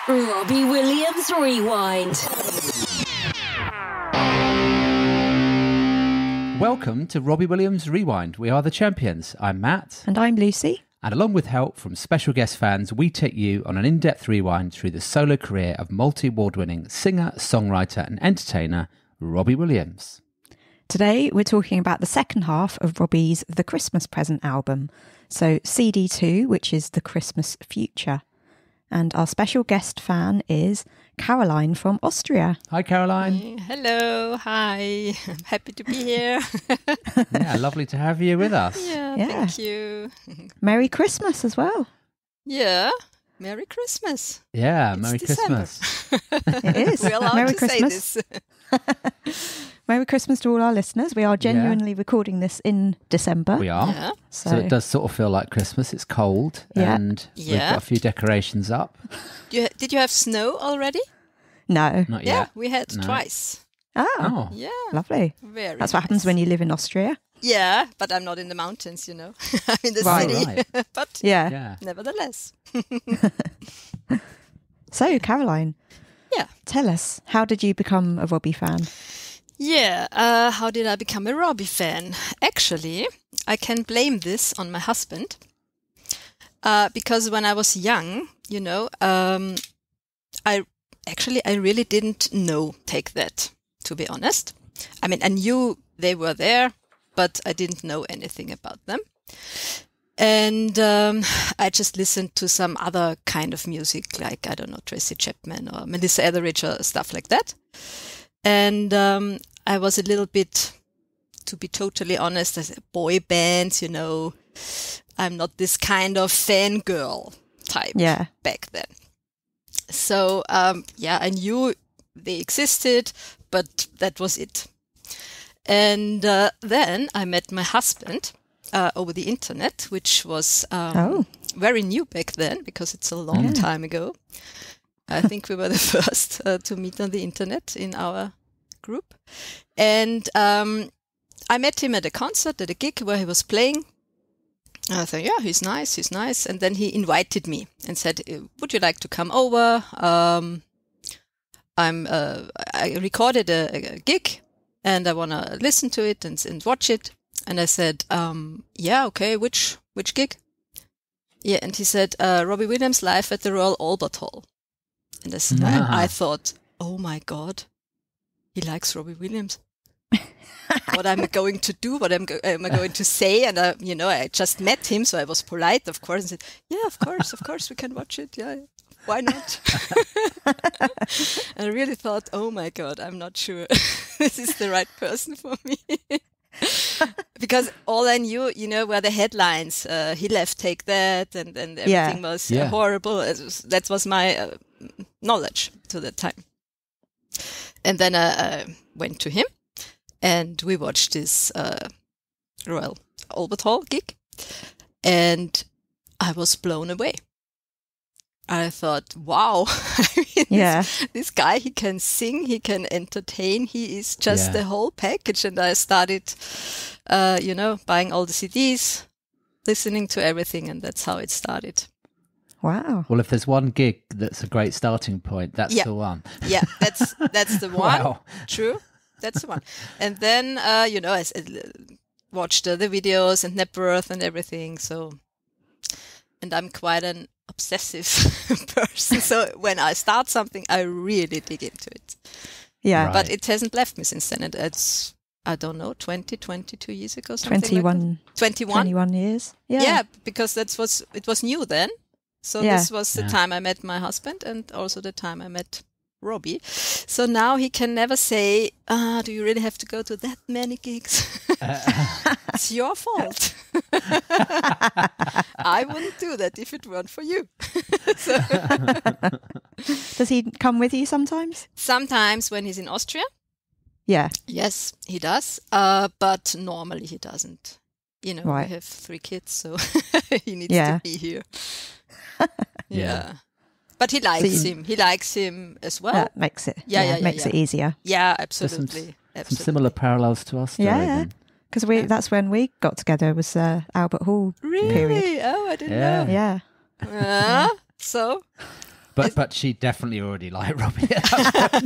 Robbie Williams Rewind. Welcome to Robbie Williams Rewind. We are the champions. I'm Matt. And I'm Lucy. And along with help from special guest fans, we take you on an in-depth rewind through the solo career of multi-award-winning singer, songwriter and entertainer, Robbie Williams. Today, we're talking about the second half of Robbie's The Christmas Present album. So CD2, which is The Christmas Future. And our special guest fan is Caroline from Austria. Hi, Caroline. Hello. Hi. I'm happy to be here. Yeah, lovely to have you with us. Yeah, thank you. Merry Christmas as well. Yeah. Merry Christmas. Yeah, It's Merry December. Christmas. It is. We're allowed Merry to Christmas. say this. Merry Christmas to all our listeners. We are genuinely recording this in December. We are. Yeah. So it does sort of feel like Christmas. It's cold and we've got a few decorations up. Did you have snow already? No. Not Yeah, yet. we had No. twice. Oh, Yeah. lovely. Very That's what happens when you live in Austria. Yeah, but I'm not in the mountains, I'm in the Right. city. Right. But Yeah. nevertheless. So, Caroline. Yeah. Tell us, how did you become a Robbie fan? Yeah, how did I become a Robbie fan? Actually, I can blame this on my husband. Because when I was young, I really didn't know Take That, to be honest. I mean, I knew they were there, but I didn't know anything about them. And I just listened to some other kind of music, like, I don't know, Tracy Chapman or Melissa Etheridge or stuff like that. And I was a little bit, to be totally honest, as a boy bands, I'm not this kind of fangirl type back then. So, I knew they existed, but that was it. And then I met my husband over the internet, which was very new back then, because it's a long time ago. I think we were the first to meet on the internet in our group. And I met him at a concert, at a gig where he was playing. And I thought, yeah, he's nice. And then he invited me and said, would you like to come over? I recorded a gig and I want to listen to it and watch it. And I said, yeah, okay, which gig? Yeah, and he said, Robbie Williams live at the Royal Albert Hall. And I thought, oh my God, he likes Robbie Williams. What am I going to do? What am I going to say? And, I just met him, so I was polite, of course, and said, yeah, of course, we can watch it. Yeah, why not? And I really thought, oh my God, I'm not sure this is the right person for me. Because all I knew, were the headlines. He left Take That, and everything was horrible. That was my knowledge to that time. And then I went to him, and we watched this Royal Albert Hall gig, and I was blown away. I thought, wow, this guy, he can sing, he can entertain, he is just the whole package. And I started, buying all the CDs, listening to everything, and that's how it started. Wow. Well, if there's one gig that's a great starting point, that's the one. Yeah, that's the one. Wow. True. That's the one. And then, I watched the videos and Networth and everything. So, and I'm quite an obsessive person. So when I start something, I really dig into it. Yeah. Right. But it hasn't left me since then. And it's, I don't know, 22 years ago, something 21. like that. 21? 21 years. Yeah. Yeah, because it was new then. So this was the time I met my husband and also the time I met Robbie. So now he can never say, do you really have to go to that many gigs? It's your fault. I wouldn't do that if it weren't for you. Does he come with you sometimes? Sometimes when he's in Austria. Yeah. Yes, he does. But normally he doesn't. We have 3 kids, so he needs to be here. Yeah. But he likes him. He likes him as well. That makes it. Makes it easier. Yeah, absolutely. Some similar parallels to us. Yeah. Because that's when we got together, was Albert Hall really? period. Oh, I didn't know. Yeah. So But she definitely already liked Robbie.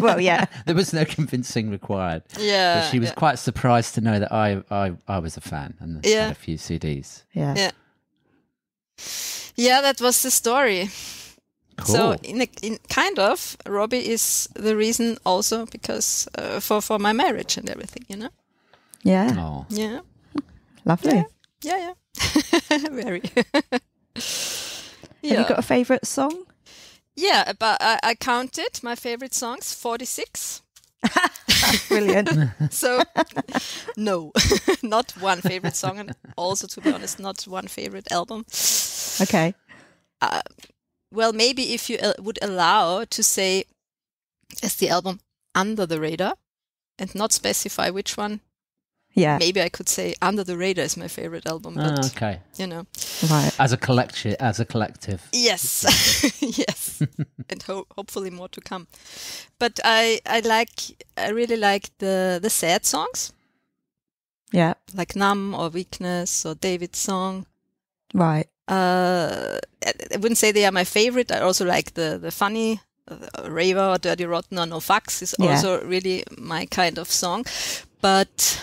Well, yeah. There was no convincing required. Yeah. But she was quite surprised to know that I was a fan and had a few CDs. Yeah. Yeah. Yeah, that was the story. Cool. So in kind of, Robbie is the reason also because for my marriage and everything, you know? Yeah. Oh. Yeah. Lovely. Yeah. Very. Have you got a favourite song? Yeah, but I counted my favorite songs, 46. Brilliant. So, no, not one favorite song, and also, to be honest, not one favorite album. Okay. Well, maybe if you would allow to say as the album Under the Radar and not specify which one, Yeah. maybe I could say Under the Radar is my favorite album. But, Okay. you know. Right. As a collective. Yes, yes, and hopefully more to come. But I really like the sad songs, Yeah. like Numb or Weakness or David's song. Right. I wouldn't say they are my favorite. I also like the funny Raver or Dirty Rotten or No Fucks is also really my kind of song. But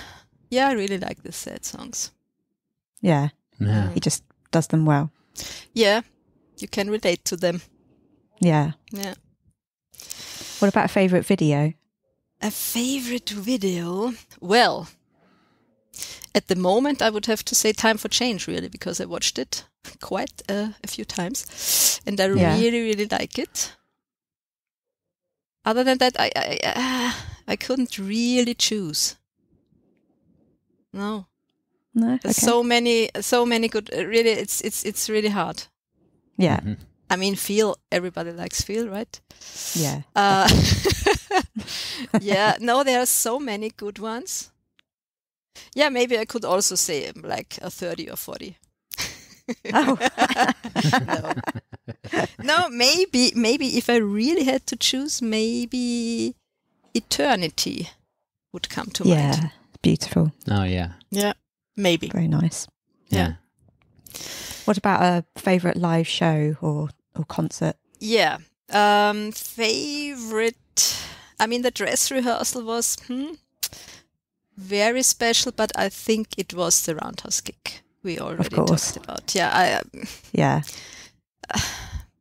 yeah, I really like the sad songs. Yeah. Yeah. He just does them well. Yeah, you can relate to them. Yeah. Yeah. What about a favourite video? A favorite video? Well, at the moment, I would have to say Time for Change, really, because I watched it quite a few times, and I really, really like it. Other than that, I couldn't really choose. No, No. there's Okay. so many good. Really, it's really hard. Yeah. Mhm. I mean, everybody likes Feel, right? Yeah. Yeah. No, there are so many good ones. Yeah, maybe I could also say like a 30 or 40. Oh. No, maybe if I really had to choose, maybe Eternity would come to mind. Yeah. Beautiful. Oh, yeah. Yeah, maybe. Very nice. Yeah. What about a favourite live show or concert? Yeah. Favorite. I mean, the dress rehearsal was very special, but I think it was the Roundhouse gig we already talked about. Yeah, Yeah.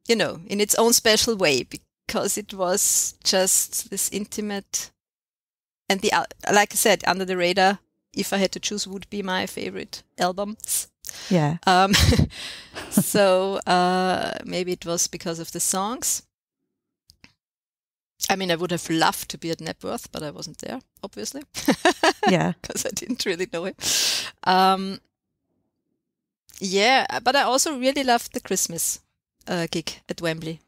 you know, in its own special way, because it was just this intimate, and like I said, Under the Radar, if I had to choose, would be my favorite albums. Yeah. So maybe it was because of the songs. I mean, I would have loved to be at Knebworth, but I wasn't there, obviously. Yeah. Because I didn't really know him. Yeah, but I also really loved the Christmas gig at Wembley,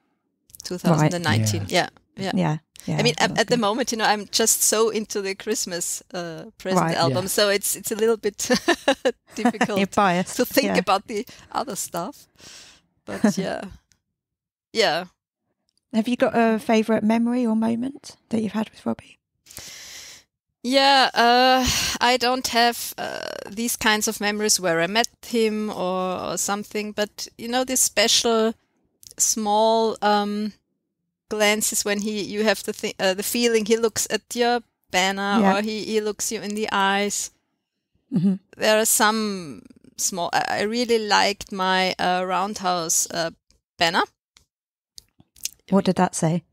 2019. Right. Yeah. Yeah. I mean, at the moment, you know, I'm just so into the Christmas present album, so it's a little bit difficult You're biased. to think about the other stuff. But yeah. Have you got a favourite memory or moment that you've had with Robbie? Yeah, I don't have these kinds of memories where I met him or something, but you know, this special small glances when you have the feeling he looks at your banner or he looks you in the eyes. Mm-hmm. There are some small. I really liked my Roundhouse banner. What did that say?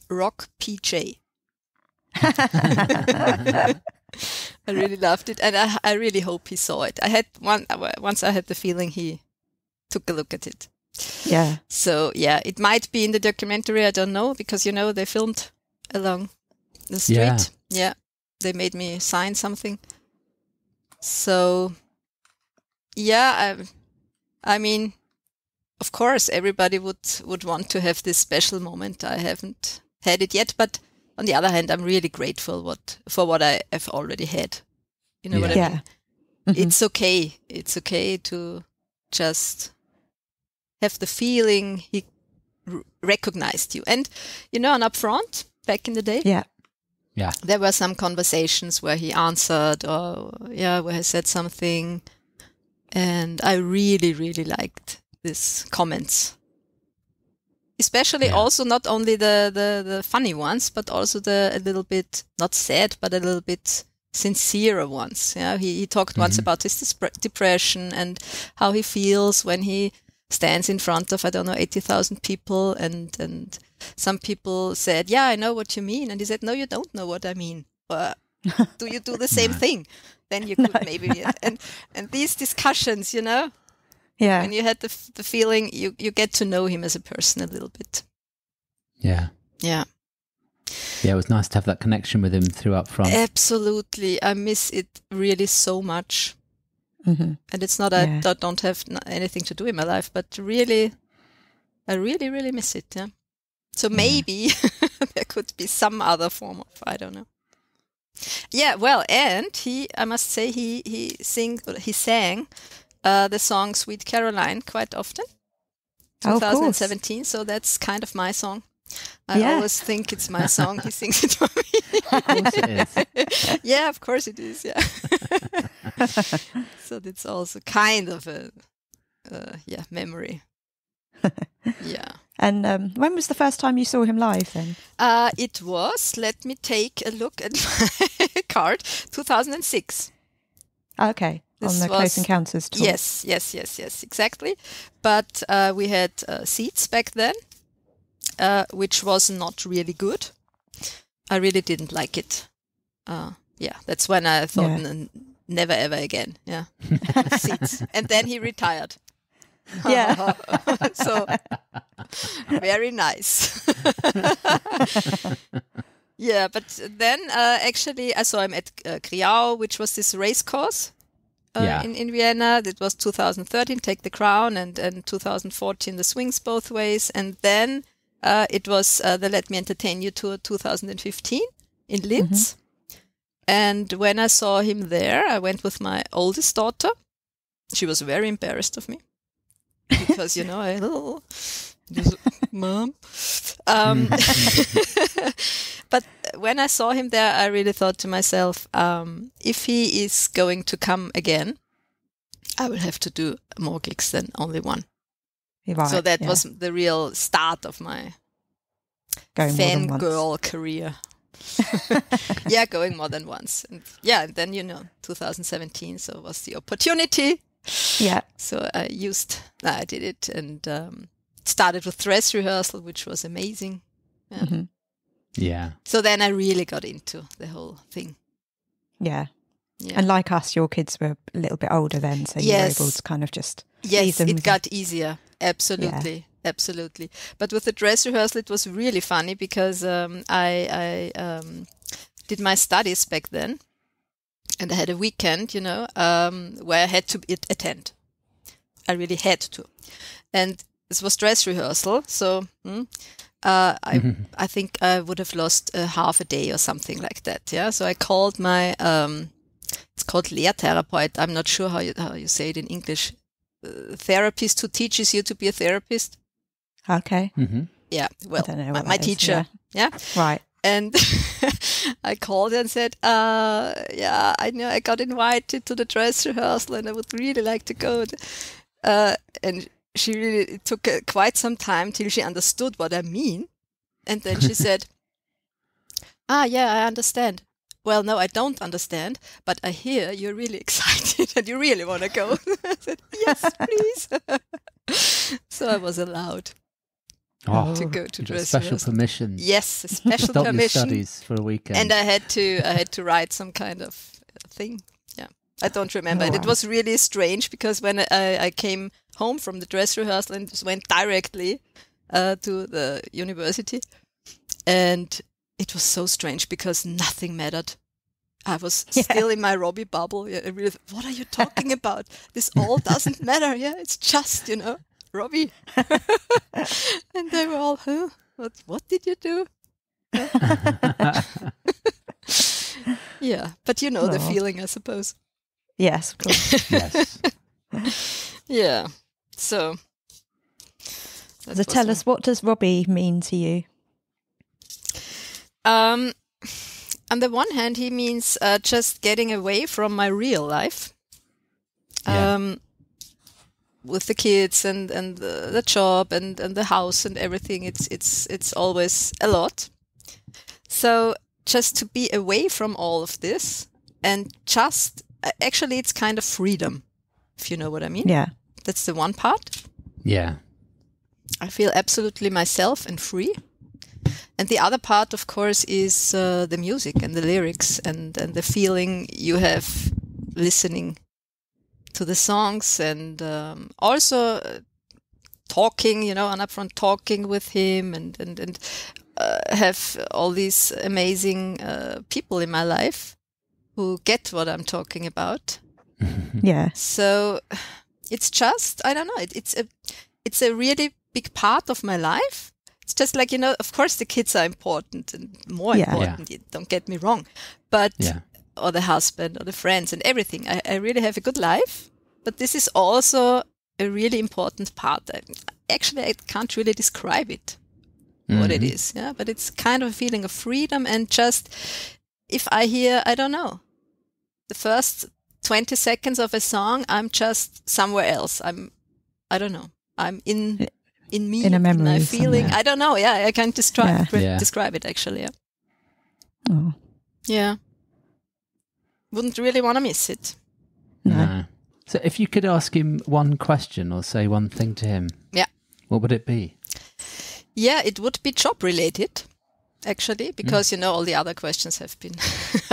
Rock PJ. I really loved it, and I really hope he saw it. I had once I had the feeling he took a look at it. Yeah. So yeah, it might be in the documentary. I don't know, because you know they filmed along the street. Yeah, they made me sign something. So yeah, I mean, of course, everybody would want to have this special moment. I haven't had it yet, but on the other hand, I'm really grateful for what I have already had. You know what I mean? Mm-hmm. It's okay. It's okay to just have the feeling he recognized you. And, you know, on Upfront, back in the day, there were some conversations where he answered or, where he said something. And I really, really liked these comments. Especially also not only the funny ones, but also a little bit, not sad, but a little bit sincere ones. Yeah, he talked once about his depression and how he feels when he stands in front of, 80,000 people. And some people said, yeah, I know what you mean. And he said, no, you don't know what I mean. Do you do the same thing? Then you could maybe, and these discussions, Yeah. when you had the feeling you get to know him as a person a little bit. Yeah. Yeah. Yeah, it was nice to have that connection with him through up front. Absolutely. I miss it really so much. Mm-hmm. And it's not I don't have anything to do in my life, but really, I really, really miss it. Yeah. So maybe there could be some other form of, I don't know. Yeah, well, and I must say he sang the song Sweet Caroline quite often. 2017, so that's kind of my song. I always think it's my song. He sings it for me. Of course it is. Yeah, of course it is. Yeah. So that's also kind of a memory. Yeah. And when was the first time you saw him live then? It was, let me take a look at my card, 2006. Okay. On the Close Encounters tour. Yes, exactly. But we had seats back then, which was not really good. I really didn't like it. That's when I thought, never ever again. Yeah, seats. And then he retired. Yeah. So, very nice. Yeah, but then actually I saw him at Kriau, which was this race course. In Vienna. That was 2013, Take the Crown, and 2014, The Swings Both Ways. And then it was the Let Me Entertain You tour 2015 in Linz. And when I saw him there, I went with my oldest daughter. She was very embarrassed of me because, Mom. But when I saw him there, I really thought to myself, if he is going to come again, I will have to do more gigs than only one. Right, so that was the real start of my fangirl career. Going more than once. And then, 2017, so it was the opportunity. Yeah. So I did it and started with dress rehearsal, which was amazing. Yeah. Mm-hmm. Yeah. So then I really got into the whole thing. Yeah. And like us, your kids were a little bit older then, so you were able to kind of just ease them. It got easier. Absolutely. Absolutely. But with the dress rehearsal, it was really funny because I did my studies back then. And I had a weekend, where I had to attend. I really had to. And this was dress rehearsal. So I think I would have lost half a day or something like that. Yeah. So I called my, it's called Lehrtherapeut. I'm not sure how you say it in English. Therapist who teaches you to be a therapist. Okay. Mm-hmm. Yeah. Well, I don't know my teacher. Yeah. Right. And I called and said, I know I got invited to the dress rehearsal and I would really like to go. And it took quite some time till she understood what I mean. And then she said, I understand. Well, no, I don't understand, but I hear you're really excited and you really want to go. I said, yes, please. So I was allowed. To go to dress special rehearsal. Permission. Yes, a special Stop permission. your studies for a weekend. And I had to write some kind of thing. Yeah, I don't remember. It was really strange because when I came home from the dress rehearsal and just went directly to the university, and it was so strange because nothing mattered. I was still in my Robbie bubble. Yeah, I really, what are you talking about? This all doesn't matter. Yeah, it's just Robbie. And they were all, what did you do? Yeah, but the feeling, I suppose. Yes, of course. Yes. Yeah, so. So tell us, what does Robbie mean to you? On the one hand, he means just getting away from my real life. with the kids and the job and the house and everything, it's always a lot. So just to be away from all of this and just actually it's kind of freedom, if you know what I mean. Yeah. That's the one part. Yeah. I feel absolutely myself and free. And the other part, of course, is the music and the lyrics and the feeling you have listening to the songs, and also talking, on upfront talking with him and have all these amazing people in my life who get what I'm talking about. Yeah. So it's just, I don't know, it's a really big part of my life. It's just like, of course the kids are important and more important, don't get me wrong, but, or the husband or the friends and everything. I really have a good life, but this is also a really important part. Actually, I can't really describe it, what it is, but it's kind of a feeling of freedom. And just, if I hear, I don't know, the first 20 seconds of a song, I'm just somewhere else. I don't know, I'm in me, in a memory, in my feeling. Somewhere. I don't know. Yeah, I can't describe it actually. Yeah. Oh. Yeah. Wouldn't really want to miss it. No. So if you could ask him one question or say one thing to him, what would it be? Yeah, it would be job related, actually, because, all the other questions have been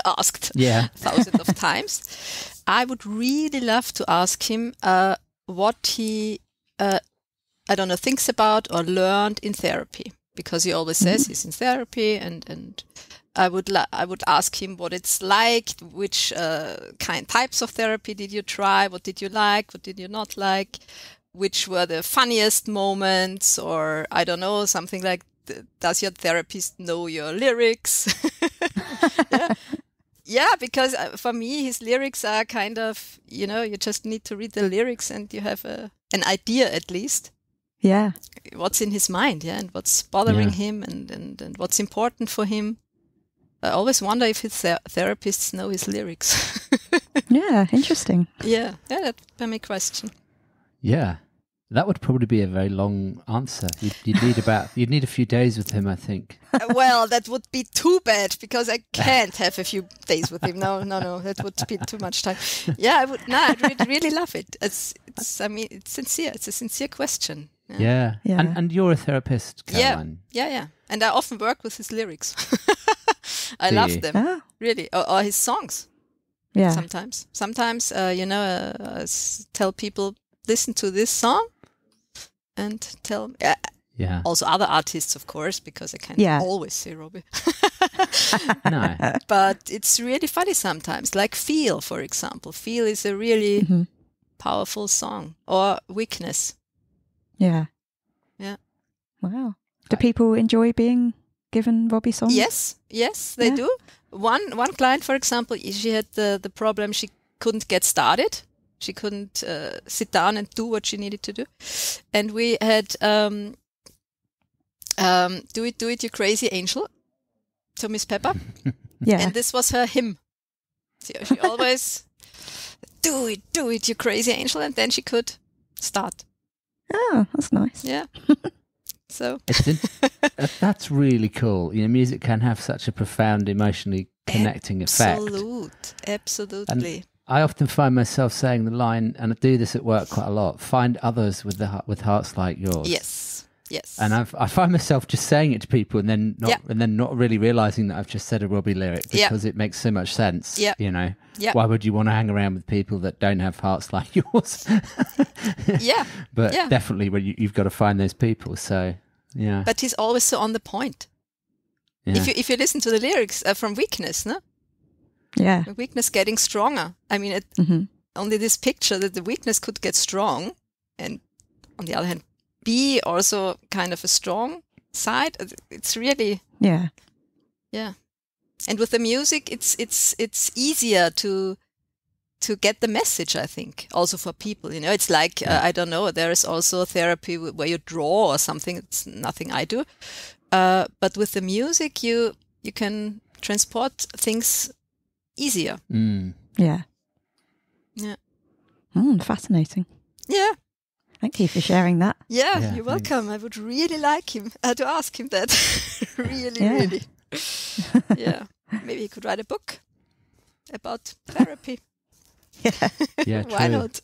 asked thousands of times. I would really love to ask him what he thinks about or learned in therapy, because he always says he's in therapy, and I would ask him what it's like, which types of therapy did you try, what did you like, what did you not like, which were the funniest moments, or I don't know, something like, does your therapist know your lyrics? Yeah, because for me, his lyrics are kind of, you just need to read the lyrics and you have an idea at least. Yeah. What's in his mind, and what's bothering him and what's important for him. I always wonder if his therapists know his lyrics. Yeah, interesting. Yeah, that'd be my question. Yeah, that would probably be a very long answer. You'd need a few days with him, I think. Well, that would be too bad, because I can't have a few days with him. No, that would be too much time. Yeah, I would. No, I'd really love it. It's sincere. It's a sincere question. Yeah. And you're a therapist, Caroline. Yeah. And I often work with his lyrics. I love them, really, or his songs. Yeah. Sometimes, I tell people, listen to this song, and tell also other artists, of course, because I can't always say Robbie. No. But it's really funny sometimes, like Feel, for example. Feel is a really powerful song, or Weakness. Yeah. Wow. Do people enjoy being given Robbie songs? Yes, they do. One client, for example, she had the problem, she couldn't get started. She couldn't sit down and do what she needed to do. And we had Do It, You Crazy Angel to Miss Pepper. Yeah. And this was her hymn. She always, do it, you crazy angel. And then she could start. Oh, that's nice. Yeah. So that's really cool. Music can have such a profound, emotionally connecting effect. Absolutely. And I often find myself saying the line, and I do this at work quite a lot, find others with hearts like yours. Yes. And I find myself just saying it to people and then not really realising that I've just said a Robbie lyric, because it makes so much sense. Yeah. Why would you want to hang around with people that don't have hearts like yours? But definitely when you've got to find those people. So yeah. But he's always so on the point. Yeah. If you listen to the lyrics from Weakness, no? Yeah. Weakness getting stronger. I mean, only this picture that the weakness could get strong, and on the other hand, be also kind of a strong side. It's really yeah. And with the music, it's easier to get the message, I think, also for people. It's like I don't know. There is also therapy where you draw or something. It's nothing I do, but with the music, you can transport things easier. Yeah. Yeah. Fascinating. Yeah. Thank you for sharing that. Yeah, Yeah, you're welcome. I would really like him to ask him that. Really. Yeah. Maybe he could write a book about therapy. Yeah, true. Why not?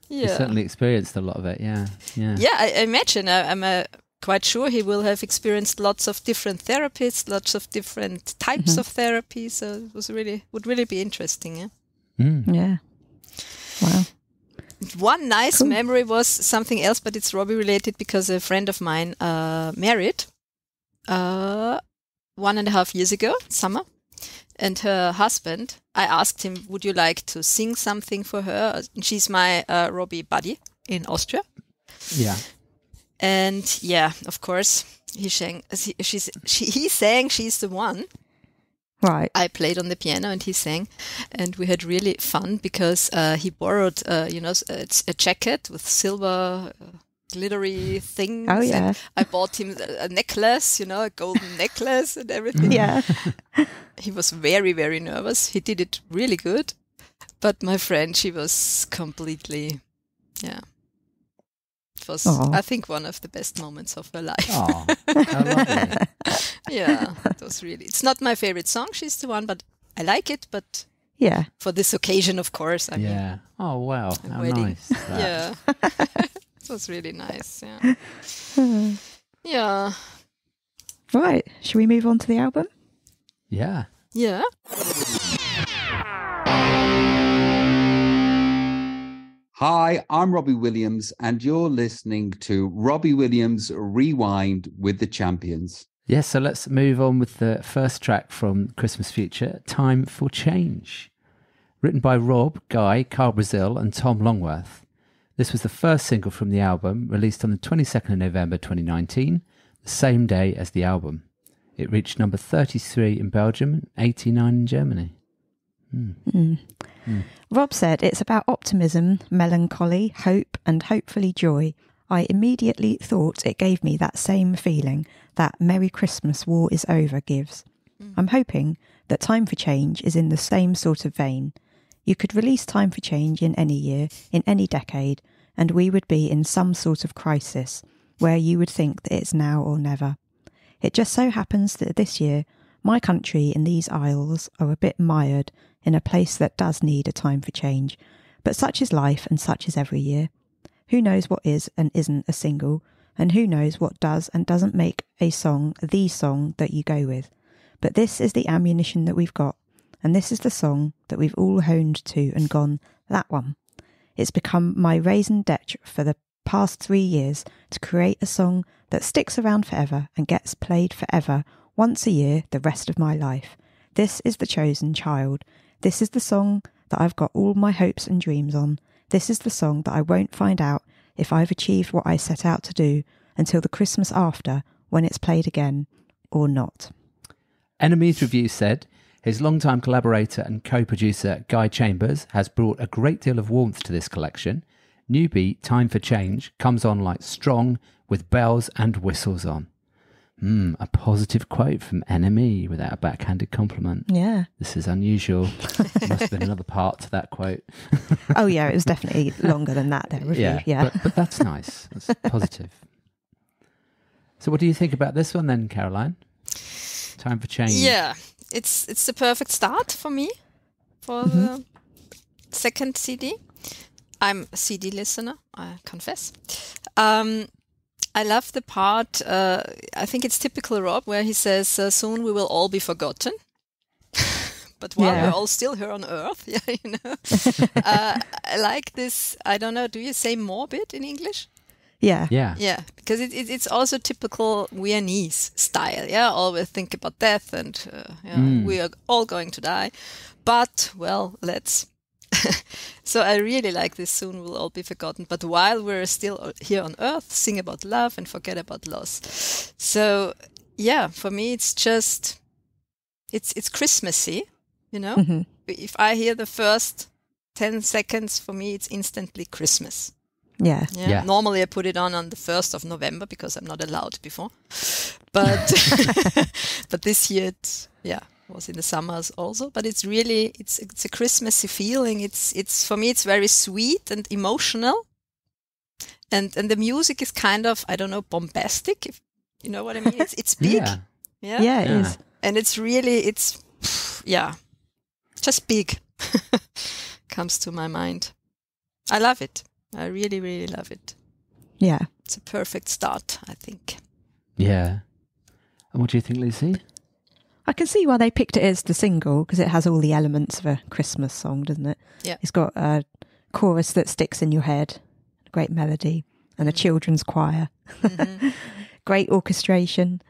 You certainly experienced a lot of it. Yeah. I imagine. I'm quite sure he will have experienced lots of different therapists, lots of different types of therapy. So it would really be interesting. Yeah. Yeah. Wow. One nice memory was something else, but it's Robbie related because a friend of mine married 1.5 years ago, summer, and her husband, I asked him, would you like to sing something for her? She's my Robbie buddy in Austria. Yeah. And yeah, of course, he sang She's the One. Right. I played on the piano and he sang, and we had really fun because he borrowed, it's a jacket with silver glittery things. Oh, yeah. And I bought him a necklace, a golden necklace and everything. Yeah. He was very, very nervous. He did it really good. But my friend, she was completely, It was, I think, one of the best moments of her life. Oh, how lovely. Yeah, it was really. It's not my favorite song, She's the One, but I like it. But Yeah. for this occasion, of course. I mean, Oh, wow. a How wedding. nice. That. Yeah. It was really nice. Yeah. Yeah. Right. Shall we move on to the album? Yeah. Yeah. Hi, I'm Robbie Williams, and you're listening to Robbie Williams Rewind with the Champions. Yes, so let's move on with the first track from Christmas Future, Time for Change. Written by Rob, Guy, Carl Brazil and Tom Longworth. This was the first single from the album, released on the 22nd of November 2019, the same day as the album. It reached number 33 in Belgium and 89 in Germany. Rob said it's about optimism, melancholy, hope and hopefully joy. I immediately thought it gave me that same feeling that Merry Christmas, War is Over gives. I'm hoping that Time for Change is in the same sort of vein. You could release Time for Change in any year, in any decade, and we would be in some sort of crisis where you would think that it's now or never. It just so happens that this year, my country and these isles are a bit mired in a place that does need a time for change. But such is life and such is every year. Who knows what is and isn't a single, and who knows what does and doesn't make a song the song that you go with. But this is the ammunition that we've got, and this is the song that we've all honed to and gone, that one. It's become my raison d'etre for the past 3 years to create a song that sticks around forever and gets played forever, once a year, the rest of my life. This is The Chosen Child. This is the song that I've got all my hopes and dreams on. This is the song that I won't find out if I've achieved what I set out to do until the Christmas after, when it's played again, or not. Enemy's review said, his longtime collaborator and co-producer Guy Chambers has brought a great deal of warmth to this collection. New beat, Time for Change, comes on like strong with bells and whistles on. A positive quote from Enemy without a backhanded compliment. Yeah. This is unusual. There must have been another part to that quote. Oh, yeah, it was definitely longer than that, their review. Yeah. But that's nice. That's positive. So what do you think about this one then, Caroline? Time for Change. Yeah, it's the perfect start for me for the second CD. I'm a CD listener, I confess. I love the part, I think it's typical Rob, where he says, soon we will all be forgotten. But while we're all still here on Earth, I like this, I don't know, do you say morbid in English? Yeah. Yeah, because it's also typical Viennese style, always think about death and we are all going to die. But, well, let's... So I really like this, soon we'll all be forgotten. But while we're still here on Earth, sing about love and forget about loss. So, yeah, for me it's just, it's Christmassy, If I hear the first 10 seconds, for me it's instantly Christmas. Yeah. Normally I put it on the 1st of November because I'm not allowed before. But but this year it was in the summers also. But it's really it's a Christmassy feeling. It's for me it's very sweet and emotional. and the music is kind of, I don't know, bombastic, if you know what I mean. It's big. Yeah, it is. And it's really, just big. Comes to my mind. I love it. I really, really love it. Yeah. It's a perfect start, I think. Yeah. And what do you think, Lucy? I can see why they picked it as the single, because it has all the elements of a Christmas song, doesn't it? Yeah. It's got a chorus that sticks in your head, a great melody, and a children's choir. Great orchestration.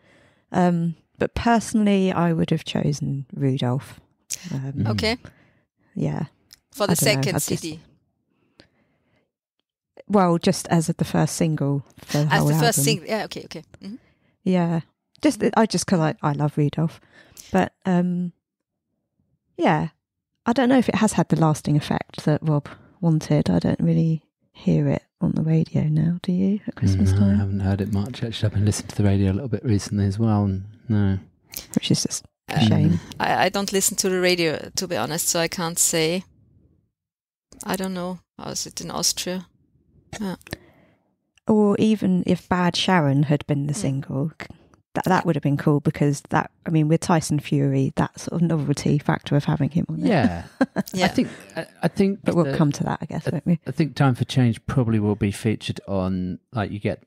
But personally, I would have chosen Rudolph. Okay. Yeah. For the second CD. Well, just as the first single for the whole album. As the first single. single. Yeah, okay. Mm-hmm. Yeah. Just because I love Rudolph. But, yeah. I don't know if it has had the lasting effect that Rob wanted. I don't really hear it on the radio now, do you, at Christmas time? I haven't heard it much, actually. I've been listening to the radio a little bit recently as well. And no. Which is just a shame. I don't listen to the radio, to be honest, so I can't say. I don't know. How is it in Austria? Yeah. Or even if Bad Sharon had been the single, that would have been cool, because with Tyson Fury, that sort of novelty factor of having him on it. Yeah. I think but we'll come to that, I guess, won't we? I think Time for Change probably will be featured on, like, you get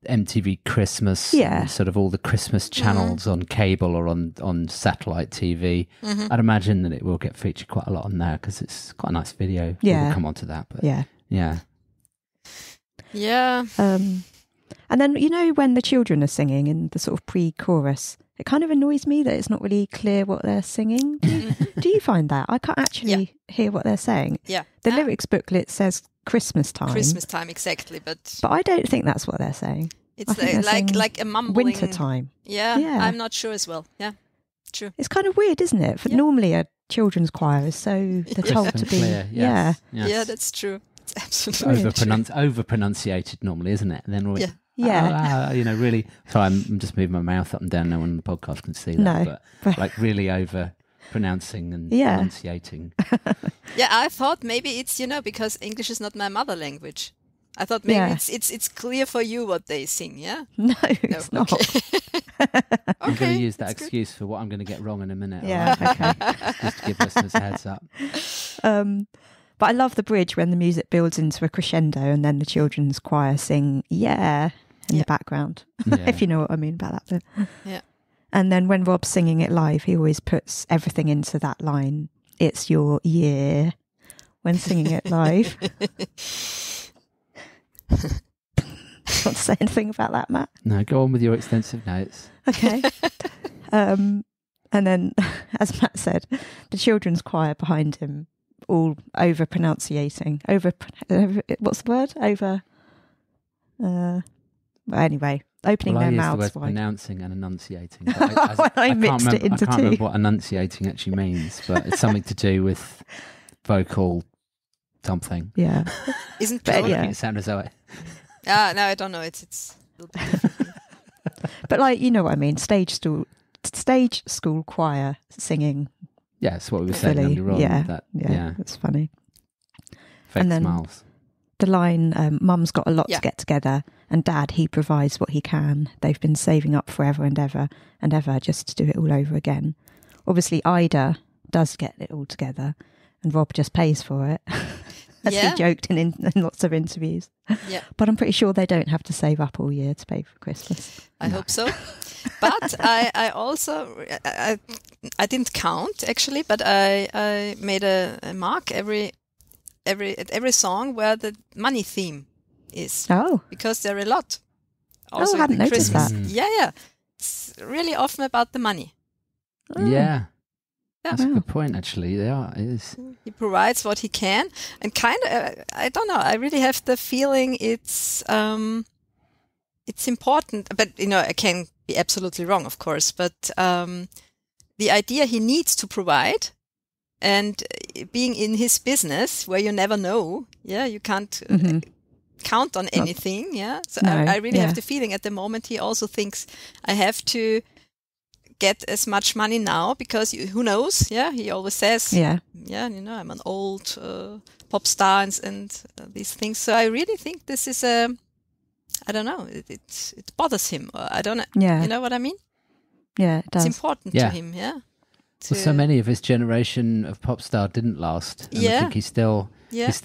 MTV Christmas, and sort of all the Christmas channels on cable or on satellite TV. I'd imagine that it will get featured quite a lot on there, because it's quite a nice video. We'll come on to that, but yeah. And then, when the children are singing in the sort of pre-chorus, it kind of annoys me that it's not really clear what they're singing. Do you find that? I can't actually hear what they're saying. Yeah. The lyrics booklet says Christmas time. Christmas time, exactly. But I don't think that's what they're saying. It's like a mumbling. Winter time. Yeah, I'm not sure as well. Yeah, true. It's kind of weird, isn't it? For normally a children's choir is so they're told to be clear. Yes. Yeah, that's true. It's absolutely over pronunciated normally, isn't it? And then really. Sorry, I'm just moving my mouth up and down. No one on the podcast can see that, but like really over pronouncing and pronunciating. Yeah, I thought maybe it's because English is not my mother language. I thought maybe it's clear for you what they sing. Yeah. No, it's not. I'm going to use that excuse for what I'm going to get wrong in a minute. Yeah. Right? Okay. Just to give listeners a heads up. But I love the bridge when the music builds into a crescendo and then the children's choir sing in the background, if you know what I mean about that bit. Yeah. And then when Rob's singing it live, he always puts everything into that line. It's your year when singing it live. Want to say anything about that, Matt? No, go on with your extensive notes. Okay. And then, as Matt said, the children's choir behind him, all over pronunciating. What's the word? Anyway, opening their mouths wide. wide. Pronouncing and enunciating. I mixed it into I can't two. remember what enunciating actually means, but it's something to do with vocal something. Yeah. Isn't but it sound as though it... no, I don't know. It's a little bit different. But you know what I mean. Stage school choir singing. Yeah, that's what we were saying earlier on. Yeah, it's funny. Fake and then smiles. The line, Mum's got a lot to get together, and Dad, he provides what he can. They've been saving up forever and ever just to do it all over again. Obviously, Ida does get it all together, and Rob just pays for it, as he joked in lots of interviews. Yeah. But I'm pretty sure they don't have to save up all year to pay for Christmas. I hope so. But I also I didn't count actually, but I made a mark every song where the money theme is. Oh, because there are a lot. Also I hadn't noticed that. Yeah, it's really often about the money. Oh. Yeah. That's a good point, actually. Yeah, it is. He provides what he can, and kind of, I don't know. I really have the feeling it's important, but I can be absolutely wrong, of course. But the idea he needs to provide, and being in his business where you never know, you can't count on anything, So no, I really have the feeling at the moment he also thinks I have to get as much money now because who knows? He always says, I'm an old pop star and these things. So I really think this is a I don't know, it bothers him. Or I don't know. Yeah. You know what I mean? Yeah, it does. It's important to him, yeah. Well, so many of his generation of pop star didn't last. And I think he still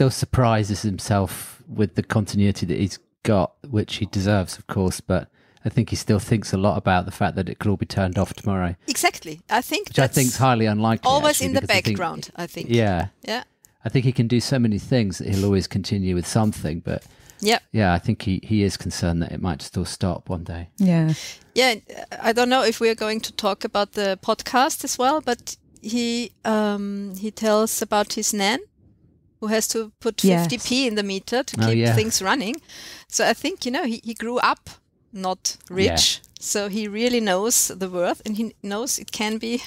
surprises himself with the continuity that he's got, which he deserves, of course, but I think he still thinks a lot about the fact that it could all be turned off tomorrow. Exactly. I think which I think is highly unlikely. Always actually, in the background, I think. Yeah. Yeah. I think he can do so many things that he'll always continue with something, but I think he is concerned that it might just all stop one day. Yeah. Yeah, I don't know if we're going to talk about the podcast as well, but he tells about his nan who has to put 50p in the meter to keep things running. So I think, he grew up not rich, so he really knows the worth, and he knows it can be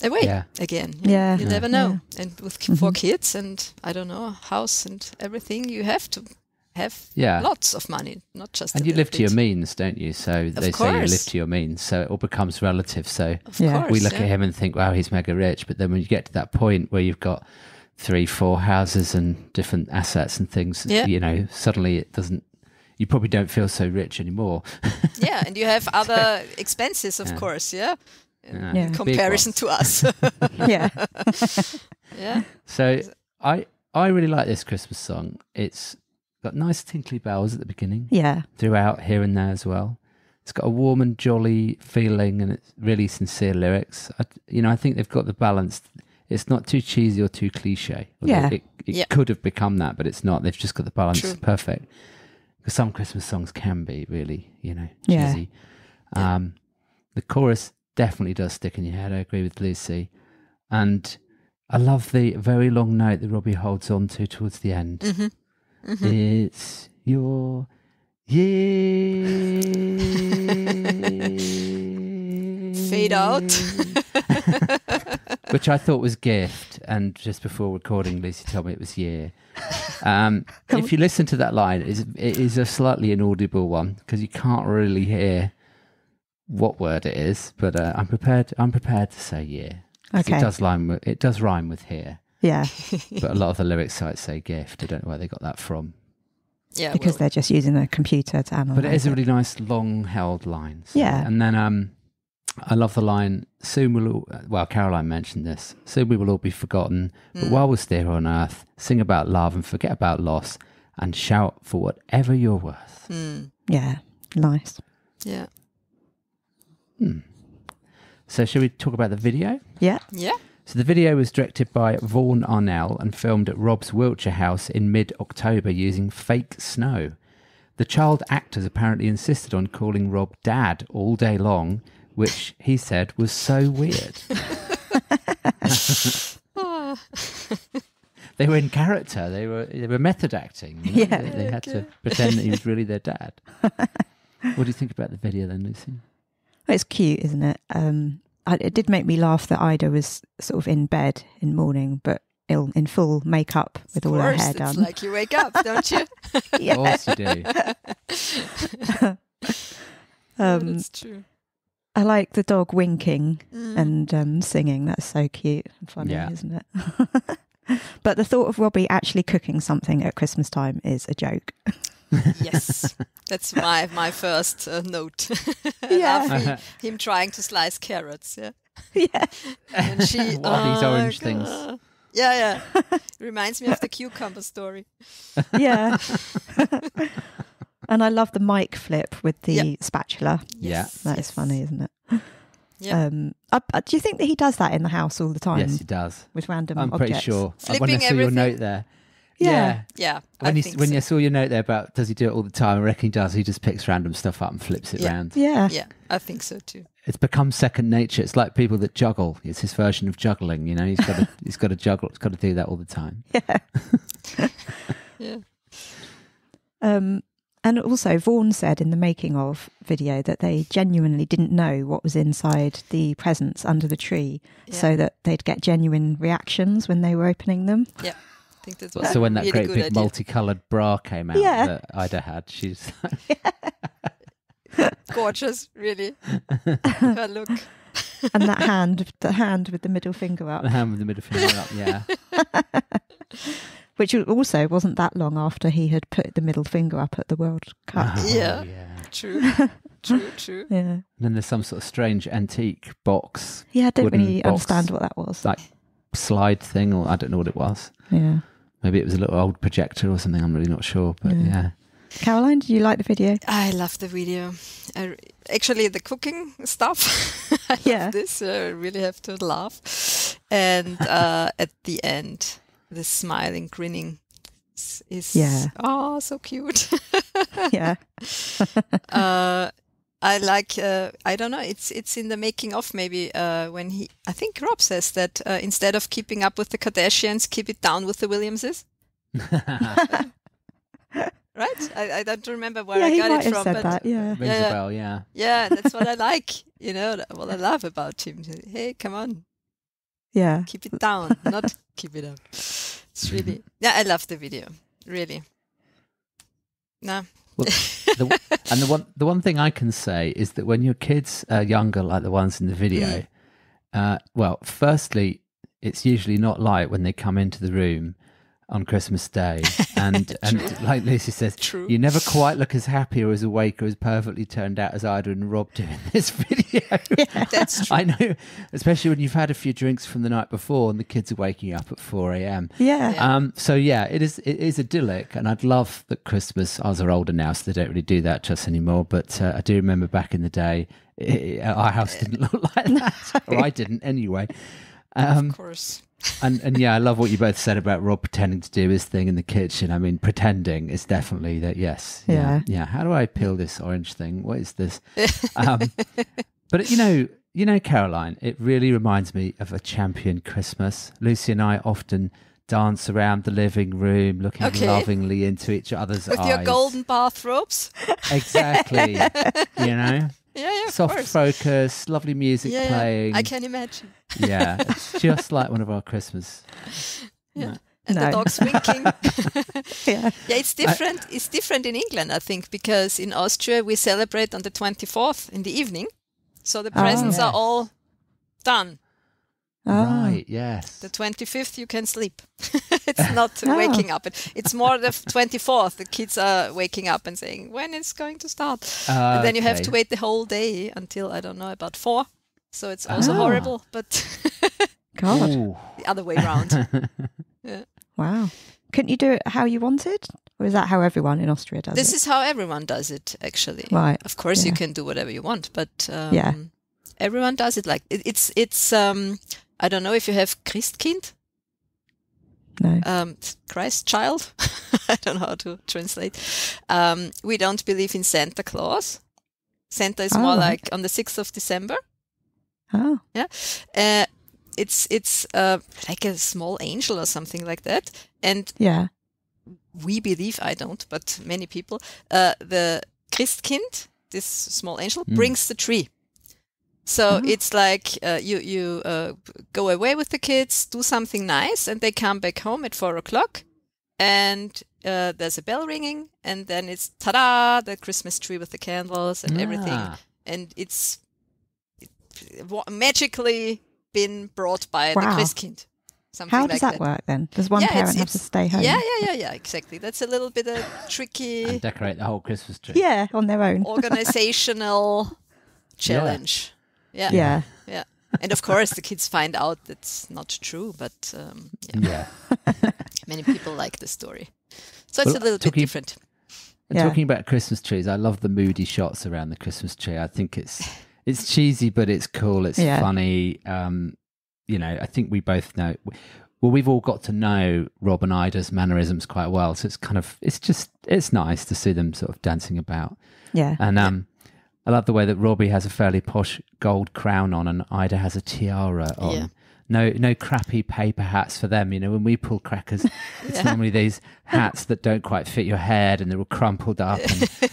away again. Yeah. You never know. And with 4 kids and, I don't know, a house and everything, you have to have lots of money, not just and you live to your means, don't you? So they say you live to your means, so it all becomes relative. So we look at him and think, wow, he's mega rich, but then when you get to that point where you've got 3-4 houses and different assets and things, suddenly it doesn't, you probably don't feel so rich anymore. And you have other expenses, of course, in comparison to us. So I really like this Christmas song. It's got nice tinkly bells at the beginning. Throughout, here and there as well. It's got a warm and jolly feeling, and it's really sincere lyrics. I think they've got the balance. It's not too cheesy or too cliche. It could have become that, but it's not. They've just got the balance perfect. Because some Christmas songs can be really, cheesy. The chorus definitely does stick in your head. I agree with Lucy. And I love the very long note that Robbie holds on to towards the end. It's your year. Fade out. Which I thought was gift, and just before recording, Lucy told me it was year. If you listen to that line, it is a slightly inaudible one because you can't really hear what word it is. But I'm prepared to say year. Okay. It does rhyme with here. Yeah. But a lot of the lyrics sites say gift. I don't know where they got that from. Yeah, because they're just using a computer to analyze. But it is a really nice long-held line. So. Yeah. And then I love the line, Caroline mentioned this, soon we will all be forgotten, but while we're still here on earth, sing about love and forget about loss and shout for whatever you're worth. Yeah, nice. Yeah. So shall we talk about the video? Yeah. Yeah. So the video was directed by Vaughan Arnell and filmed at Rob's Wiltshire house in mid-October using fake snow. The child actors apparently insisted on calling Rob Dad all day long, which he said was so weird. They were in character. They were method acting. They had to pretend that he was really their dad. What do you think about the video then, Lucy? Well, it's cute, isn't it? It did make me laugh that Ida was sort of in bed in mourning, but in full makeup with all her hair done. It's like you wake up, don't you? Of course you do. That's true. I like the dog winking and singing. That's so cute and funny, isn't it? But the thought of Robbie actually cooking something at Christmas time is a joke. Yes, that's my first note. I love him trying to slice carrots. Yeah. And she what are these orange things? Yeah. Reminds me of the cucumber story. Yeah. And I love the mic flip with the spatula. Yes. That is funny, isn't it? Yeah. Do you think that he does that in the house all the time? Yes, he does. With random I'm objects? pretty sure. Flipping when I saw everything. your note there. Yeah. When you saw your note there about does he do it all the time, I reckon he does. He just picks random stuff up and flips it around. Yeah. Yeah, I think so too. It's become second nature. It's like people that juggle. It's his version of juggling. He's got to juggle. He's got to do that all the time. Yeah. Yeah. And also, Vaughan said in the making of video that they genuinely didn't know what was inside the presents under the tree, so that they'd get genuine reactions when they were opening them. Yeah, I think that's so when that really great good big idea. multicoloured bra came out that Ida had, she's gorgeous, really. Her look. And that hand with the middle finger up. the hand with the middle finger up, yeah. Which also wasn't that long after he had put the middle finger up at the World Cup. Oh, Yeah. True. True. Yeah. And then there's some sort of strange antique box, Yeah, I don't wooden really box, understand what that was. like slide thing, or I don't know what it was. Yeah. Maybe it was a little old projector or something. I'm really not sure, but yeah. Caroline, did you like the video? I love the video. Actually, the cooking stuff. I Yeah. love this. I really have to laugh. And at the end, the smiling, grinning is so cute. Yeah. I like. I don't know. It's in the making of maybe when I think Rob says that instead of keeping up with the Kardashians, keep it down with the Williamses. Right? I don't remember where I got it from. Said that, yeah. Rings a bell, yeah. Yeah, that's what I like. What I love about him. Hey, come on, Yeah. keep it down, not keep it up. It's really, I love the video. Really. No. Well, the one thing I can say is that when your kids are younger, like the ones in the video, firstly, it's usually not light when they come into the room on Christmas Day, and like Lucy says, True. You never quite look as happy or as awake or as perfectly turned out as Ida and Rob do in this video. Yeah. That's true. I know, especially when you've had a few drinks from the night before and the kids are waking up at 4 a.m. Yeah. So yeah, it is idyllic, and I'd love that Christmas. Ours are older now, so they don't really do that to us anymore. But I do remember back in the day, our house didn't look like that, or I didn't anyway. Of course. And yeah, I love what you both said about Rob pretending to do his thing in the kitchen. I mean, pretending is definitely that. Yes. Yeah. How do I peel this orange thing? What is this? But you know, Caroline, it really reminds me of a champion Christmas. Lucy and I often dance around the living room, looking lovingly into each other's eyes. With your golden bathrobes. Exactly. You know. Yeah, of soft course. focus, lovely music playing. I can imagine. Yeah, it's just like one of our Christmas. Yeah. And the dog's winking. Yeah. Yeah, it's different. It's different in England, I think, because in Austria we celebrate on the 24th in the evening. So the presents are all done. Right, yes. The 25th you can sleep. It's not waking up. It's more the 24th. The kids are waking up and saying, when is going to start? And then you have to wait the whole day until, I don't know, about 4. So it's also horrible, but God. the other way around. Yeah. Wow. Couldn't you do it how you wanted? Or is that how everyone in Austria does it? This is how everyone does it, actually. Right. Of course, you can do whatever you want, but everyone does it like it's. I don't know if you have Christkind. No. Christ child. I don't know how to translate. We don't believe in Santa Claus. Santa is more like on the 6th of December. Oh. Yeah. It's like a small angel or something like that. And we believe, I don't, but many people, the Christkind, this small angel, brings the tree. So it's like you go away with the kids, do something nice, and they come back home at 4 o'clock, and there's a bell ringing, and then it's ta-da, the Christmas tree with the candles and everything, and it's magically been brought by the Christkind. How does that work then? Does one parent have to stay home? Yeah, exactly. That's a little bit tricky. And decorate the whole Christmas tree. Yeah, on their own. Organizational challenge. Yeah. And of course, the kids find out that's not true, but many people like the story. So it's a little bit different. Talking about Christmas trees, I love the moody shots around the Christmas tree. I think it's cheesy, but it's cool. It's funny. I think we both know. Well, we've all got to know Rob and Ida's mannerisms quite well, so it's nice to see them sort of dancing about. Yeah, and I love the way that Robbie has a fairly posh gold crown on, and Ida has a tiara on. Yeah. No crappy paper hats for them. You know, when we pull crackers, it's normally these hats that don't quite fit your head and they're all crumpled up,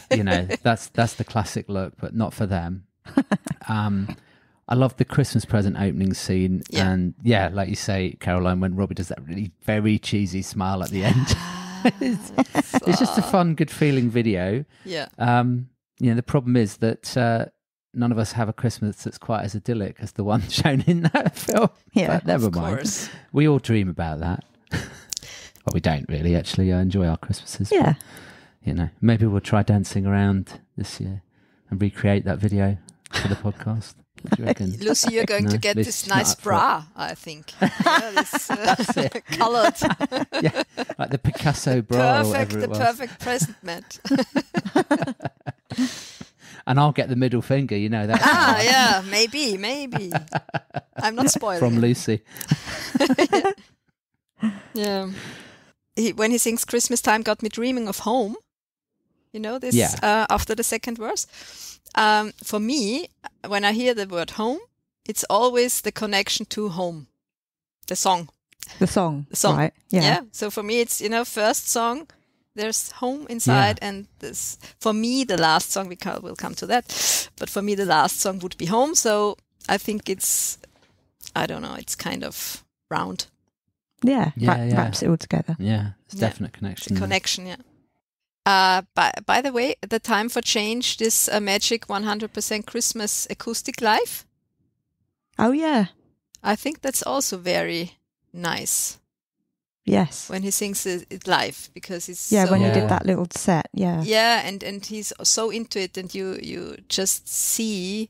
and that's the classic look, but not for them. I love the Christmas present opening scene, and like you say, Caroline, when Robbie does that really very cheesy smile at the end. It's just a fun, good feeling video. Yeah. The problem is that none of us have a Christmas that's quite as idyllic as the one shown in that film. Yeah, but never mind. Course. We all dream about that. Well, we don't really actually enjoy our Christmases. but, Yeah. you know, maybe we'll try dancing around this year and recreate that video for the podcast. What do you reckon? Lucy, you're going No, to get Lucy's this not nice up for it. bra, I think. Yeah, this colored. Yeah, like the Picasso bra or whatever The it was. perfect present, Matt. And I'll get the middle finger, you know that. Yeah, maybe. I'm not spoiling From it. Lucy. Yeah. When he sings Christmas Time Got Me Dreaming of Home, you know this after the second verse. For me, when I hear the word home, it's always the connection to home, the song. The song. Right. Yeah. Yeah. So for me, it's, first song, there's home inside. And this, for me, the last song, we'll come to that. But for me, the last song would be home. So I think it's, I don't know, it's kind of round. Yeah. Yeah. Wraps it all together. Yeah, it's definite connection. The connection, yeah. By the way, the Time for Change, this Magic 100% Christmas acoustic live, Oh, yeah. I think that's also very nice Yes. when he sings it live, because it's Yeah, so, when he Yeah. did that little set. Yeah. yeah, and he's so into it, and you just see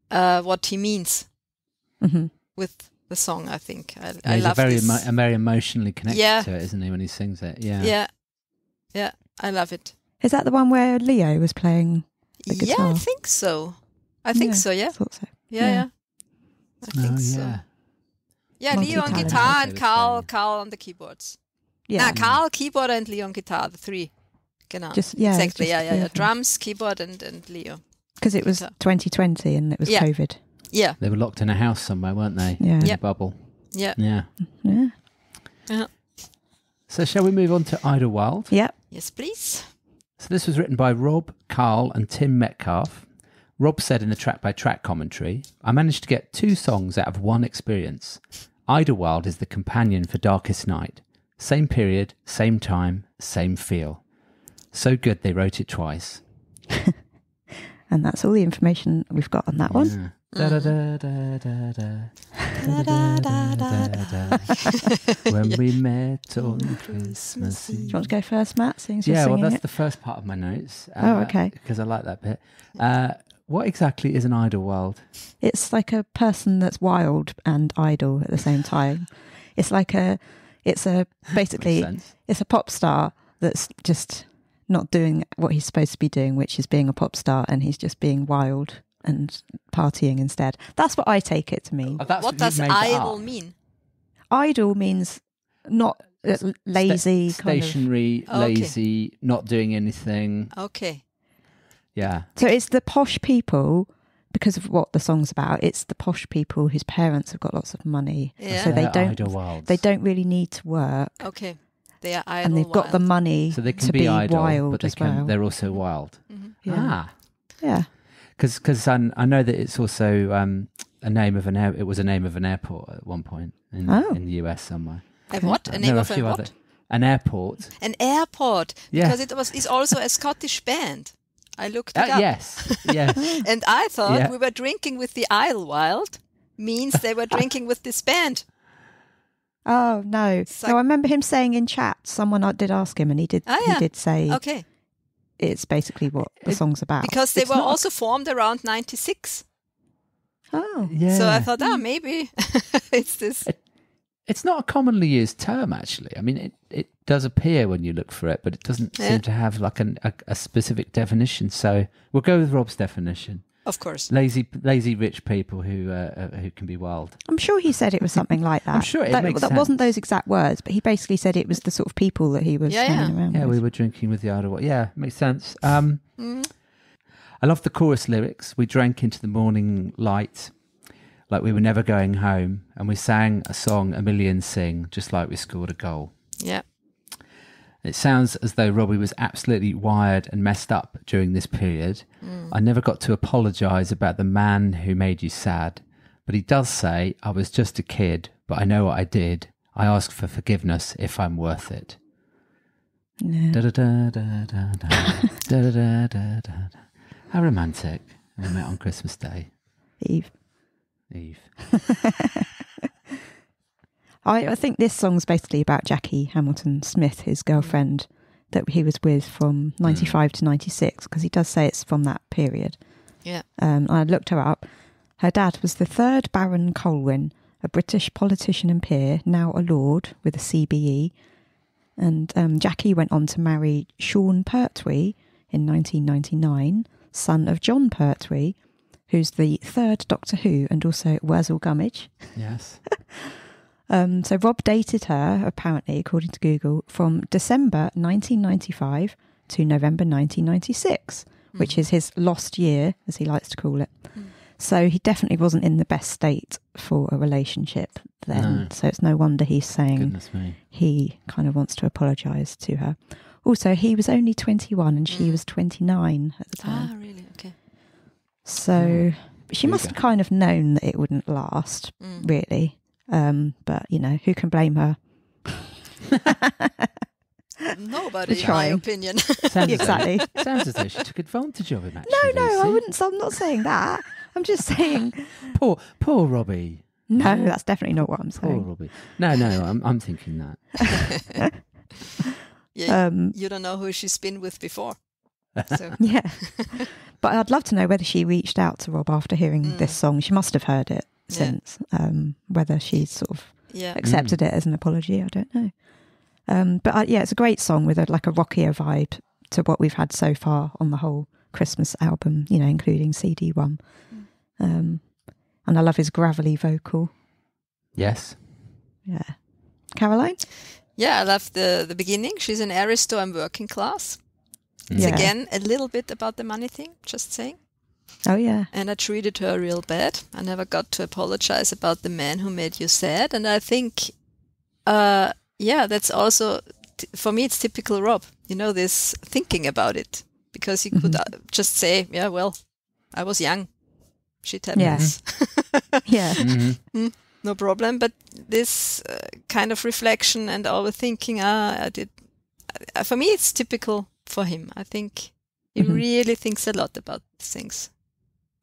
what he means Hmm. with the song. I think I He's love this. very emotionally connected Yeah. to it, isn't he, when he sings it? Yeah. Yeah, I love it. Is that the one where Leo was playing the Yeah, guitar? I think so. I think so. Yeah, I thought so. yeah. I think Oh, so. yeah. Yeah, Leo on Multi-talented. guitar and Okay, Carl on the keyboards. Yeah. Carl, keyboard and Leo on guitar, the three. Genau. Just exactly. just Yeah. the other. Drums, keyboard, and Leo. Because it was guitar. 2020 and it was Yeah. COVID. Yeah, They were locked in a house somewhere, weren't they? Yeah. In Yep. a bubble. yeah, Yeah. Yeah. So shall we move on to Idlewild? Yep. yes, please. So this was written by Rob, Carl and Tim Metcalf. Rob said in the track-by-track commentary, I managed to get 2 songs out of one experience. Idlewild is the companion for Darkest Night. Same period, same time, same feel. So good they wrote it twice. And that's all the information we've got on that one. Yeah. Da-da-da-da-da-da. Da-da-da-da-da-da. When we met on Christmas Do you Eve. want to go first, Matt? Seeing as you're Yeah, well, singing that's it? the first part of my notes. Oh, okay. Because I like that bit. What exactly is an Idlewild? It's like a person that's wild and idle at the same time. It's basically, Makes sense. it's a pop star that's just not doing what he's supposed to be doing, which is being a pop star, and he's just being wild and partying instead. That's what I take it to mean. Oh, that's What you've does made that idle up. mean? Idle means not lazy, kind of. Stationary, Okay. lazy, not doing anything. Okay. Yeah. So it's the posh people, because of what the song's about. It's the posh people whose parents have got lots of money, Yeah. so they They're don't Idlewilds. they don't really need to work, Okay. They are idle. and they've got the money So they can to be idle, wild but they as well. they're also wild. Yeah. Ah. Yeah. Because I know that it's also a name of an it was a name of an airport at one point in the US somewhere. A what? A There name are of a few what? other an airport. An airport. Yeah. Because it's also a Scottish band. I looked it up. Yes, yes. And I thought Yeah. we were drinking with the Idlewild means they were drinking with this band. Oh no! like- No, I remember him saying in chat. Someone did ask him, and he did. Ah, yeah. He did say Okay. it's basically what the song's about. Because they It's were not- also formed around 96. Oh, Yeah. So I thought, maybe it's this. It's not a commonly used term, actually. I mean, it does appear when you look for it, but it doesn't Yeah. seem to have like a specific definition. So we'll go with Rob's definition: Of course. lazy rich people who can be wild. I'm sure he said it was something like that. I'm sure it that, makes that wasn't sense. those exact words, but he basically said it was the sort of people that he was Yeah, hanging yeah. around Yeah, with. we were drinking with the idle. Yeah, makes sense. I love the chorus lyrics. We drank into the morning light like we were never going home, and we sang a song a million sing, just like we scored a goal. Yeah. It sounds as though Robbie was absolutely wired and messed up during this period. I never got to apologise about the man who made you sad, but he does say, I was just a kid, but I know what I did. I ask for forgiveness if I'm worth it. Yeah. Da-da-da-da-da-da. Da-da-da-da-da-da. How romantic. And we met on Christmas Day. Eve. Eve. I think this song's basically about Jackie Hamilton Smith, his girlfriend that he was with from 95 to 96, because he does say it's from that period. Yeah. I looked her up. Her dad was the 3rd Baron Colwyn, a British politician and peer, now a lord with a CBE. And Jackie went on to marry Sean Pertwee in 1999, son of John Pertwee, who's the 3rd Doctor Who and also Wurzel Gummidge. Yes. So Rob dated her, apparently, according to Google, from December 1995 to November 1996, which is his lost year, as he likes to call it. So he definitely wasn't in the best state for a relationship then. No. So it's no wonder he's saying Goodness me. he kind of wants to apologise to her. Also, he was only 21 and she was 29 at the time. Ah, really? Okay. So she There you must go. have kind of known that it wouldn't last, really. But, you know, who can blame her? Nobody, in my trying. opinion. Sounds Exactly. Sounds as though she took advantage of him, actually. No, I Lucy. wouldn't. I'm not saying that. I'm just saying, Poor Robbie. no, that's definitely not what I'm Poor saying. Robbie. No, I'm thinking that. Yeah, you don't know who she's been with before. So. Yeah. But I'd love to know whether she reached out to Rob after hearing this song. She must have heard it since. Whether she's sort of accepted it as an apology, I don't know. But yeah, it's a great song with a rockier vibe to what we've had so far on the whole Christmas album, you know, including CD1. And I love his gravelly vocal. Yes. Yeah. Caroline? Yeah, I love the beginning. She's an aristo and working class. It's Yeah. again a little bit about the money thing, just saying. Oh, yeah. And I treated her real bad. I never got to apologize about the man who made you sad. And I think, that's also, for me, it's typical Rob. You know, this thinking about it. Because he could just say, yeah, well, I was young. Shit happens. Yeah. No problem. But this kind of reflection and overthinking, I did. For me, it's typical for him. I think he really thinks a lot about things.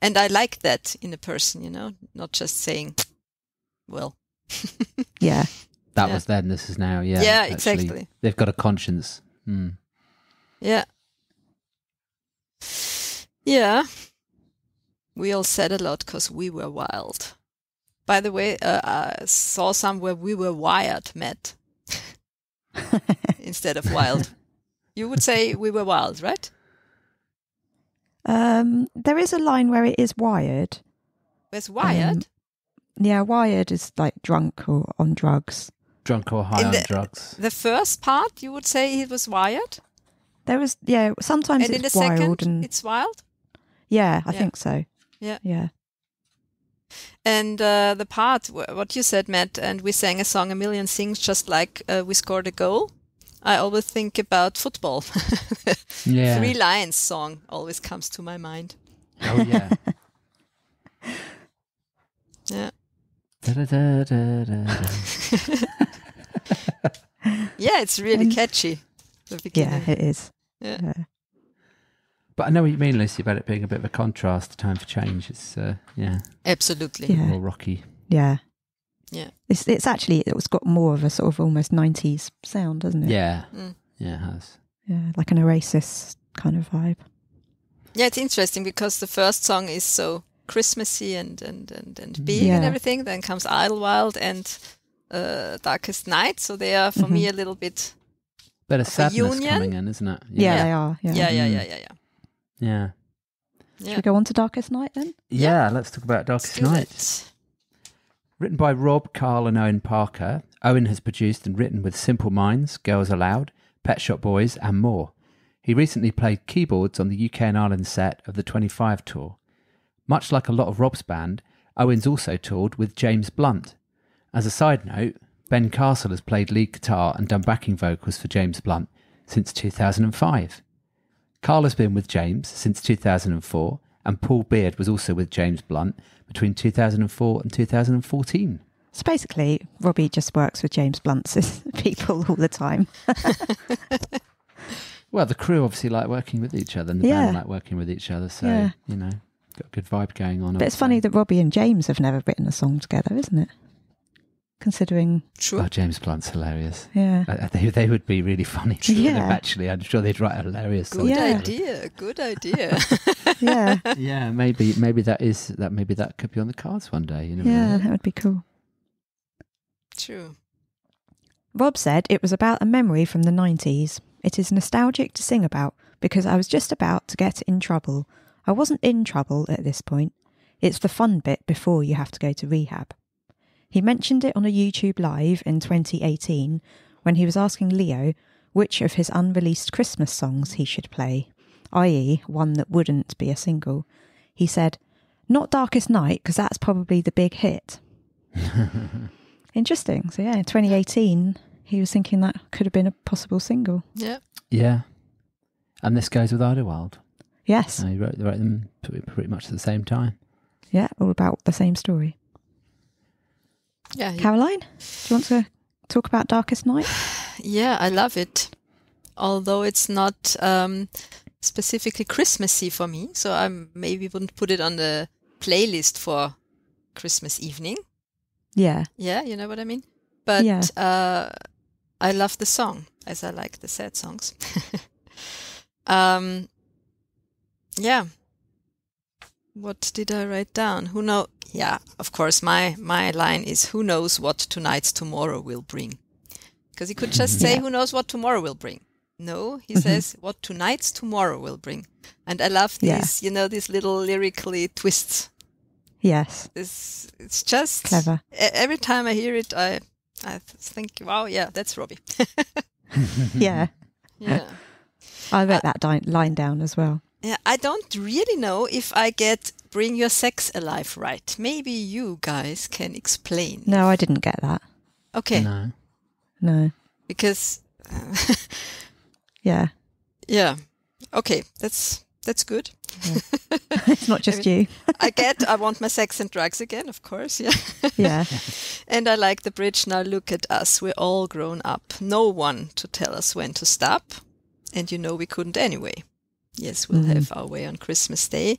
And I like that in a person, you know, not just saying, well. Yeah. That was then, this is now. Yeah, Yeah, actually, exactly. They've got a conscience. Yeah. Yeah. We all said a lot because we were wild. By the way, I saw somewhere we were wired, Matt, instead of wild. You would say we were wild, right? There is a line where it is wired. With wired? Yeah, wired is like drunk or on drugs. Drunk or high on drugs. The first part, you would say he was wired? There was, sometimes And in the it's wild. second, And it's wild? yeah, I think so. Yeah. Yeah. And the part, what you said, Matt, and we sang a song, A Million Things, just like we scored a goal. I always think about football. Yeah. 3 Lions song always comes to my mind. Oh, yeah. Yeah. Da-da-da-da-da-da. Yeah, it's really catchy. The beginning. Yeah, it is. Yeah. But I know what you mean, Lucy, about it being a bit of a contrast to Time for Change. It's, Absolutely. Yeah. more rocky. Yeah. Yeah. It's got more of a sort of almost 90s sound, doesn't it? Yeah. Yeah, it has. Yeah, like an Oasis kind of vibe. Yeah, it's interesting because the first song is so Christmassy and big and everything. Then comes Idlewild and Darkest Night. So they are, for me, a little bit Bit of a sadness union. coming in, isn't it? Yeah, they are. Yeah. Yeah. Should we go on to Darkest Night then? Yeah, let's talk about Darkest Night. Written by Rob, Carl and Owen Parker, Owen has produced and written with Simple Minds, Girls Aloud, Pet Shop Boys and more. He recently played keyboards on the UK and Ireland set of the 25 tour. Much like a lot of Rob's band, Owen's also toured with James Blunt. As a side note, Ben Castle has played lead guitar and done backing vocals for James Blunt since 2005. Carl has been with James since 2004, and Paul Beard was also with James Blunt between 2004 and 2014. So basically, Robbie just works with James Blunt's people all the time. Well, the crew obviously like working with each other, and the band like working with each other, so, you know, got a good vibe going on. But it's funny that Robbie and James have never written a song together, isn't it? considering. True. Oh, James Blunt's hilarious. Yeah. They would be really funny. Yeah. Actually, I'm sure they'd write a hilarious song. Good Yeah. idea. Good idea. Yeah. Yeah, maybe that could be on the cards one day. You never Yeah, know. that would be cool. True. Rob said it was about a memory from the 90s. It is nostalgic to sing about because I was just about to get in trouble. I wasn't in trouble at this point. It's the fun bit before you have to go to rehab. He mentioned it on a YouTube live in 2018 when he was asking Leo which of his unreleased Christmas songs he should play, i.e. one that wouldn't be a single. He said, "Not Darkest Night, because that's probably the big hit." Interesting. So yeah, in 2018, he was thinking that could have been a possible single. Yeah. Yeah. And this goes with Idlewild. Yes. He wrote them pretty much at the same time. Yeah, all about the same story. Yeah. Caroline, do you want to talk about Darkest Night? Yeah, I love it. Although it's not specifically Christmassy for me, so I maybe wouldn't put it on the playlist for Christmas evening. Yeah. Yeah, you know what I mean? But Yeah. I love the song, as I like the sad songs. Yeah. What did I write down? Who know? Yeah, of course, my line is, who knows what tonight's tomorrow will bring? Because he could just say, who knows what tomorrow will bring? No, he says, what tonight's tomorrow will bring. And I love these, these little lyrically twists. Yes. It's just Clever. Every time I hear it, I think, wow, yeah, that's Robbie. Yeah. Yeah. I wrote that line down as well. Yeah, I don't really know if I get Bring Your Sex Alive right. Maybe you guys can explain. No, I didn't get that. Okay. No. Because Yeah. yeah. Okay, that's good. Yeah. It's not just you. I want my sex and drugs again, of course, yeah. Yeah. And I like the bridge, now look at us, we're all grown up. No one to tell us when to stop. And we couldn't anyway. Yes, we'll have our way on Christmas Day.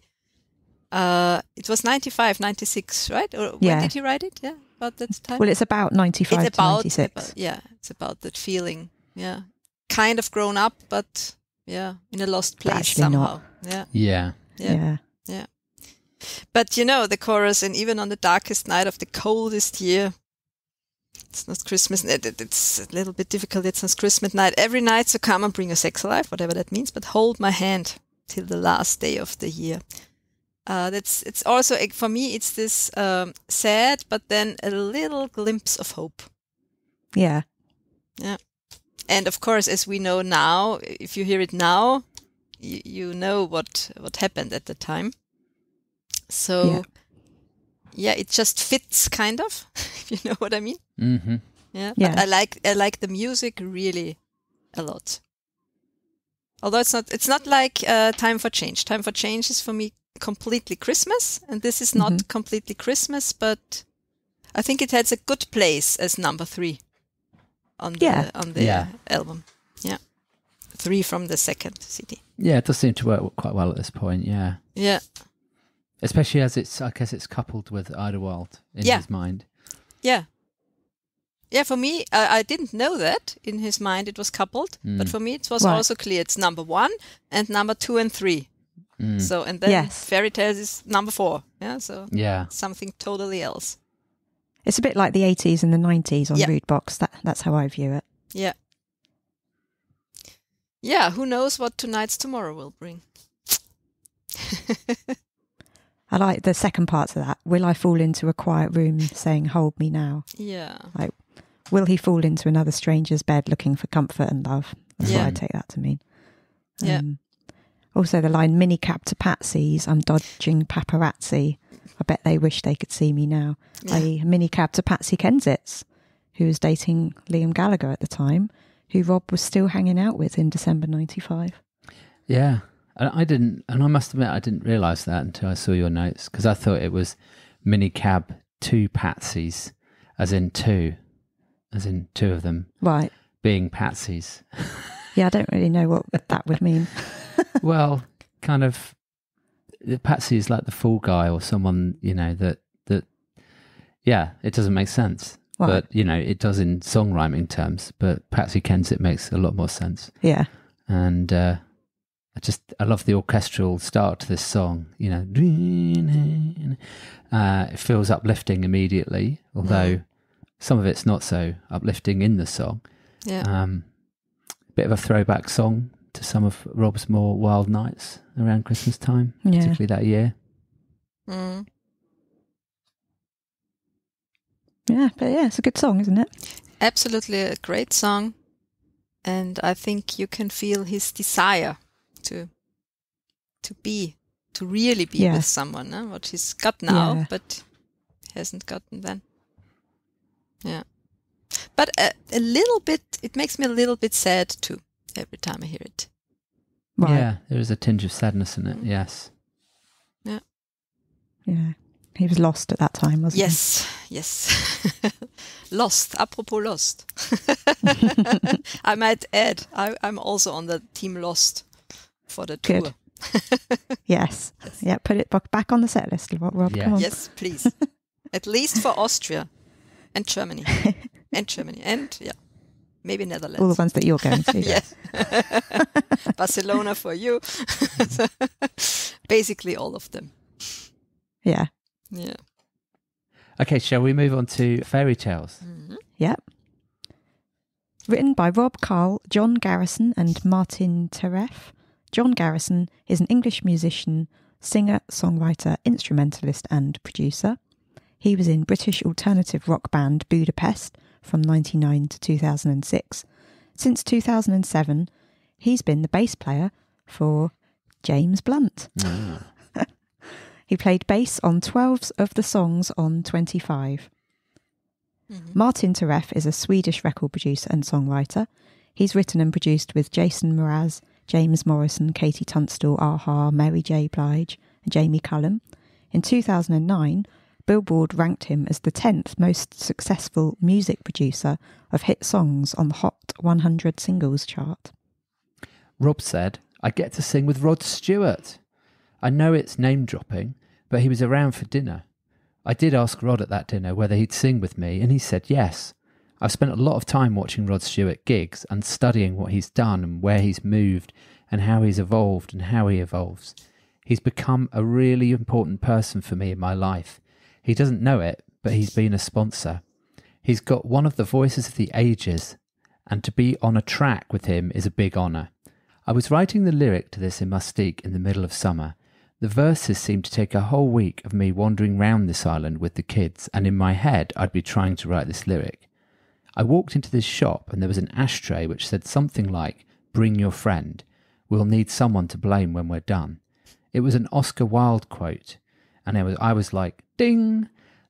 It was 95, 96, right? Or when did he write it? Yeah, about that time? Well, it's about 95 it's to 96. It's about that feeling. Yeah. Kind of grown up, but in a lost place actually somehow. not. Yeah. Yeah. But the chorus, and even on the darkest night of the coldest year, it's not Christmas. It's a little bit difficult. It's not Christmas night. Every night, so come and bring your sex alive, whatever that means. But hold my hand till the last day of the year. It's also for me. It's this sad, but then a little glimpse of hope. Yeah. Yeah. And of course, as we know now, if you hear it now, you know what happened at the time. So, it just fits, kind of, if you know what I mean. Mm-hmm. Yeah, but I like the music really a lot. Although it's not like Time for Change. Time for Change is for me completely Christmas, and this is not completely Christmas, but I think it has a good place as number 3 on the album. Yeah, 3 from the second CD. Yeah, it does seem to work quite well at this point. Yeah. Yeah. Especially as I guess it's coupled with Idlewild in his mind. Yeah. Yeah, for me, I didn't know that in his mind it was coupled, but for me it was also clear it's number 1 and number 2 and 3. So, and then Fairy Tales is number 4. Yeah, so something totally else. It's a bit like the 80s and the 90s on Rude Box. That's how I view it. Yeah. Yeah, who knows what tonight's tomorrow will bring. I like the second part to that. Will I fall into a quiet room saying, hold me now? Yeah. Like, will he fall into another stranger's bed looking for comfort and love? That's what I take that to mean. Yeah. Also the line, minicab to Patsy's, I'm dodging paparazzi. I bet they wish they could see me now. A minicab to Patsy Kensitz, who was dating Liam Gallagher at the time, who Rob was still hanging out with in December 95. Yeah. And I must admit, I didn't realise that until I saw your notes, because I thought it was minicab to Patsy's, as in two of them. Right. Being Patsy's. Yeah, I don't really know what that would mean. Well, kind of, Patsy is like the fool guy or someone, that it doesn't make sense. Right. But, it does in song rhyming terms, but Patsy Kensit makes a lot more sense. Yeah. And I love the orchestral start to this song. It feels uplifting immediately, although some of it's not so uplifting in the song. Yeah. Bit of a throwback song to some of Rob's more wild nights around Christmas time, particularly that year. Mm. Yeah, but it's a good song, isn't it? Absolutely a great song. And I think you can feel his desire to really be with someone, what he's got now, but hasn't gotten then. Yeah. But a little bit, it makes me a little bit sad too, every time I hear it. Right. Yeah, there is a tinge of sadness in it, yes. Yeah. Yeah. He was lost at that time, wasn't he? Yes. Lost. Apropos lost. I might add, I'm also on the team Lost for the tour. Good. Yes. Yeah, put it back on the set list, Rob. Yeah. Come on. Yes, please. At least for Austria and Germany. And maybe Netherlands. All the ones that you're going to. Yes. Barcelona for you. Basically all of them. Yeah. Yeah. Okay, shall we move on to fairy tales? Mm-hmm. Yep. Written by Rob Carl, John Garrison and Martin Teref. John Garrison is an English musician, singer, songwriter, instrumentalist and producer. He was in British alternative rock band Budapest from 1999 to 2006. Since 2007, he's been the bass player for James Blunt. He played bass on 12 of the songs on 25. Mm-hmm. Martin Teref is a Swedish record producer and songwriter. He's written and produced with Jason Mraz, James Morrison, Katie Tunstall, a-ha, Mary J. Blige and Jamie Cullum. In 2009, Billboard ranked him as the 10th most successful music producer of hit songs on the Hot 100 Singles chart. Rob said, I get to sing with Rod Stewart. I know it's name dropping, but he was around for dinner. I did ask Rod at that dinner whether he'd sing with me, and he said yes. I've spent a lot of time watching Rod Stewart gigs and studying what he's done and where he's moved and how he's evolved and how he evolves. He's become a really important person for me in my life. He doesn't know it, but he's been a sponsor. He's got one of the voices of the ages, and to be on a track with him is a big honour. I was writing the lyric to this in Mustique in the middle of summer. The verses seemed to take a whole week of me wandering round this island with the kids, and in my head I'd be trying to write this lyric. I walked into this shop and there was an ashtray which said something like, "Bring your friend. We'll need someone to blame when we're done." It was an Oscar Wilde quote, and I was like, ding!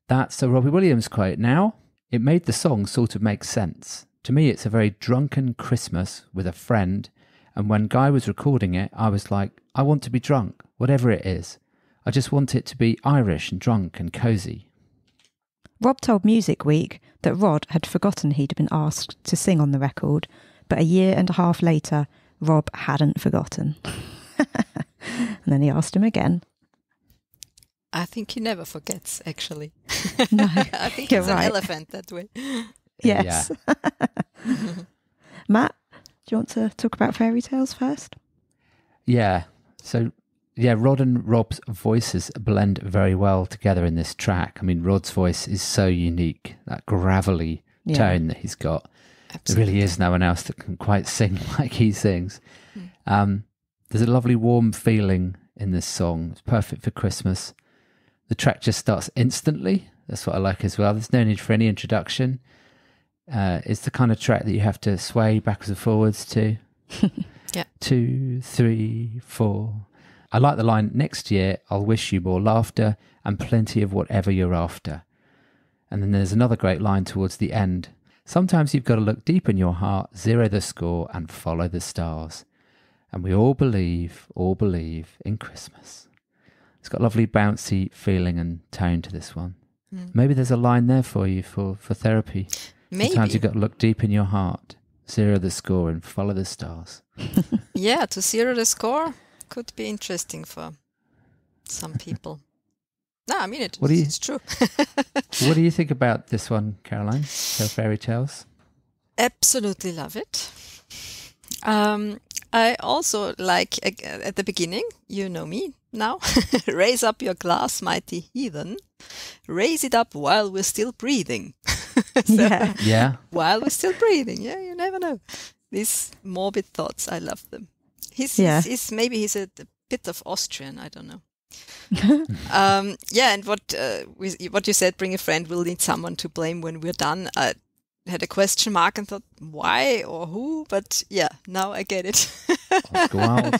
That's a Robbie Williams quote now. It made the song sort of make sense. To me it's a very drunken Christmas with a friend, and when Guy was recording it, I was like, I want to be drunk, whatever it is. I just want it to be Irish and drunk and cosy. Rob told Music Week that Rod had forgotten he'd been asked to sing on the record, but a year and a half later, Rob hadn't forgotten. And then he asked him again. I think he never forgets, actually. No, I think you're he's right. an elephant that way. Yes. Yeah. Matt, do you want to talk about fairy tales first? Yeah. So, Rod and Rob's voices blend very well together in this track. I mean, Rod's voice is so unique, that gravelly tone that he's got. Absolutely. There really is no one else that can quite sing like he sings. There's a lovely warm feeling in this song. It's perfect for Christmas. The track just starts instantly. That's what I like as well. There's no need for any introduction. It's the kind of track that you have to sway backwards and forwards to. Yeah. 2, 3, 4. I like the line, next year I'll wish you more laughter and plenty of whatever you're after. And then there's another great line towards the end. Sometimes you've got to look deep in your heart, zero the score and follow the stars. And we all believe in Christmas. It's got a lovely bouncy feeling and tone to this one. Maybe there's a line there for you for therapy. Maybe. Sometimes you've got to look deep in your heart, zero the score and follow the stars. Yeah, to zero the score could be interesting for some people. No, I mean it's true. What do you think about this one, Caroline? So fairy tales? Absolutely love it. I also like at the beginning, you know me now, raise up your glass, mighty heathen. Raise it up while we're still breathing. Yeah. While we're still breathing. Yeah, you never know. These morbid thoughts, I love them. He's maybe he's a bit of Austrian, I don't know. And what you said, bring a friend, we'll need someone to blame when we're done. I had a question mark and thought, why or who? But yeah, now I get it. That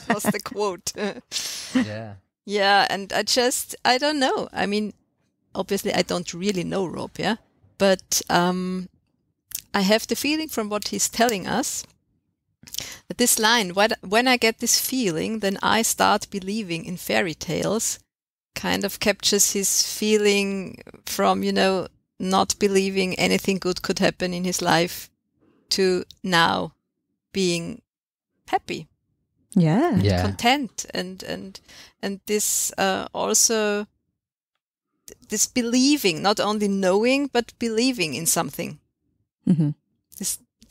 was the quote. Yeah. Yeah, and I don't know. I mean, obviously I don't really know Rob, yeah? But I have the feeling from what he's telling us that this line, when I get this feeling, then I start believing in fairy tales, kind of captures his feeling from, not believing anything good could happen in his life to now being happy. Yeah. And content and this also this believing, not only knowing but believing in something. Mm-hmm.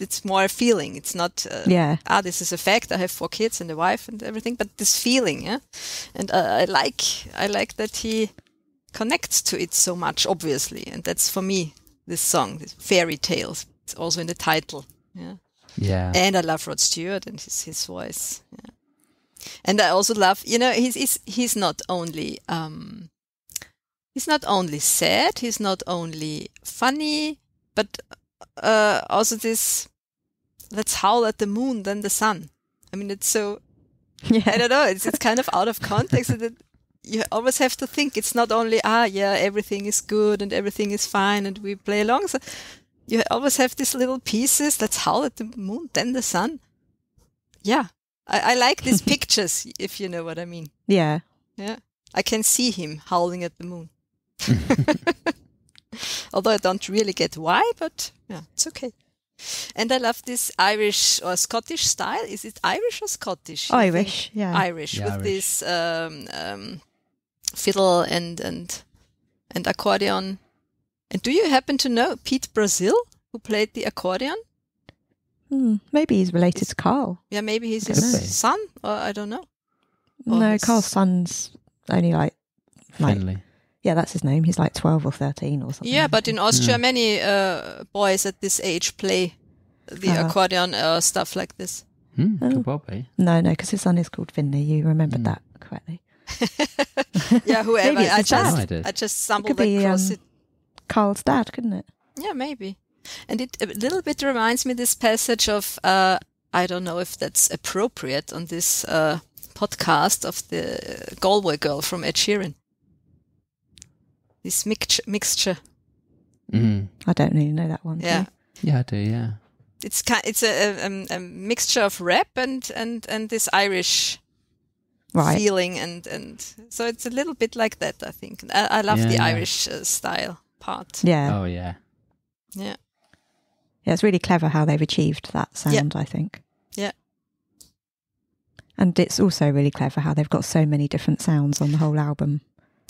It's more a feeling. It's not this is a fact. I have 4 kids and a wife and everything, but this feeling, yeah. And I like that he connects to it so much, obviously, and that's for me this song, this fairy tales. It's also in the title, yeah. Yeah. And I love Rod Stewart and his voice. Yeah. And I also love, he's not only sad, he's not only funny, but also this, let's howl at the moon, then the sun. I mean, it's so, I don't know, it's kind of out of context. That you always have to think it's not only, everything is good and everything is fine and we play along. So you always have these little pieces, let's howl at the moon, then the sun. Yeah. I like these pictures, if you know what I mean. Yeah. Yeah. I can see him howling at the moon. Although I don't really get why, but yeah, it's okay. And I love this Irish or Scottish style. Is it Irish or Scottish? Irish, yeah. Irish, with Irish. This fiddle and accordion. And do you happen to know Pete Brazil, who played the accordion? Maybe he's related to Carl. Yeah, maybe he's his son, or I don't know. Or No, Carl's son's only like Finley. yeah, that's his name. He's like 12 or 13 or something. Yeah, but in Austria, many boys at this age play the accordion stuff like this. Could well be. No, because his son is called Finley. You remembered that correctly. Yeah, whoever. Maybe it's I just stumbled across it. Carl's dad, couldn't it? Yeah, maybe. And it a little bit reminds me this passage of, I don't know if that's appropriate on this podcast, of the Galway Girl from Ed Sheeran. This mixture. I don't really know that one. Yeah. Yeah, I do, yeah. It's a mixture of rap and this Irish feeling and so it's a little bit like that, I think. I love the Irish style part. Yeah. Oh, yeah. Yeah. Yeah, it's really clever how they've achieved that sound, I think. Yeah. And it's also really clever how they've got so many different sounds on the whole album.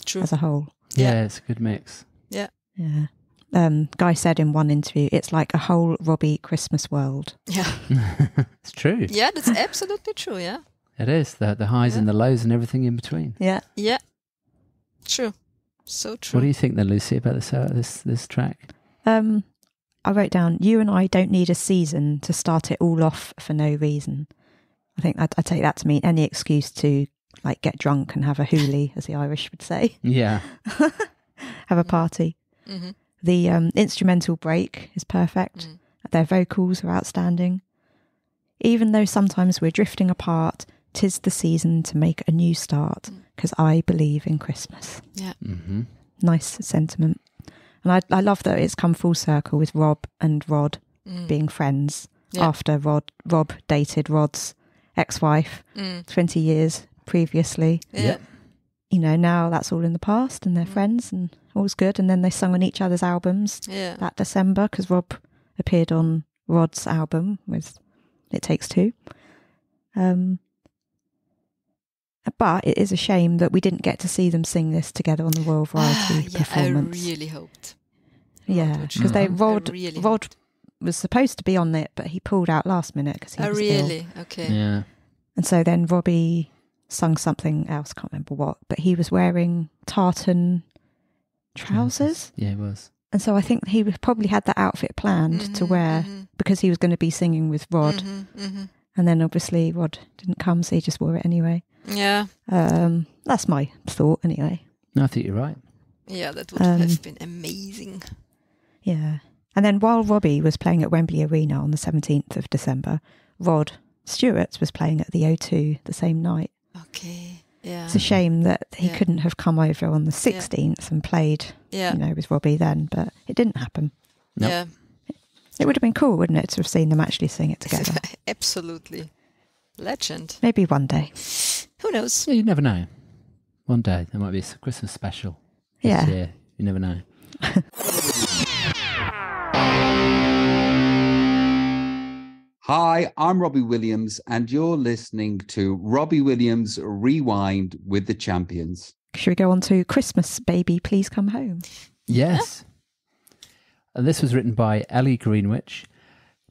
True. As a whole. Yeah, it's a good mix. Yeah. Yeah. Guy said in one interview, it's like a whole Robbie Christmas world. Yeah. It's true. Yeah, that's absolutely true, yeah. It is. The highs and the lows and everything in between. Yeah. Yeah. True. So true. What do you think then, Lucy, about this track? I wrote down, you and I don't need a season to start it all off for no reason. I think I take that to mean any excuse to like get drunk and have a hoolie, as the Irish would say. Yeah. Have a party. Mm-hmm. The instrumental break is perfect. Their vocals are outstanding. Even though sometimes we're drifting apart, 'tis the season to make a new start, because I believe in Christmas. Yeah. Mm-hmm. Nice sentiment. And I love that it's come full circle with Rob and Rod being friends after Rob dated Rod's ex-wife 20 years previously. Yeah. You know, now that's all in the past and they're friends and all's good. And then they sung on each other's albums that December, because Rob appeared on Rod's album with It Takes Two. But it is a shame that we didn't get to see them sing this together on the Royal Variety performance. I really hoped. Yeah, because Rod was supposed to be on it, but he pulled out last minute because he was ill. Okay. Yeah. And so then Robbie sung something else, can't remember what, but he was wearing tartan trousers. Yeah, he was. And so I think he probably had that outfit planned to wear because he was going to be singing with Rod. And then obviously Rod didn't come, so he just wore it anyway. Yeah. That's my thought anyway. No, I think you're right. Yeah, that would have been amazing. Yeah. And then while Robbie was playing at Wembley Arena on the 17th of December, Rod Stewart was playing at the O2 the same night. Okay. Yeah. It's a shame that he couldn't have come over on the 16th and played, with Robbie then, but it didn't happen. Nope. Yeah. It would have been cool, wouldn't it, to have seen them actually sing it together? Absolutely. Legend. Maybe one day. Who knows? Yeah, you never know. One day there might be a Christmas special. Yeah. This year. You never know. Hi, I'm Robbie Williams, and you're listening to Robbie Williams Rewind with the Champions. Should we go on to Christmas, Baby, Please Come Home? Yes. And this was written by Ellie Greenwich,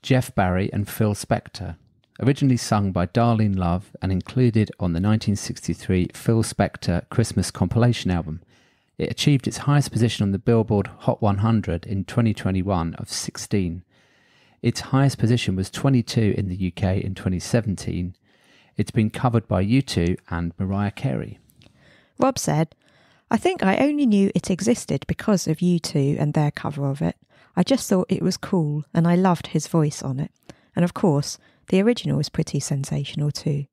Jeff Barry and Phil Spector. Originally sung by Darlene Love and included on the 1963 Phil Spector Christmas compilation album. It achieved its highest position on the Billboard Hot 100 in 2021 of 16. Its highest position was 22 in the UK in 2017. It's been covered by U2 and Mariah Carey. Rob said, I think I only knew it existed because of U2 and their cover of it. I just thought it was cool and I loved his voice on it. And of course, the original is pretty sensational too.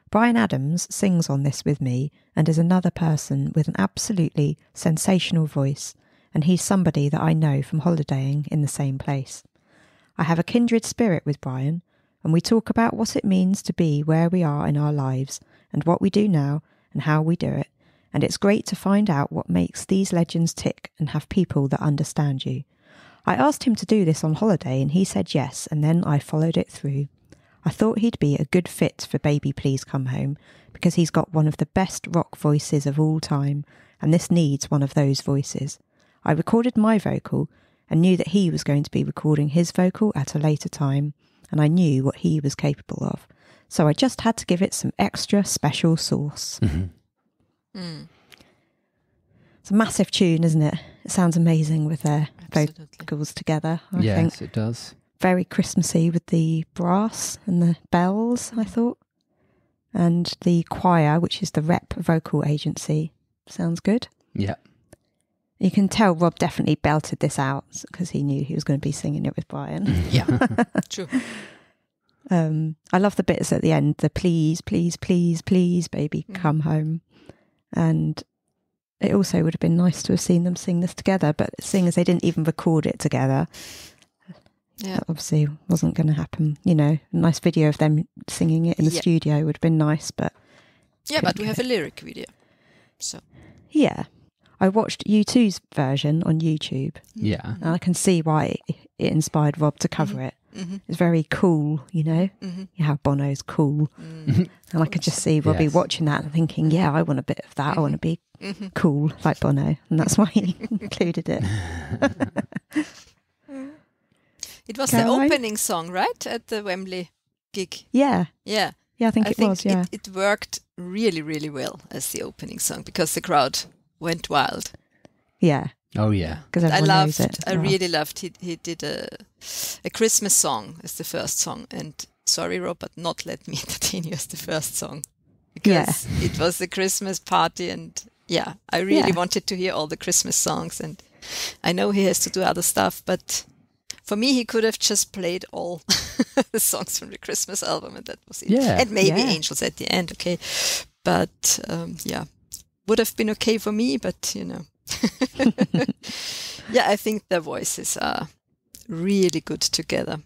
Bryan Adams sings on this with me and is another person with an absolutely sensational voice, and he's somebody that I know from holidaying in the same place. I have a kindred spirit with Bryan, and we talk about what it means to be where we are in our lives and what we do now and how we do it, and it's great to find out what makes these legends tick and have people that understand you. I asked him to do this on holiday and he said yes, and then I followed it through. I thought he'd be a good fit for Baby Please Come Home because he's got one of the best rock voices of all time, and this needs one of those voices. I recorded my vocal and knew that he was going to be recording his vocal at a later time, and I knew what he was capable of. So I just had to give it some extra special sauce. It's a massive tune, isn't it? It sounds amazing with their vocals together, I think. Yes, it does. Very Christmassy with the brass and the bells, I thought. And the choir, which is the rep vocal agency, sounds good. Yeah. You can tell Rob definitely belted this out because he knew he was going to be singing it with Bryan. Yeah, true. I love the bits at the end, the please, please, please, please, baby, come home. And it also would have been nice to have seen them sing this together, but seeing as they didn't even record it together, that obviously wasn't going to happen. You know, a nice video of them singing it in the studio would have been nice, but... Yeah, but we have a lyric video, so... Yeah. I watched U2's version on YouTube. Yeah. And I can see why it inspired Rob to cover it. It's very cool, you know? How Bono's cool. And I could just see Robbie watching that and thinking, yeah, I want a bit of that. I want to be cool like Bono. And that's why he included it. It was the opening song, right? At the Wembley gig. Yeah. Yeah. Yeah, I think it was, yeah. It worked really, really well as the opening song because the crowd went wild. Yeah. Oh, yeah. Because I loved it. I really loved he did a Christmas song as the first song. And sorry, Rob, but not Let Me Entertain You as the first song. Because it was the Christmas party and I really wanted to hear all the Christmas songs. And I know he has to do other stuff, but for me, he could have just played all the songs from the Christmas album and that was it. Yeah. And maybe Angels at the end, okay. But would have been okay for me, but you know. I think their voices are really good together.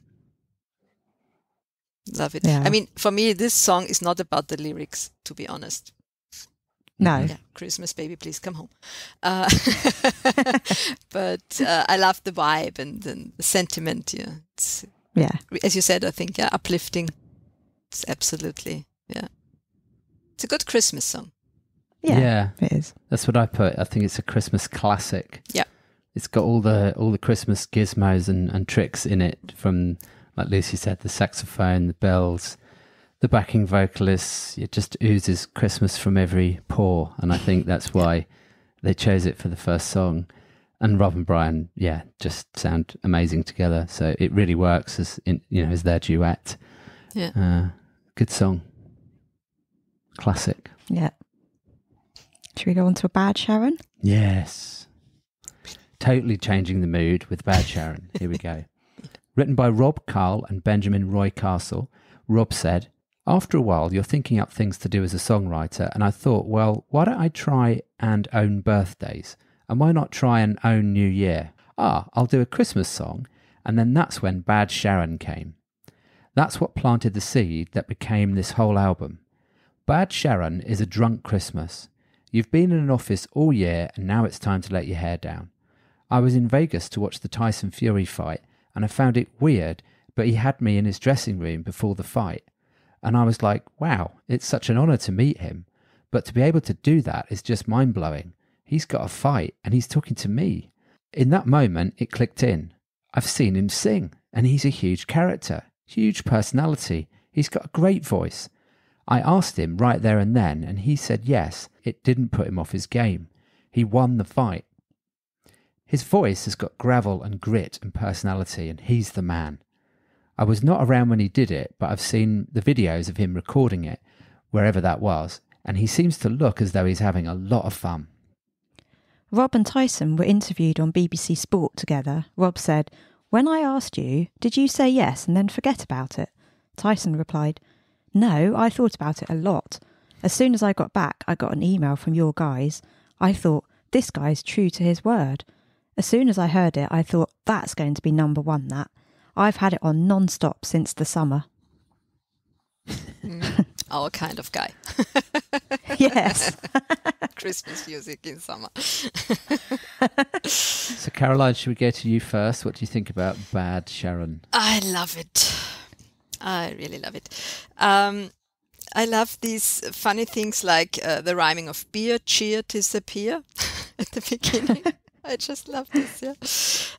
Love it. Yeah. I mean, for me, this song is not about the lyrics, to be honest. No. Yeah, Christmas, baby, please come home. But I love the vibe and the sentiment. Yeah, it's, as you said, I think uplifting. It's absolutely It's a good Christmas song. Yeah, it is. That's what I put. I think it's a Christmas classic. Yeah. It's got all the Christmas gizmos and tricks in it, from, like Lucy said, the saxophone, the bells, the backing vocalists. It just oozes Christmas from every pore, and I think that's why they chose it for the first song. And Rob and Brian, just sound amazing together. So it really works as their duet. Yeah, good song, classic. Yeah. Should we go on to a Bad Sharon? Yes. Totally changing the mood with Bad Sharon. Here we go. Written by Rob, Carl and Benjamin Roy Castle, Rob said, "After a while, you're thinking up things to do as a songwriter, and I thought, well, why don't I try and own birthdays? And why not try and own New Year? I'll do a Christmas song." And then that's when Bad Sharon came. That's what planted the seed that became this whole album. Bad Sharon is a drunk Christmas. You've been in an office all year, and now it's time to let your hair down. I was in Vegas to watch the Tyson Fury fight, and I found it weird, but he had me in his dressing room before the fight. And I was like, wow, it's such an honour to meet him. But to be able to do that is just mind-blowing. He's got a fight, and he's talking to me. In that moment, it clicked in. I've seen him sing, and he's a huge character, huge personality. He's got a great voice. I asked him right there and then, and he said yes. It didn't put him off his game. He won the fight. His voice has got gravel and grit and personality, and he's the man. I was not around when he did it, but I've seen the videos of him recording it, wherever that was, and he seems to look as though he's having a lot of fun. Rob and Tyson were interviewed on BBC Sport together. Rob said, "When I asked you, did you say yes and then forget about it?" Tyson replied, "No, I thought about it a lot. As soon as I got back, I got an email from your guys. I thought, this guy's true to his word. As soon as I heard it, I thought, that's going to be number one, that. I've had it on non-stop since the summer." Our kind of guy. Yes. Christmas music in summer. So Caroline, should we go to you first? What do you think about Bad Sharon? I love it. I really love it. I love these funny things like the rhyming of beer, cheer, disappear at the beginning. I just love this,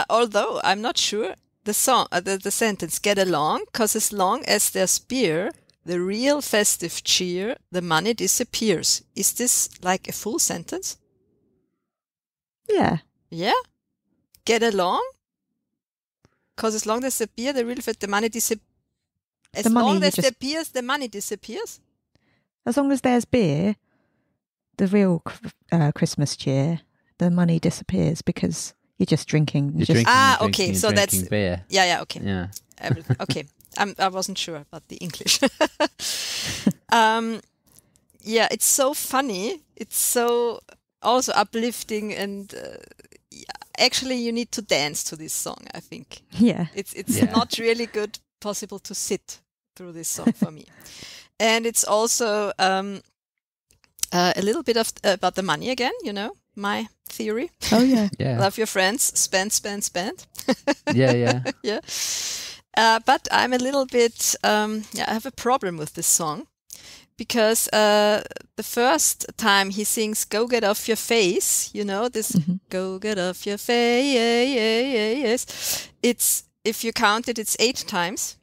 although I'm not sure the song, the sentence, get along, because as long as there's beer, the real festive cheer, the money disappears. Is this like a full sentence? Yeah. Yeah? Get along? Because as long as there's beer, the real the money disappears. As long as there beers, the money disappears? As long as there's beer, the real Christmas cheer, the money disappears because you're just drinking. Okay. So that's beer. Yeah. Okay. Yeah. Okay. I wasn't sure about the English. It's so funny. It's so also uplifting, and actually, you need to dance to this song. I think. Yeah. It's not really good possible to sit through this song for me, and it's also a little bit of about the money again. You know, my theory. Oh yeah. Yeah. Love your friends. Spend. Yeah. Yeah. But I'm a little bit, I have a problem with this song because the first time he sings "Go Get Off Your Face," you know, this "Go Get Off Your Face," it's, if you count it, it's 8 times.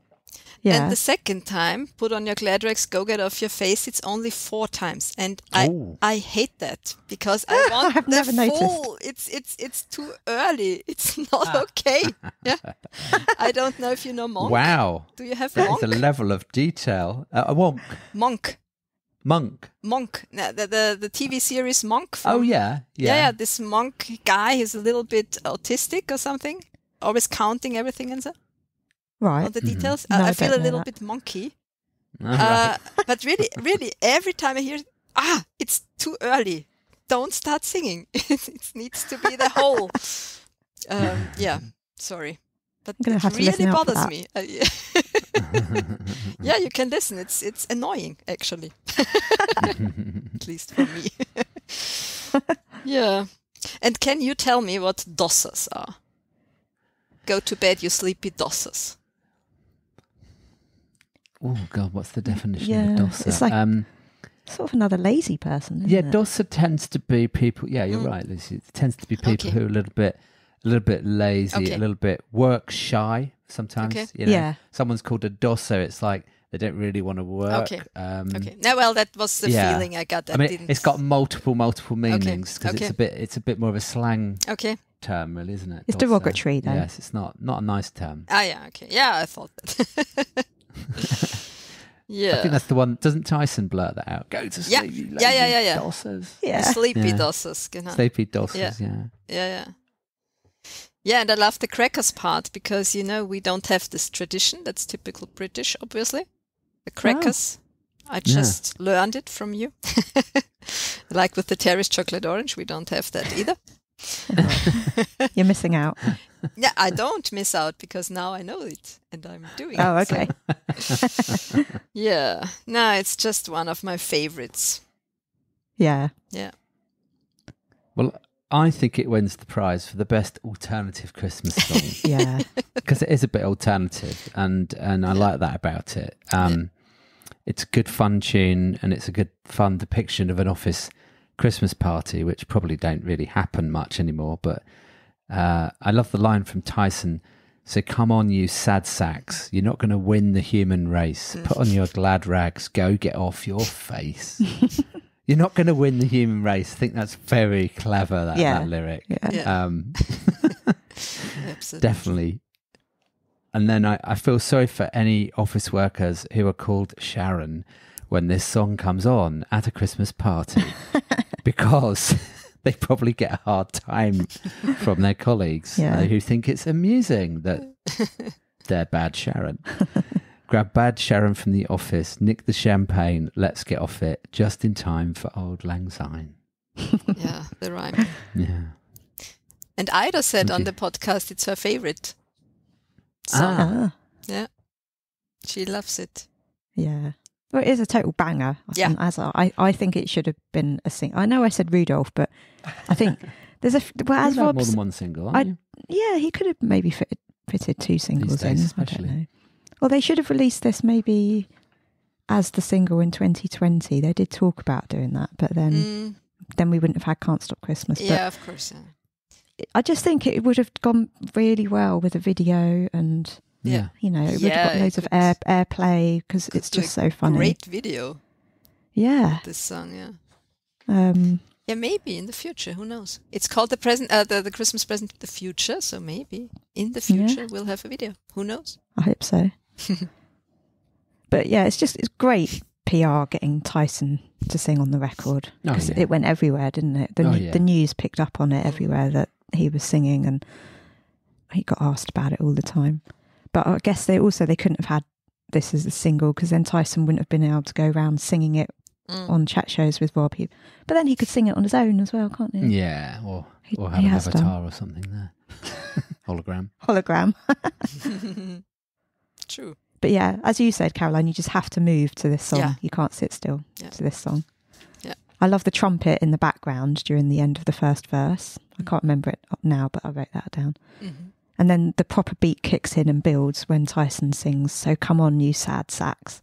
Yeah. And the second time, "Put on your glad rags, go get off your face," it's only 4 times. And I hate that because I want I've never full. It's too early. It's not okay. Yeah. I don't know if you know Monk. Wow. Do you have That Monk? is a level of detail. Monk. The TV series Monk. Yeah. This monk guy, he's a little bit autistic or something. Always counting everything and so. Right. All the details. No, I feel a know little that. bit monkey. Right. But really, every time I hear, it's too early. Don't start singing. It needs to be the whole. Sorry. But I'm gonna it have to really listen out for bothers that. me. Yeah, you can listen. It's annoying, actually. At least for me. Yeah. And can you tell me what dossas are? Go to bed, you sleepy dossas. Oh God, what's the definition Yeah, of a dosser? it's like sort of another lazy person, isn't yeah, it? dosser tends to be people. Yeah, you're right, Lucy. It tends to be people who are a little bit lazy, a little bit work shy. Sometimes, you know, Yeah. someone's called a dosser. It's like they don't really want to work. Okay. No, well, that was the feeling I got. I mean, it's got multiple meanings because it's a bit more of a slang term, really, isn't it? It's Dosser. derogatory, though. Yes, it's not a nice term. Ah, yeah, okay. Yeah, I thought that. Yeah. I think that's the one. Doesn't Tyson blurt that out? Go to sleep, you lazy dossers. Yeah. Sleepy dossers, genau. Sleepy dossers, Yeah. Yeah, and I love the crackers part because, you know, we don't have this tradition. That's typical British, obviously. The crackers. I just learned it from you. Like with the Terry's chocolate orange, we don't have that either. You're missing out. Yeah, I don't miss out because now I know it and I'm doing it. Oh, okay. So. Yeah. No, it's just one of my favorites. Yeah. Yeah. Well, I think it wins the prize for the best alternative Christmas song. Yeah. Because it is a bit alternative and I like that about it. It's a good fun tune and it's a good fun depiction of an office Christmas party, which probably don't really happen much anymore, but I love the line from Tyson. So come on, you sad sacks. You're not going to win the human race. Put on your glad rags. Go get off your face. You're not going to win the human race. I think that's very clever, that lyric. Yeah. Absolutely. Definitely. And then I feel sorry for any office workers who are called Sharon when this song comes on at a Christmas party because they probably get a hard time from their colleagues who think it's amusing that they're bad Sharon. Grab bad Sharon from the office, nick the champagne, let's get off it, just in time for Auld Lang Syne. Yeah, the rhyme. Yeah. And Ida said on the podcast it's her favorite song. Yeah. She loves it. Yeah. Well, it is a total banger. Yeah. I think it should have been a single. I know I said Rudolph, but I think there's a... Well, as You've had Rob's... more than one single, aren't you? Yeah, he could have maybe fitted two singles These days, in. especially. I don't know. Well, they should have released this maybe as the single in 2020. They did talk about doing that, but then we wouldn't have had Can't Stop Christmas. Yeah, but of course. Yeah. I just think it would have gone really well with a video and... Yeah. You know, it would have got loads of airplay because it's just so funny. Great video. Yeah. This song, yeah. Yeah, maybe in the future. Who knows? It's called the Christmas present of the future. So maybe in the future we'll have a video. Who knows? I hope so. But yeah, it's great PR getting Tyson to sing on the record because it went everywhere, didn't it? The news picked up on it everywhere that he was singing, and he got asked about it all the time. But I guess they couldn't have had this as a single because then Tyson wouldn't have been able to go around singing it on chat shows with Rob. But then he could sing it on his own as well, can't he? Yeah, or have an avatar or something there. Hologram. True. But yeah, as you said, Caroline, you just have to move to this song. Yeah. You can't sit still to this song. Yeah. I love the trumpet in the background during the end of the first verse. I can't remember it now, but I wrote that down. Mm-hmm. And then the proper beat kicks in and builds when Tyson sings, "So come on, you sad sacks."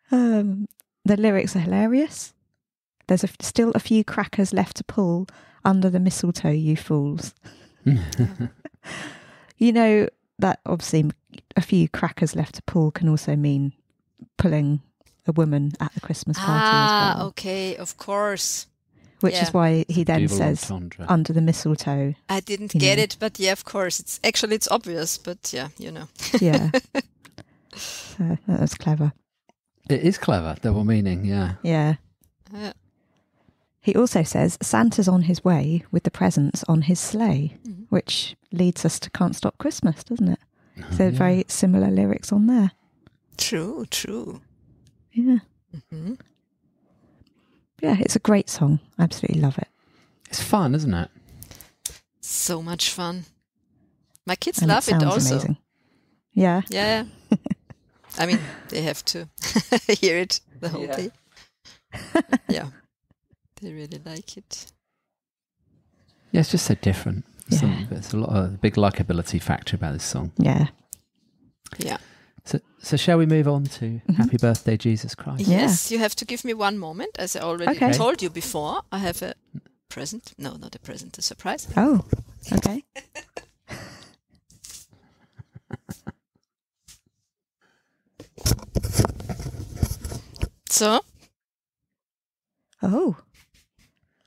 The lyrics are hilarious. There's still a few crackers left to pull under the mistletoe, you fools. You know that obviously a few crackers left to pull can also mean pulling a woman at the Christmas party as well. Okay, of course. Which is why he then Double says entendre. under the mistletoe. I didn't get it, but yeah, of course. It's obvious, but yeah, you know. Yeah. So that was clever. It is clever, double meaning, yeah. Yeah. He also says Santa's on his way with the presents on his sleigh, which leads us to Can't Stop Christmas, doesn't it? So very similar lyrics on there. True. Yeah. Mm-hmm. Yeah, it's a great song. I absolutely love it. It's fun, isn't it? So much fun. My kids And love it sounds also. amazing. Yeah. Yeah. I mean, they have to hear it the whole day. Yeah. They really like it. Yeah, it's just so different. There's a big likability factor about this song. Yeah. Yeah. So shall we move on to Happy Birthday, Jesus Christ? Yes, you have to give me one moment. As I already told you before, I have a present. No, not a present, a surprise. Oh, okay. So? Oh.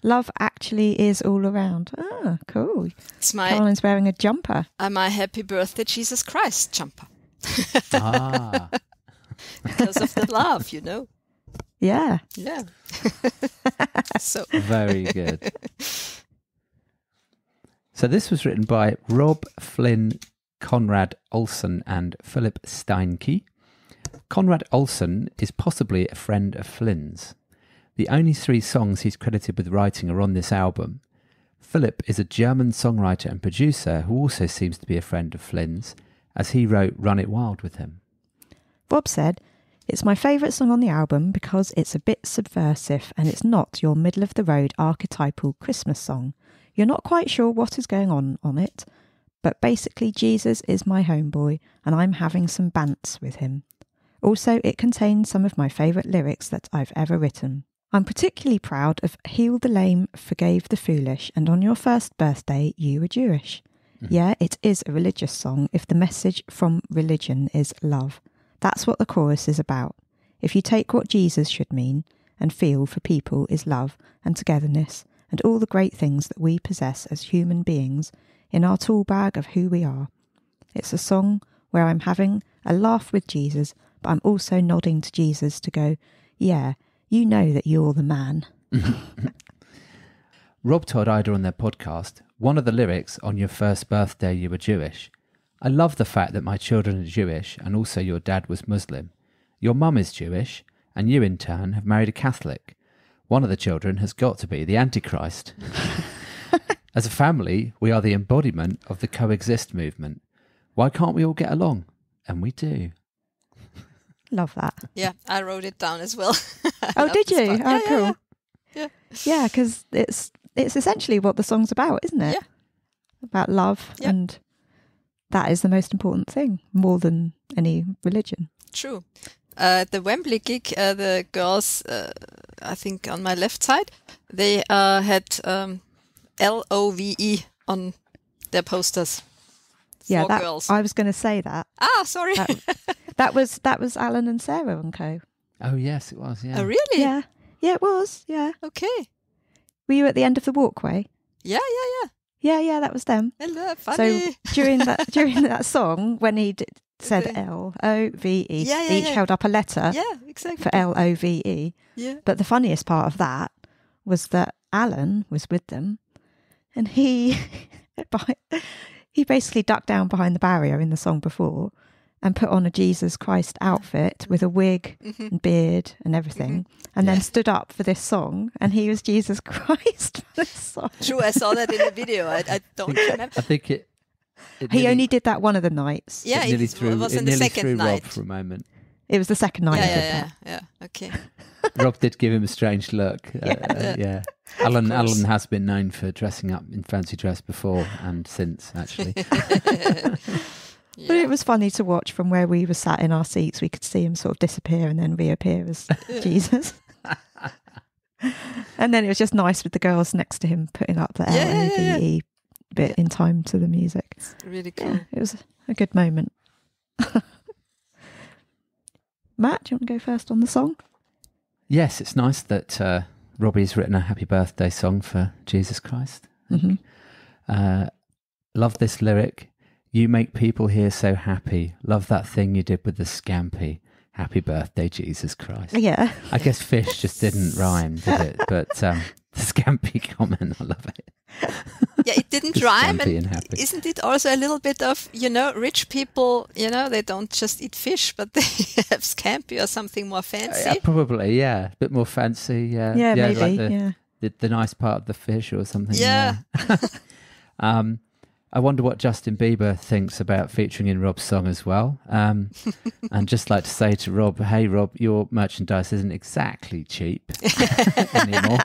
Love actually is all around. Ah, cool. It's my Caroline's wearing a jumper. my Happy Birthday, Jesus Christ jumper. Ah. Because of the love, you know. Yeah. Yeah. So Very good. So this was written by Rob Flynn, Conrad Olsen and Philip Steinke. Conrad Olsen is possibly a friend of Flynn's. The only 3 songs he's credited with writing are on this album. Philip is a German songwriter and producer who also seems to be a friend of Flynn's, as he wrote Run It Wild with him. Rob said, "It's my favourite song on the album because it's a bit subversive and it's not your middle-of-the-road archetypal Christmas song. You're not quite sure what is going on it, but basically Jesus is my homeboy and I'm having some bants with him. Also, it contains some of my favourite lyrics that I've ever written. I'm particularly proud of Heal the Lame, Forgave the Foolish, and On Your First Birthday, You Were Jewish. Yeah, it is a religious song if the message from religion is love. That's what the chorus is about. If you take what Jesus should mean and feel for people is love and togetherness and all the great things that we possess as human beings in our tool bag of who we are. It's a song where I'm having a laugh with Jesus, but I'm also nodding to Jesus to go, yeah, you know that you're the man." Rob told Ida on their podcast, one of the lyrics, On Your First Birthday You Were Jewish. I love the fact that my children are Jewish and also your dad was Muslim. Your mum is Jewish and you in turn have married a Catholic. One of the children has got to be the Antichrist. As a family, we are the embodiment of the coexist movement. Why can't we all get along? And we do. Love that. yeah, I wrote it down as well. Oh, did you? Part. Oh, Yeah, cool. Yeah. Yeah, because it's essentially what the song's about, isn't it? Yeah. About love, Yeah. and that is the most important thing, more than any religion. True. The Wembley gig, the girls, I think on my left side, they had LOVE on their posters. Yeah, 4 girls. I was going to say that. Sorry. That was Alan and Sarah and co. Oh, yes, it was, yeah. Oh, really? Yeah, it was. Yeah, Okay. were you at the end of the walkway? Yeah. Yeah, that was them. Hello, funny. So during that song, when he said LOVE, Yeah, they each held up a letter yeah, exactly. for LOVE. Yeah. But the funniest part of that was that Alan was with them, and he basically ducked down behind the barrier in the song before and put on a Jesus Christ outfit with a wig and beard and everything, and then stood up for this song, and he was Jesus Christ for this song. True, I saw that in the video. I don't remember. I think it He only did that one of the nights. Yeah, nearly it threw, was it in the nearly second threw night. Rob for a moment. It was the second night. he did Yeah. that. Okay. Rob did give him a strange look. Yeah. Alan course. has been known for dressing up in fancy dress before and since, actually. But it was funny to watch from where we were sat in our seats. We could see him sort of disappear and then reappear as Jesus. And then it was just nice with the girls next to him putting up the LOVE bit in time to the music. It's really cool. Yeah, it was a good moment. Matt, do you want to go first on the song? Yes, it's nice that Robbie's written a happy birthday song for Jesus Christ. Love this lyric. You make people here so happy. Love that thing you did with the scampi. Happy birthday, Jesus Christ. Yeah. I guess fish just didn't rhyme, did it? But the scampi comment, I love it. Yeah, it didn't Just rhyme. scampi And and happy. isn't it also a little bit of, rich people, they don't just eat fish, but they have scampi or something more fancy? Probably, yeah. A bit more fancy. Yeah, Like maybe. the nice part of the fish or something. Yeah. I wonder what Justin Bieber thinks about featuring in Rob's song as well. And just like to say to Rob, hey, Rob, your merchandise isn't exactly cheap anymore.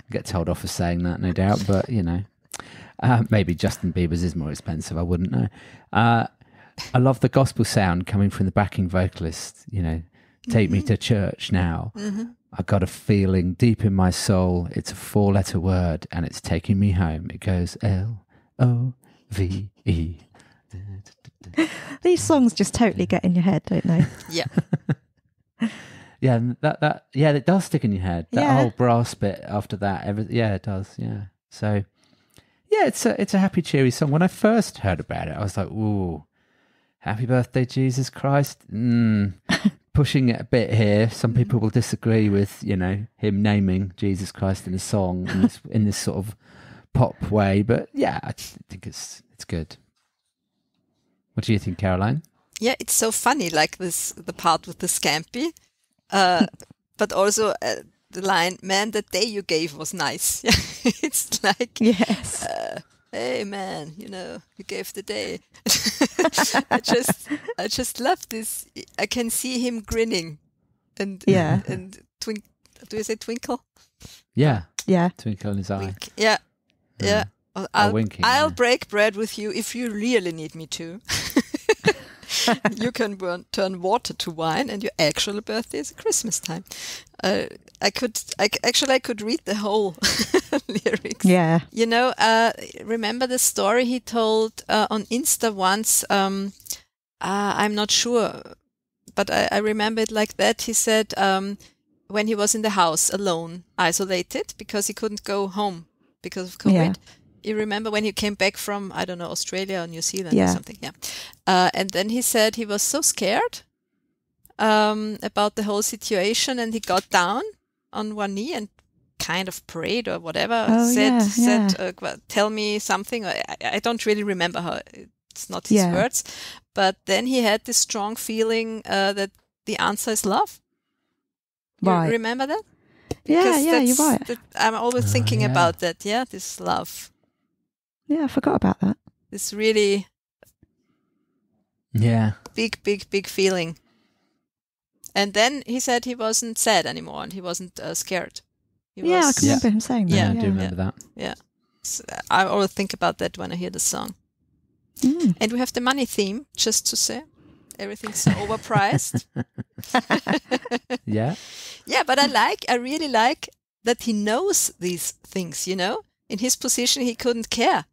Get told off for saying that, no doubt. But, maybe Justin Bieber's is more expensive. I wouldn't know. I love the gospel sound coming from the backing vocalist, you know, take me to church now. I got a feeling deep in my soul. It's a 4-letter word and it's taking me home. It goes Love. These songs just totally get in your head, don't they? Yeah. Yeah, and it does stick in your head. That whole brass bit after that, it does. Yeah. So, yeah, it's a happy, cheery song. When I first heard about it, I was like, "Ooh, happy birthday, Jesus Christ!" Pushing it a bit here. Some people will disagree with, you know, him naming Jesus Christ in a song in this sort of pop way, but yeah, I think it's good. What do you think, Caroline? Yeah, it's so funny, like the part with the scampi. But also the line, "Man, that day you gave was nice." Yeah, it's like, Yes. "Hey, man, you know, you gave the day." I just love this. I can see him grinning, and do you say twinkle? Yeah, Yeah. twinkle in his eye. Wink. Yeah. Winking, I'll break bread with you if you really need me to. You can turn water to wine, and your actual birthday is Christmas time. I could read the whole lyrics. Yeah. You know, remember the story he told on Insta once? I'm not sure, but I remember it like that. He said when he was in the house alone, isolated, because he couldn't go home because of COVID. Yeah. You remember when he came back from, I don't know, Australia or New Zealand or Yeah. something? Yeah. And then he said he was so scared about the whole situation, and he got down on one knee and kind of prayed or whatever. Said, "Tell me something." I don't really remember how. It's not his words, but then he had this strong feeling that the answer is love. Right. You remember that? Yeah, you're right. I'm always thinking about that. Yeah, this love. Yeah, I forgot about that. This really big feeling. And then he said he wasn't sad anymore and he wasn't scared. I can remember him saying that. Yeah, I do remember that. Yeah. So I always think about that when I hear the song. And we have the money theme, just to say. Everything's so overpriced. Yeah. Yeah, but I really like that he knows these things, you know? In his position, he couldn't care.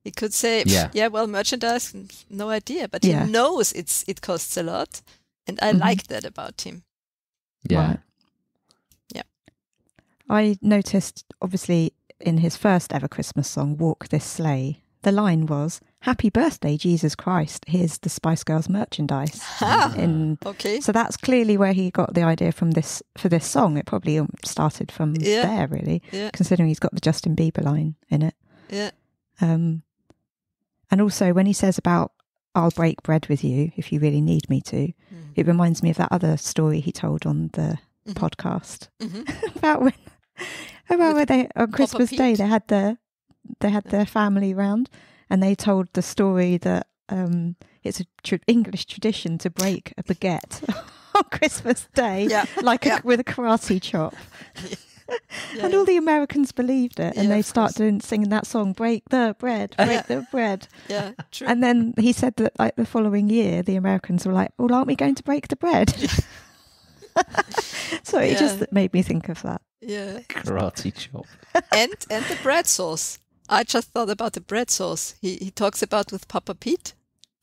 He could say, well, merchandise, no idea. But he knows it costs a lot. And I like that about him. Yeah. Right. Yeah. I noticed, obviously, in his first ever Christmas song, Walk This Sleigh, the line was, "Happy birthday, Jesus Christ. Here's the Spice Girls merchandise." Okay. So that's clearly where he got the idea for this song. It probably started from there, really, considering he's got the Justin Bieber line in it. Yeah. And also when he says about, "I'll break bread with you if you really need me to," it reminds me of that other story he told on the podcast about when they on Christmas Day they had their family round, and they told the story that it's a English tradition to break a baguette on Christmas Day, with a karate chop. And all the Americans believed it, and they started singing that song, "Break the bread, break the bread." Yeah, true. And then he said that like the following year, the Americans were like, "Well, aren't we going to break the bread?" So it just made me think of that. Yeah, karate chop. and the bread sauce. I just thought about the bread sauce. He talks about with Papa Pete,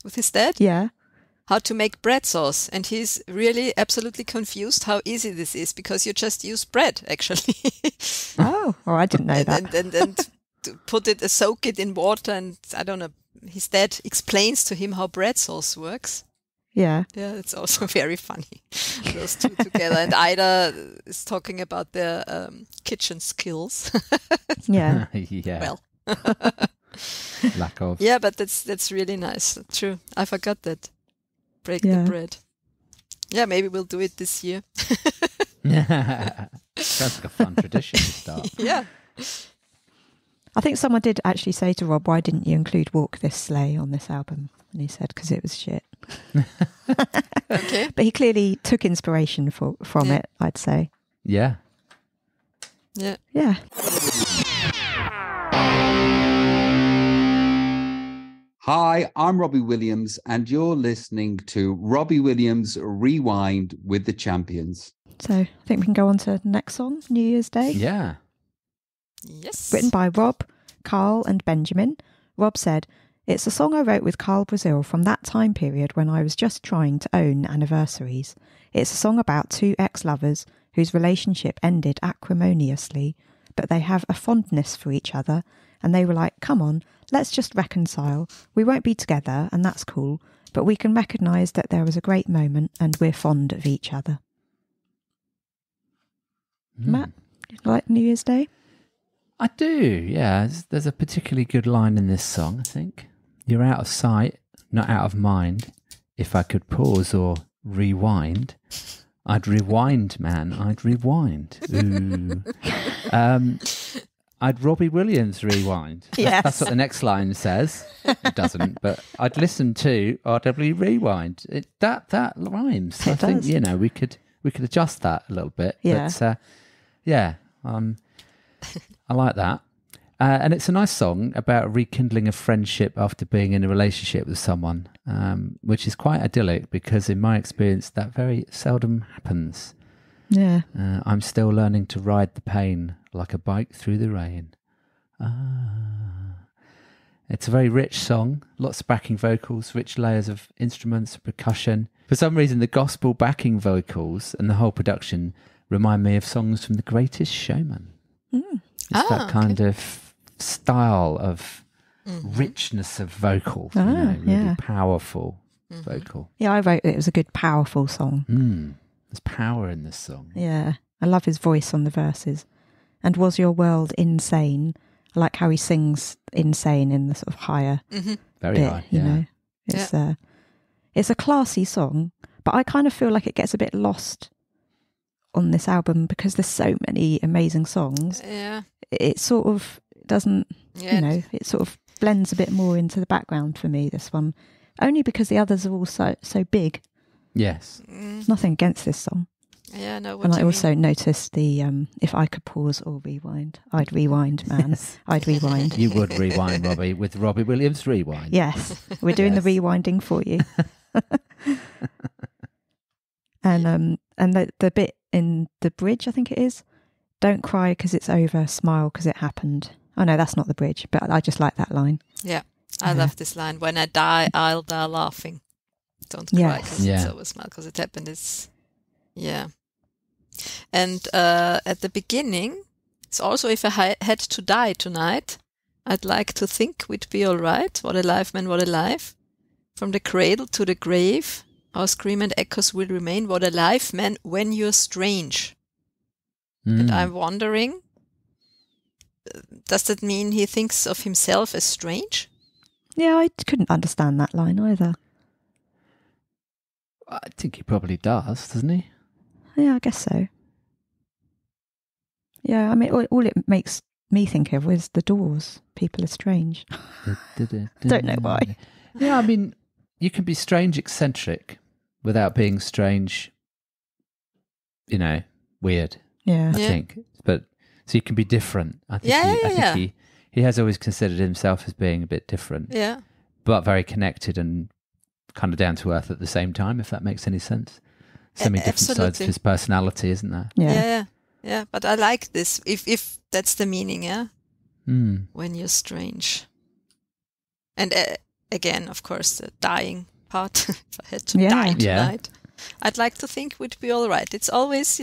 with his dad. Yeah. How to make bread sauce, and he's really absolutely confused how easy this is, because you just use bread actually. Oh, I didn't know that. And to put it, soak it in water, and I don't know. His dad explains to him how bread sauce works. Yeah, it's also very funny, those two together. And Ida is talking about their kitchen skills. Yeah. Well. Lack of. Yeah, but that's really nice. True. I forgot that. Break the bread. Yeah, maybe we'll do it this year. Sounds like a fun tradition to start. Yeah. I think someone did actually say to Rob, "Why didn't you include Walk This Sleigh on this album?" And he said, "Because it was shit." Okay. But he clearly took inspiration from it, I'd say. Yeah. Yeah. Yeah. Hi, I'm Robbie Williams, and you're listening to Robbie Williams Rewind with the Champions. So I think we can go on to the next song, New Year's Day. Yeah. Yes. Written by Rob, Carl and Benjamin. Rob said, "It's a song I wrote with Carl Brazil from that time period when I was just trying to own anniversaries. It's a song about two ex-lovers whose relationship ended acrimoniously, but they have a fondness for each other, and they were like, come on, let's just reconcile. We won't be together, and that's cool, but we can recognise that there was a great moment and we're fond of each other." Matt, you like New Year's Day? I do, yeah. There's a particularly good line in this song, I think. You're out of sight, not out of mind. If I could pause or rewind, I'd rewind, man. I'd rewind. Ooh. I'd Robbie Williams rewind. Yes. That's what the next line says. It doesn't, but I'd listen to RW rewind. That rhymes. I think does. we could adjust that a little bit. Yeah. But, I like that. And it's a nice song about rekindling a friendship after being in a relationship with someone, which is quite idyllic because in my experience that very seldom happens. Yeah. I'm still learning to ride the pain like a bike through the rain. It's a very rich song, lots of backing vocals, rich layers of instruments and percussion. For some reason, the gospel backing vocals and the whole production remind me of songs from The Greatest Showman. It's that kind of style of richness of vocal, really powerful vocal. Yeah, I wrote it was a good, powerful song. There's power in this song. Yeah, I love his voice on the verses. And was your world insane? I like how he sings insane in the sort of higher Very bit, high, you yeah. know. It's a classy song, but I kind of feel like it gets a bit lost on this album because there's so many amazing songs. Yeah. It sort of doesn't, it sort of blends a bit more into the background for me, this one. Only because the others are all so big. Yes. There's nothing against this song. Yeah, no. And I also noticed the if I could pause or rewind, I'd rewind, man. Yes. I'd rewind. You would rewind, Robbie, with Robbie Williams Rewind. Yes, we're doing the rewinding for you. And the bit in the bridge, I think it is, don't cry because it's over, smile because it happened. Oh no, that's not the bridge, but I just like that line. Yeah, I love this line. When I die, I'll die laughing. Don't cry because it's over, smile because it happened. And at the beginning, it's also, if I had to die tonight, I'd like to think we'd be all right. What a life, man, what a life. From the cradle to the grave, our scream and echoes will remain. What a life, man, when you're strange. And I'm wondering, does that mean he thinks of himself as strange? Yeah, I couldn't understand that line either. I think he probably does, doesn't he? Yeah, I guess so. Yeah, I mean, all it makes me think of is The Doors. People are strange. Don't know why. Yeah, I mean, you can be strange eccentric without being strange, weird. Yeah. I think. But so you can be different. I think he has always considered himself as being a bit different. Yeah. But very connected and kind of down to earth at the same time, if that makes any sense. So many different sides of his personality, isn't there? Yeah. But I like this. If that's the meaning, yeah. When you're strange. And again, of course, the dying part. If I had to die tonight, I'd like to think we'd be all right. It's always,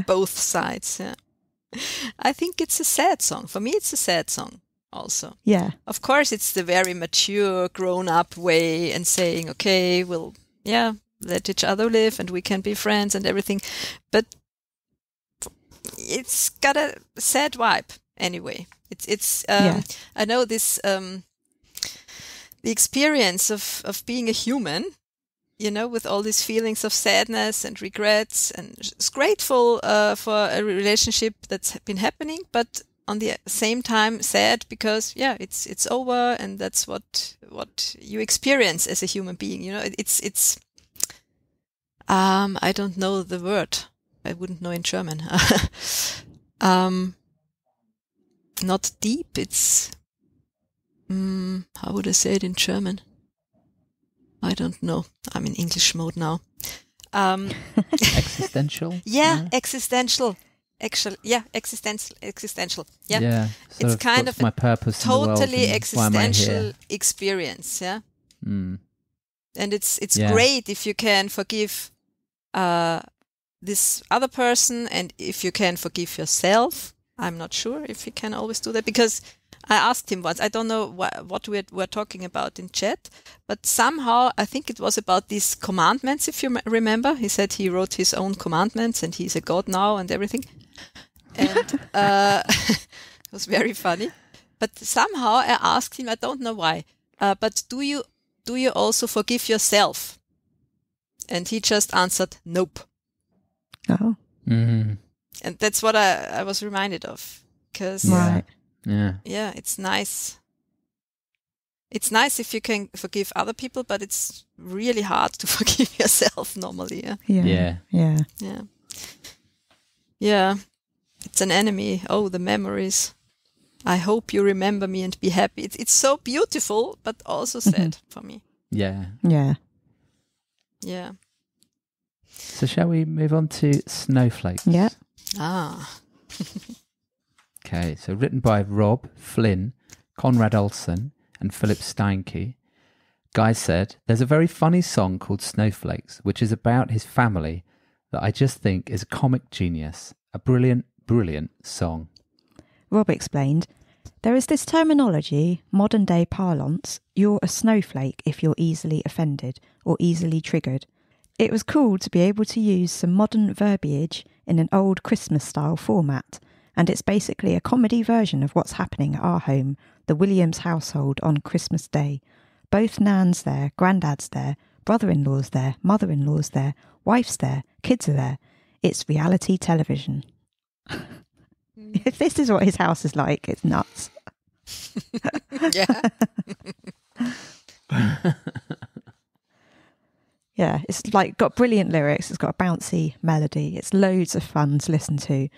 both sides. Yeah. I think it's a sad song. For me, it's a sad song also. Yeah. Of course, it's the very mature, grown-up way and saying, okay, we'll, let each other live and we can be friends and everything. But it's got a sad vibe anyway. It's I know this, the experience of being a human, with all these feelings of sadness and regrets, and just grateful for a relationship that's been happening, but on the same time sad because it's over, and that's what you experience as a human being. It's I don't know the word. I wouldn't know in German. Not deep. It's How would I say it in German? I don't know. I'm in English mode now. Existential? Yeah, existential. Actually, yeah, existential. Yeah, Yeah. It's kind what's of my purpose in the world totally and why am I existential here? experience. Yeah, Mm. and it's Yeah. great if you can forgive this other person, and if you can forgive yourself. I'm not sure if you can always do that, because I asked him once, I don't know what we're talking about in chat, but somehow I think it was about these commandments, if you remember. He said he wrote his own commandments and he's a god now and everything. And it was very funny. But somehow I asked him, I don't know why, but do you also forgive yourself? And he just answered, nope. Oh, Mm. And that's what I was reminded of. Because right. Yeah. it's nice. It's nice if you can forgive other people, but it's really hard to forgive yourself normally. Yeah. Yeah. Yeah. Yeah. Yeah. It's an enemy. Oh, the memories. I hope you remember me and be happy. It's so beautiful, but also sad for me. Yeah. Yeah. Yeah. So shall we move on to Snowflakes? Yeah. Ah. Okay, so written by Rob, Flynn, Conrad Olsen, and Philip Steinke. Guy said, there's a very funny song called Snowflakes, which is about his family that I just think is a comic genius. A brilliant, brilliant song. Rob explained, there is this terminology, modern day parlance, you're a snowflake if you're easily offended or easily triggered. It was cool to be able to use some modern verbiage in an old Christmas style format, and it's basically a comedy version of what's happening at our home, the Williams household, on Christmas Day. Both Nan's there, Grandad's there, brother-in-law's there, mother-in-law's there, wife's there, kids are there. It's reality television. If this is what his house is like, it's nuts. Yeah. Yeah, it's like got brilliant lyrics. It's got a bouncy melody. It's loads of fun to listen to.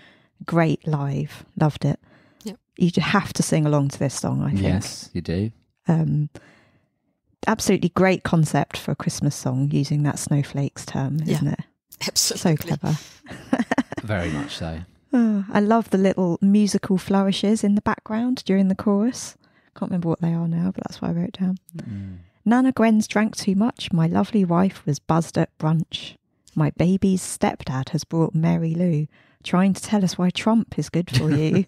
Great live. Loved it. Yep. You have to sing along to this song, I think. Yes, you do. Absolutely great concept for a Christmas song, using that snowflakes term, isn't it? Absolutely. So clever. Very much so. Oh, I love the little musical flourishes in the background during the chorus. Can't remember what they are now, but that's what I wrote down. Nana Gwen's drank too much. My lovely wife was buzzed at brunch. My baby's stepdad has brought Mary Lou, trying to tell us why Trump is good for you.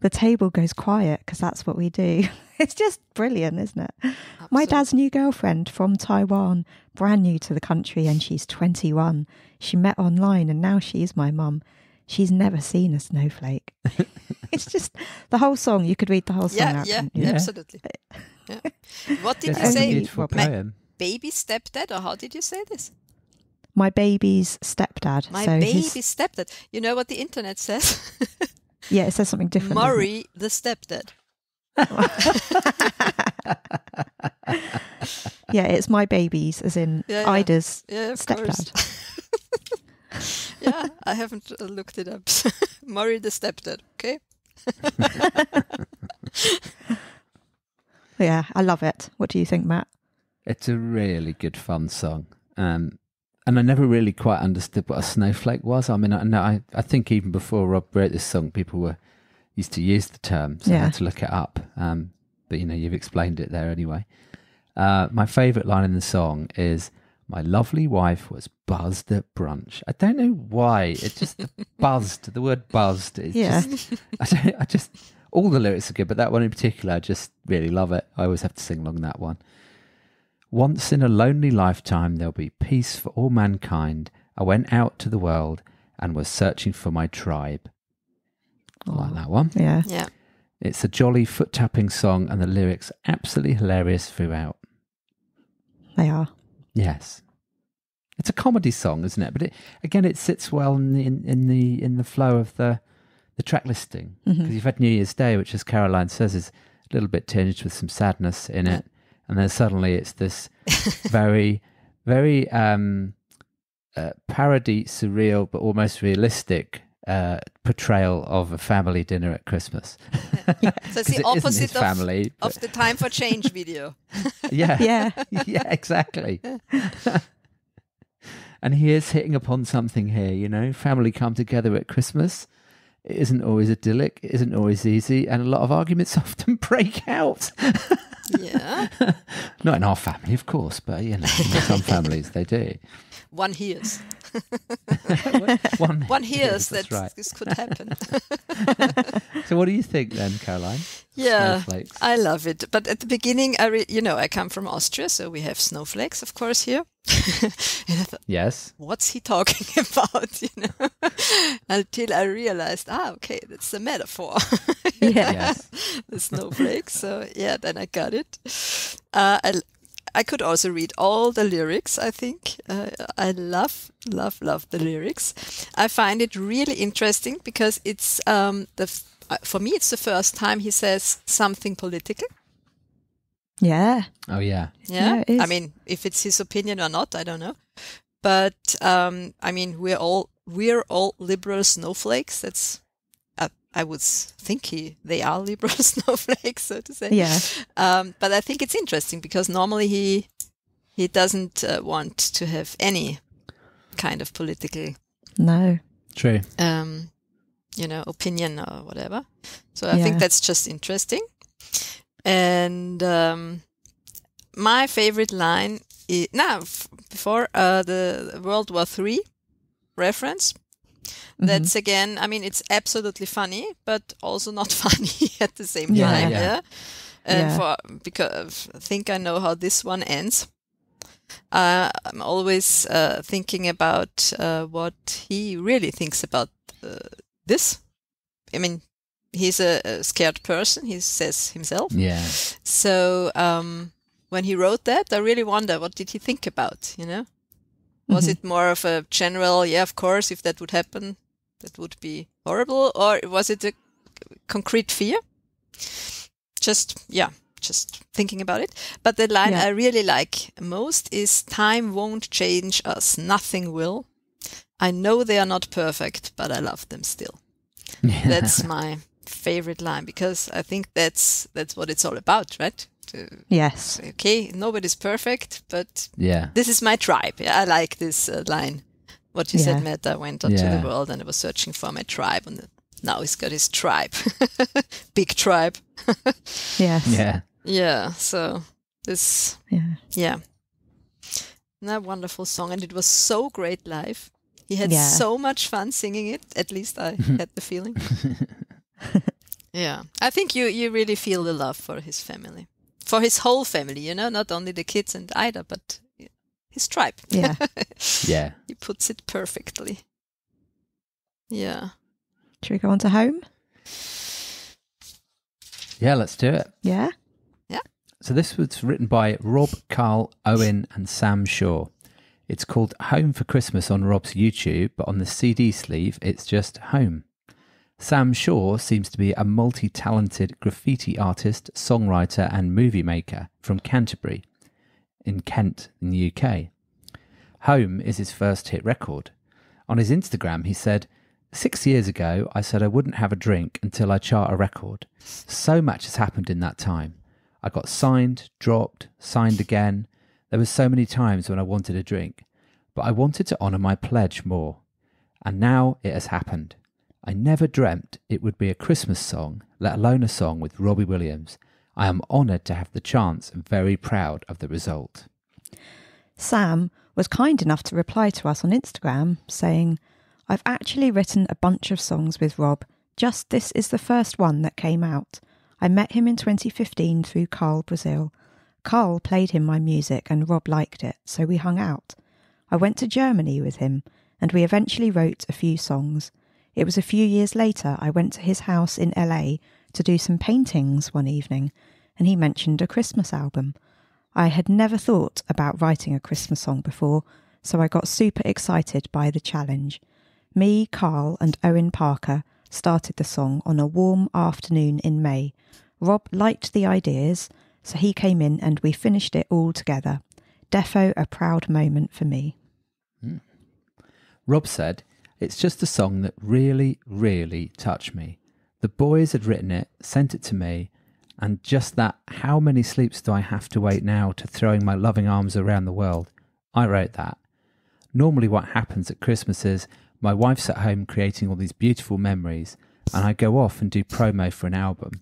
The table goes quiet because that's what we do. It's just brilliant, isn't it? Absolutely. My dad's new girlfriend from Taiwan, brand new to the country, and she's 21. She met online and now she's my mum. She's never seen a snowflake. It's just the whole song. You could read the whole song out. Yeah, couldn't you? absolutely. Yeah. What did It's you like a say? beautiful poem. Baby stepdad, or how did you say this? My baby's stepdad. My so baby his- stepdad. You know what the internet says? Yeah, it says something different. doesn't it? Murray the stepdad. Yeah, it's my baby's, as in Yeah. Ida's Yeah, of stepdad. course. Yeah, I haven't looked it up. Murray the stepdad. Okay. Yeah, I love it. What do you think, Matt? It's a really good fun song. And I never really quite understood what a snowflake was. I mean, I think even before Rob wrote this song, people used to use the term, so I Yeah. had to look it up. But, you've explained it there anyway. My favourite line in the song is, my lovely wife was buzzed at brunch. I don't know why. It just buzzed. The word buzzed. It's Yeah. just, all the lyrics are good, but that one in particular, I just really love it. I always have to sing along that one. Once in a lonely lifetime, there'll be peace for all mankind. I went out to the world and was searching for my tribe. I like that one. Yeah. Yeah. It's a jolly foot-tapping song, and the lyrics are absolutely hilarious throughout. They are. Yes, it's a comedy song, isn't it? But it sits well in the flow of the track listing, because you've had New Year's Day, which, as Caroline says, is a little bit tinged with some sadness in it, and then suddenly it's this very, very parody, surreal, but almost realistic portrayal of a family dinner at Christmas. So it's the opposite family, of the Time for Change video. Yeah, exactly. And he is hitting upon something here, you know, family come together at Christmas. It isn't always idyllic, it isn't always easy, and a lot of arguments often break out. Yeah. Not in our family, of course, but, you know, in some families they do. One hears. One hears that right. This could happen. So what do you think then, Caroline? Yeah, Snowflakes. I love it. But at the beginning, I come from Austria, so we have snowflakes, of course, here. And I thought, Yes. what's he talking about? Until I realized, okay, that's the metaphor. Yes. The snowflakes. So yeah, then I got it. I could also read all the lyrics, I think. I love the lyrics. I find it really interesting because it's for me, it's the first time he says something political. Yeah. Oh, yeah. Yeah, it is. I mean, if it's his opinion or not, I don't know. But I mean, we're all liberal snowflakes. That's I would think they are liberal snowflakes, so to say. Yeah. But I think it's interesting because normally he doesn't want to have any kind of political No. True. opinion or whatever. So I think that's just interesting. And my favorite line is before the World War III reference. That's again, I mean, it's absolutely funny, but also not funny at the same time. Yeah. And because I think I know how this one ends. I'm always thinking about what he really thinks about this. I mean, he's a scared person, he says himself. Yeah. So when he wrote that, I really wonder, what did he think about, Was it more of a general, of course, if that would happen, that would be horrible? Or was it a concrete fear? Just thinking about it. But the line I really like most is, time won't change us, nothing will. I know they are not perfect, but I love them still. That's my favorite line, because I think that's what it's all about, right? Yes. Okay, nobody's perfect, but Yeah. this is my tribe. Yeah, I like this line. What you said, Matt, I went out to the world and I was searching for my tribe, and now he's got his tribe. Big tribe. Yes. Yeah. Yeah, so this, Yeah. a wonderful song, and it was so great live. He had so much fun singing it, at least I had the feeling. Yeah, I think you really feel the love for his family. For his whole family, not only the kids and Ida, but his tribe. Yeah. Yeah. He puts it perfectly. Yeah. Should we go on to home? Yeah, let's do it. Yeah. Yeah. So this was written by Rob, Carl, Owen and Sam Shaw. It's called Home for Christmas on Rob's YouTube, but on the CD sleeve, it's just Home. Sam Shaw seems to be a multi-talented graffiti artist, songwriter and movie maker from Canterbury, in Kent, in the UK. Home is his first hit record. On his Instagram, he said, 6 years ago, I said I wouldn't have a drink until I chart a record. So much has happened in that time. I got signed, dropped, signed again. There were so many times when I wanted a drink, but I wanted to honour my pledge more. And now it has happened. I never dreamt it would be a Christmas song, let alone a song with Robbie Williams. I am honoured to have the chance and very proud of the result. Sam was kind enough to reply to us on Instagram saying, I've actually written a bunch of songs with Rob. Just this is the first one that came out. I met him in 2015 through Carl Brazil. Carl played him my music and Rob liked it, so we hung out. I went to Germany with him and we eventually wrote a few songs. It was a few years later I went to his house in LA to do some paintings one evening, and he mentioned a Christmas album. I had never thought about writing a Christmas song before, so I got super excited by the challenge. Me, Carl and Owen Parker started the song on a warm afternoon in May. Rob liked the ideas, so he came in and we finished it all together. Defo a proud moment for me. Rob said, It's just a song that really, really touched me. The boys had written it, sent it to me, and just that, how many sleeps do I have to wait now to throwing my loving arms around the world? I wrote that. Normally what happens at Christmas is my wife's at home creating all these beautiful memories, and I go off and do promo for an album.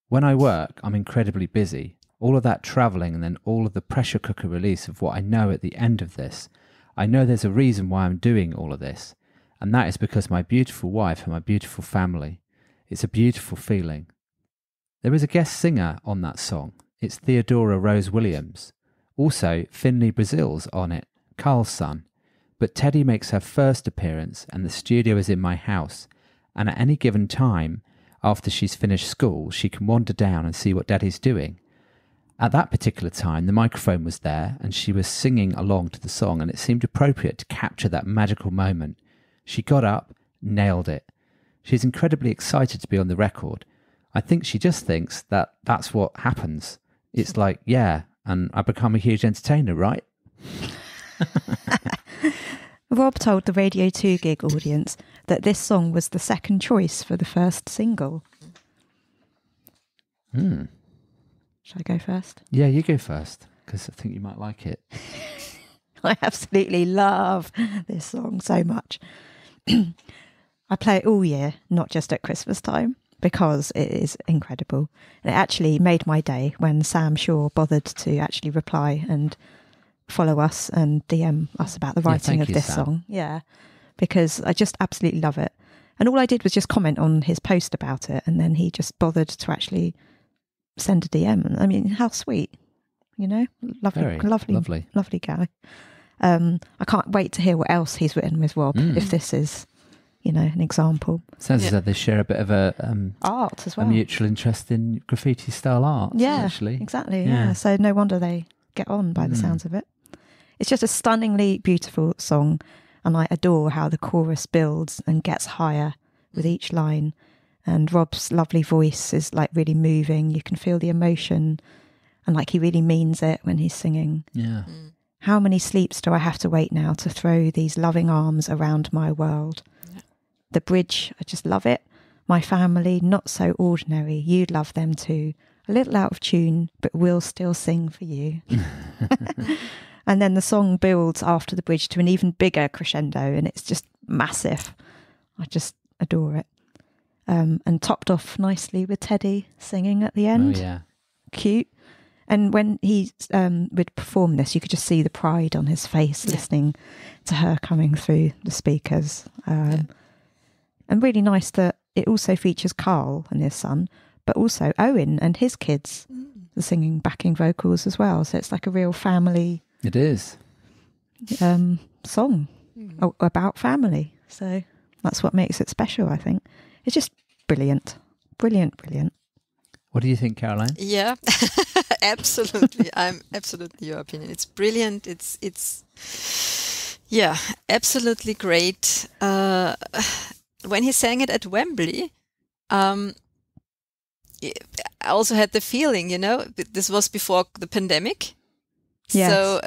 When I work, I'm incredibly busy. All of that travelling and then all of the pressure cooker release of what I know at the end of this. I know there's a reason why I'm doing all of this, and that is because my beautiful wife and my beautiful family. It's a beautiful feeling. There is a guest singer on that song. It's Theodora Rose Williams. Also, Finley Brazil's on it, Carl's son. But Teddy makes her first appearance and the studio is in my house. And at any given time, after she's finished school, she can wander down and see what Daddy's doing. At that particular time, the microphone was there and she was singing along to the song, and it seemed appropriate to capture that magical moment. She got up, nailed it. She's incredibly excited to be on the record. I think she just thinks that that's what happens. It's like, yeah, and I become a huge entertainer, right? Rob told the Radio 2 gig audience that this song was the second choice for the first single. Hmm. Shall I go first? Yeah, you go first, because I think you might like it. I absolutely love this song so much. I play it all year, not just at Christmas time, because it is incredible. And it actually made my day when Sam Shaw bothered to actually reply and follow us and DM us about the writing of this song. Yeah, because I just absolutely love it. And all I did was just comment on his post about it, and then he just bothered to actually send a DM. I mean, how sweet, you know? Lovely guy. I can't wait to hear what else he's written with Rob, if this is, you know, an example. Sounds as though they share a bit of a art as well. A mutual interest in graffiti style art. Yeah, actually. Exactly. Yeah. So no wonder they get on by the sounds of it. It's just a stunningly beautiful song, and I adore how the chorus builds and gets higher with each line. And Rob's lovely voice is like really moving. You can feel the emotion, and like he really means it when he's singing. Yeah. How many sleeps do I have to wait now to throw these loving arms around my world? Yeah. The bridge, I just love it. My family, not so ordinary. You'd love them too. A little out of tune, but we'll still sing for you. And then the song builds after the bridge to an even bigger crescendo, and it's just massive. I just adore it. And topped off nicely with Teddy singing at the end. Oh, yeah. Cute. And when he would perform this, you could just see the pride on his face listening to her coming through the speakers. And really nice that it also features Carl and his son, but also Owen and his kids are singing backing vocals as well. So it's like a real family... It is. Song about family. So that's what makes it special, I think. It's just brilliant. Brilliant. What do you think, Caroline? Yeah, absolutely. I'm absolutely your opinion. It's brilliant. It's absolutely great. When he sang it at Wembley, I also had the feeling, you know, this was before the pandemic. Yes. So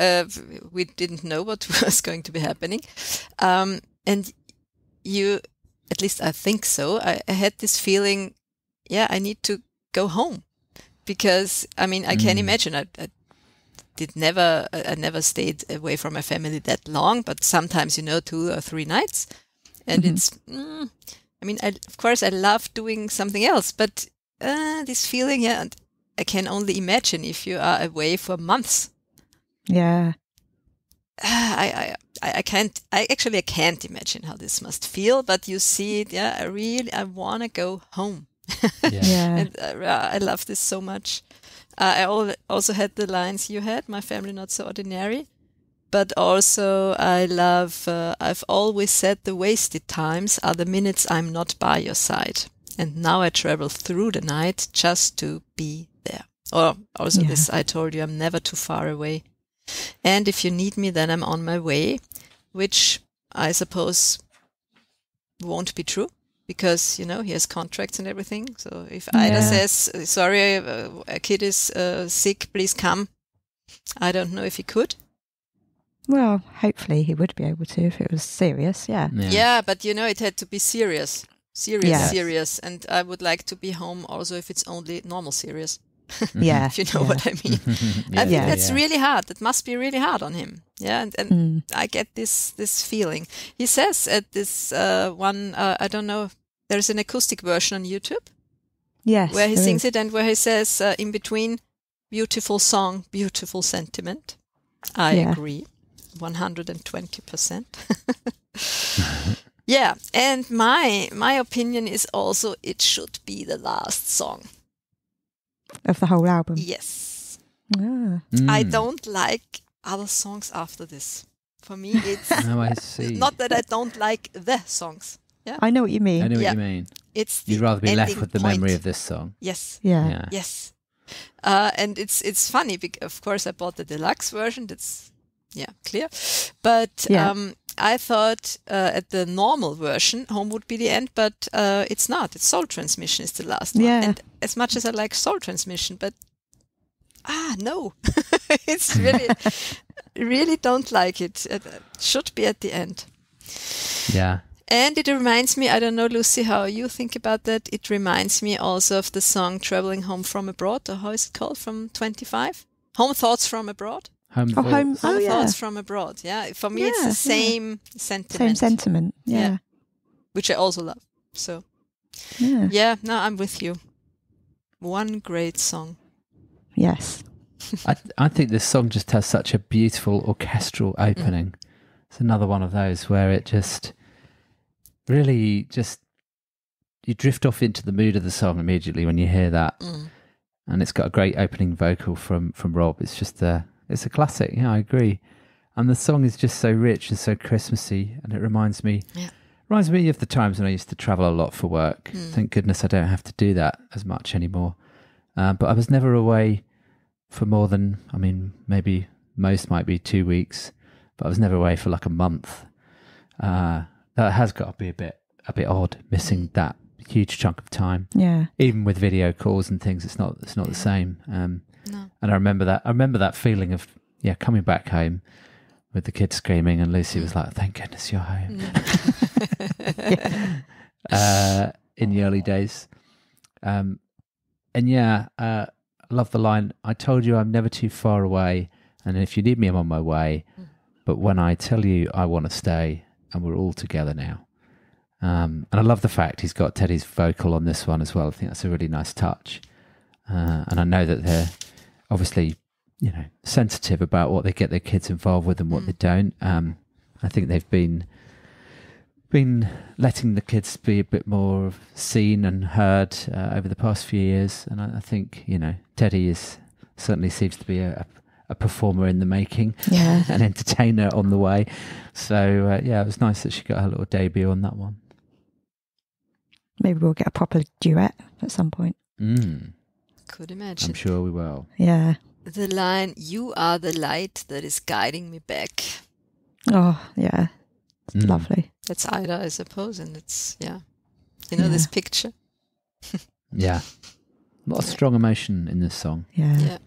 we didn't know what was going to be happening. And you, at least I think so, I had this feeling, I need to go home. Because, I mean, I can imagine, I never stayed away from my family that long, but sometimes, you know, 2 or 3 nights. And it's, I mean, of course I love doing something else, but this feeling, I can only imagine if you are away for months. Yeah. I can't imagine how this must feel, but you see it. Yeah, I want to go home. And I love this so much. I also had the lines you had, my family not so ordinary, but also I love, I've always said the wasted times are the minutes I'm not by your side. And now I travel through the night just to be there. Or also this, I told you I'm never too far away. And if you need me, then I'm on my way, which I suppose won't be true because, you know, he has contracts and everything. So if Ida says, sorry, a kid is sick, please come. I don't know if he could. Well, hopefully he would be able to if it was serious, yeah. Yeah, but it had to be serious. Yes. Serious. And I would like to be home also if it's only normal serious. Yeah. If you know what I mean. I think that's really hard. It must be really hard on him. Yeah, and I get this feeling. He says at this one, I don't know, there's an acoustic version on YouTube. Yes. Where he sings it and where he says in between, beautiful song, beautiful sentiment. I agree. 120%. Yeah, and my opinion is also it should be the last song of the whole album. Yes. I don't like other songs after this. For me, it's I see. Not that I don't like the songs. Yeah, I know what you mean. I know what you mean. It's you'd rather be left ending with the point. memory of this song. Yes. Yeah. Yes. And it's funny because of course I bought the deluxe version. That's clear. But I thought at the normal version, Home would be the end, but it's not. It's Soul Transmission is the last one. And as much as I like Soul Transmission, but no, it's really don't like it. It should be at the end. Yeah. And it reminds me, I don't know, Lucy, how you think about that. It reminds me also of the song Traveling Home from Abroad, or how is it called, from 25? Home Thoughts from Abroad? Home Thoughts from Abroad. Yeah, for me it's the same sentiment. Same sentiment. Yeah. Which I also love. So no, I'm with you. One great song. Yes. I think this song just has such a beautiful orchestral opening. It's another one of those where it just really you drift off into the mood of the song immediately when you hear that. And it's got a great opening vocal from Rob. It's just it's a classic. Yeah, I agree. And the song is just so rich and so Christmassy, and it reminds me of the times when I used to travel a lot for work. Thank goodness I don't have to do that as much anymore. But I was never away for more than, maybe most might be 2 weeks, but I was never away for like a month. That has got to be a bit odd, missing that huge chunk of time. Yeah. Even with video calls and things, it's not the same. No. And I remember that feeling of coming back home with the kids screaming, and Lucy was like, "Thank goodness you're home." In the early days, I love the line, "I told you I'm never too far away, and if you need me, I'm on my way. But when I tell you I want to stay, and we're all together now." And I love the fact he's got Teddy's vocal on this one as well. I think that's a really nice touch. And I know that they're obviously, sensitive about what they get their kids involved with and what they don't. I think they've been letting the kids be a bit more seen and heard over the past few years. And I think, Teddy certainly seems to be a performer in the making, an entertainer on the way. So, it was nice that she got her little debut on that one. Maybe we'll get a proper duet at some point. Could imagine. I'm sure we will. Yeah. The line, "You are the light that is guiding me back." Oh, yeah. It's lovely. That's Ida, I suppose, and it's, this picture. Yeah. A lot of strong emotion in this song. Yeah.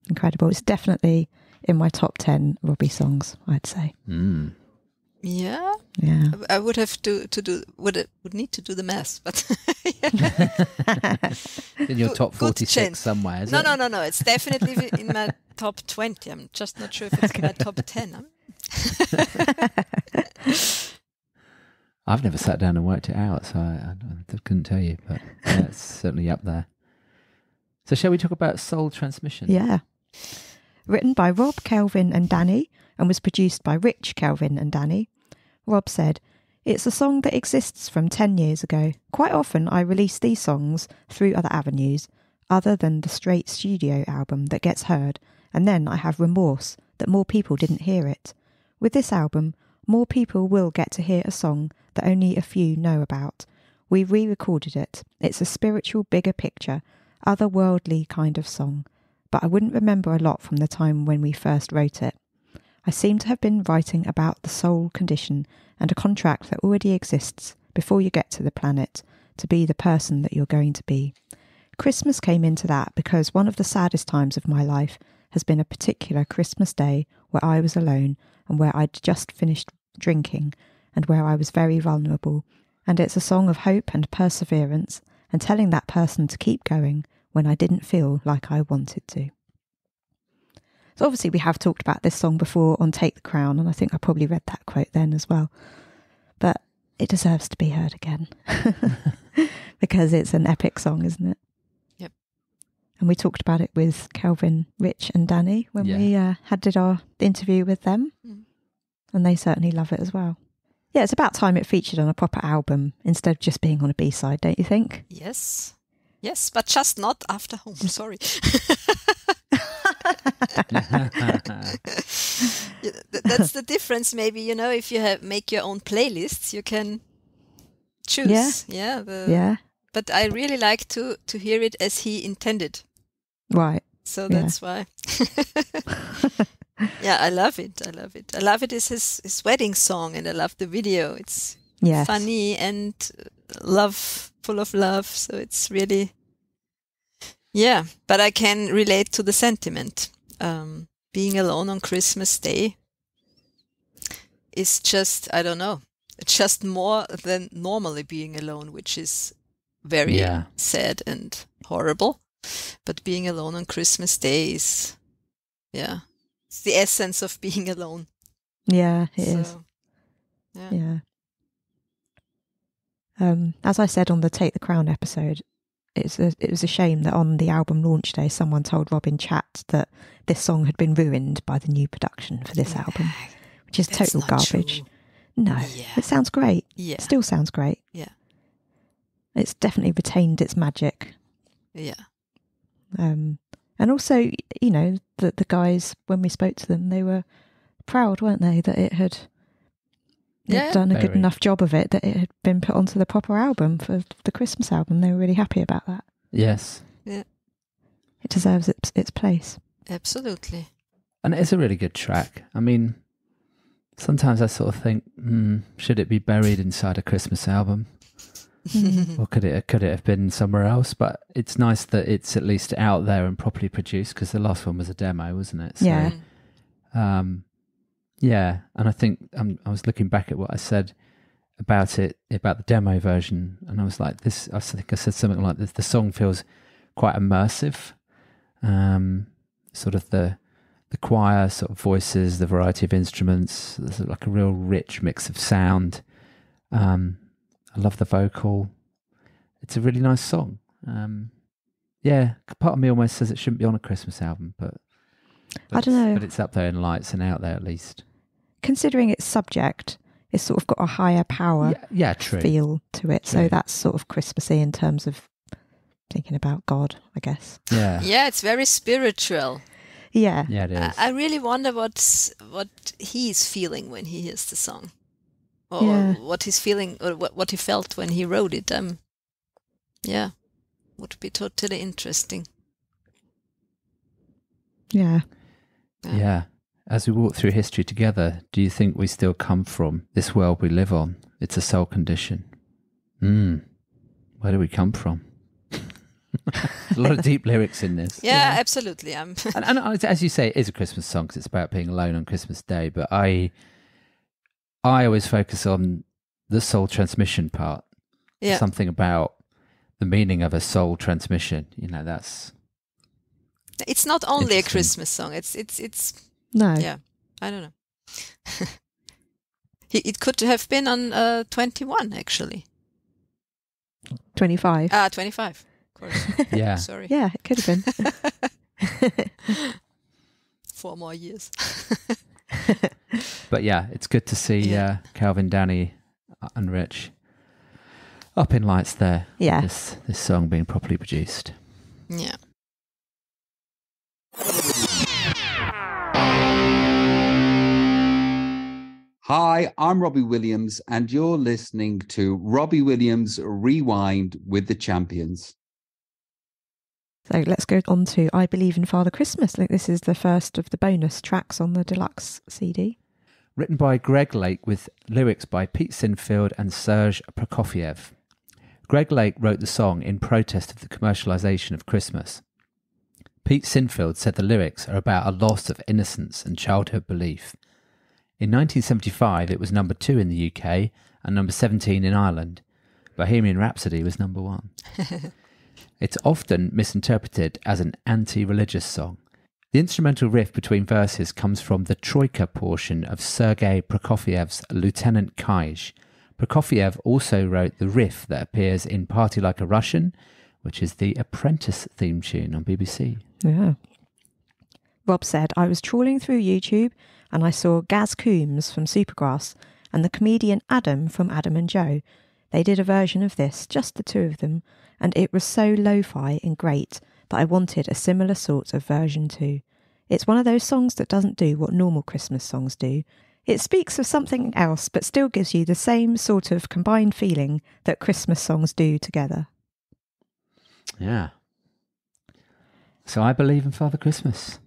Incredible. It's definitely in my top 10 Robbie songs, I'd say. Yeah. Yeah. I would have would need to do the math, but in your top 46 somewhere, is it? No. It's definitely in my top 20. I'm just not sure if it's in my top 10. I've never sat down and worked it out, so I couldn't tell you, but it's certainly up there. So shall we talk about Soul Transmission? Yeah. Written by Rob, Kelvin and Danny, and was produced by Rich, Kelvin and Danny. Rob said, "It's a song that exists from 10 years ago. Quite often I release these songs through other avenues, other than the straight studio album that gets heard, and then I have remorse that more people didn't hear it. With this album, more people will get to hear a song that only a few know about. We re-recorded it. It's a spiritual, bigger picture, otherworldly kind of song, but I wouldn't remember a lot from the time when we first wrote it. I seem to have been writing about the soul condition and a contract that already exists before you get to the planet to be the person that you're going to be. Christmas came into that because one of the saddest times of my life has been a particular Christmas day where I was alone and where I'd just finished drinking and where I was very vulnerable. And it's a song of hope and perseverance and telling that person to keep going when I didn't feel like I wanted to. So obviously we have talked about this song before on Take the Crown, and I think I probably read that quote then as well. But it deserves to be heard again because it's an epic song, isn't it? Yep. And we talked about it with Kelvin, Rich and Danny when we did our interview with them. And they certainly love it as well. Yeah, it's about time it featured on a proper album instead of just being on a B-side, don't you think? Yes. Yes, but just not After Home. Sorry. That's the difference. Maybe, if you make your own playlists, you can choose. Yeah. But I really like to hear it as he intended. Right. So that's why. Yeah, I love it. I love it. It's his wedding song, and I love the video. It's funny and full of love. So it's really, but I can relate to the sentiment. Being alone on Christmas Day is just, I don't know, it's just more than normally being alone, which is very sad and horrible. But being alone on Christmas Day is, it's the essence of being alone. Yeah, it is. Yeah. As I said on the Take the Crown episode, it was a shame that on the album launch day, someone told Rob in chat that this song had been ruined by the new production for this album, which is total garbage. True. No, it sounds great. Yeah. It still sounds great. Yeah. It's definitely retained its magic. Yeah. And also, the guys, when we spoke to them, they were proud, weren't they, that it had done a good enough job of it, that it had been put onto the proper album for the Christmas album. They were really happy about that. Yes. Yeah. It deserves its place. Absolutely. And it's a really good track. I mean, sometimes I sort of think, should it be buried inside a Christmas album? Or could it have been somewhere else? But it's nice that it's at least out there and properly produced, because the last one was a demo, wasn't it? So, and I think I was looking back at what I said about the demo version, and I was like, I think I said something like this: the song feels quite immersive, sort of the choir sort of voices, the variety of instruments. There's like a real rich mix of sound. I love the vocal. It's a really nice song. Part of me almost says it shouldn't be on a Christmas album, but I don't know. But it's up there in lights and out there at least. Considering its subject, it's sort of got a higher power true. feel to it. True. So that's sort of Christmassy in terms of thinking about God, I guess. Yeah. Yeah, it's very spiritual. Yeah. Yeah, it is. I really wonder what he's feeling when he hears the song. Or what he's feeling, or what he felt when he wrote it. Would be totally interesting. Yeah. Yeah. As we walk through history together, do you think we still come from this world we live on? It's a soul condition. Where do we come from? A lot of deep lyrics in this. Yeah. Absolutely. and as you say, it is a Christmas song because it's about being alone on Christmas Day. But I always focus on the soul transmission part. Yeah. Something about the meaning of a soul transmission. That's... It's not only a Christmas song. It's No. Yeah. I don't know. It could have been on 21, actually. 25. 25. Of course. Yeah. Sorry. Yeah, it could have been. 4 more years. But yeah, it's good to see Calvin, Danny and Rich up in lights there. Yeah. This song being properly produced. Yeah. Hi, I'm Robbie Williams, and you're listening to Robbie Williams Rewind with the Champions. So let's go on to I Believe in Father Christmas. I think this is the first of the bonus tracks on the deluxe CD. Written by Greg Lake with lyrics by Pete Sinfield and Serge Prokofiev. Greg Lake wrote the song in protest of the commercialisation of Christmas. Pete Sinfield said the lyrics are about a loss of innocence and childhood belief. In 1975, it was number 2 in the UK and number 17 in Ireland. Bohemian Rhapsody was number 1. It's often misinterpreted as an anti-religious song. The instrumental riff between verses comes from the troika portion of Sergei Prokofiev's Lieutenant Kaj. Prokofiev also wrote the riff that appears in Party Like a Russian, which is the Apprentice theme tune on BBC. Yeah. Rob said, I was trawling through YouTube and I saw Gaz Coombs from Supergrass and the comedian Adam from Adam and Joe. They did a version of this, just the two of them, and it was so lo-fi and great that I wanted a similar sort of version too. It's one of those songs that doesn't do what normal Christmas songs do. It speaks of something else, but still gives you the same sort of combined feeling that Christmas songs do together. Yeah. So I believe in Father Christmas.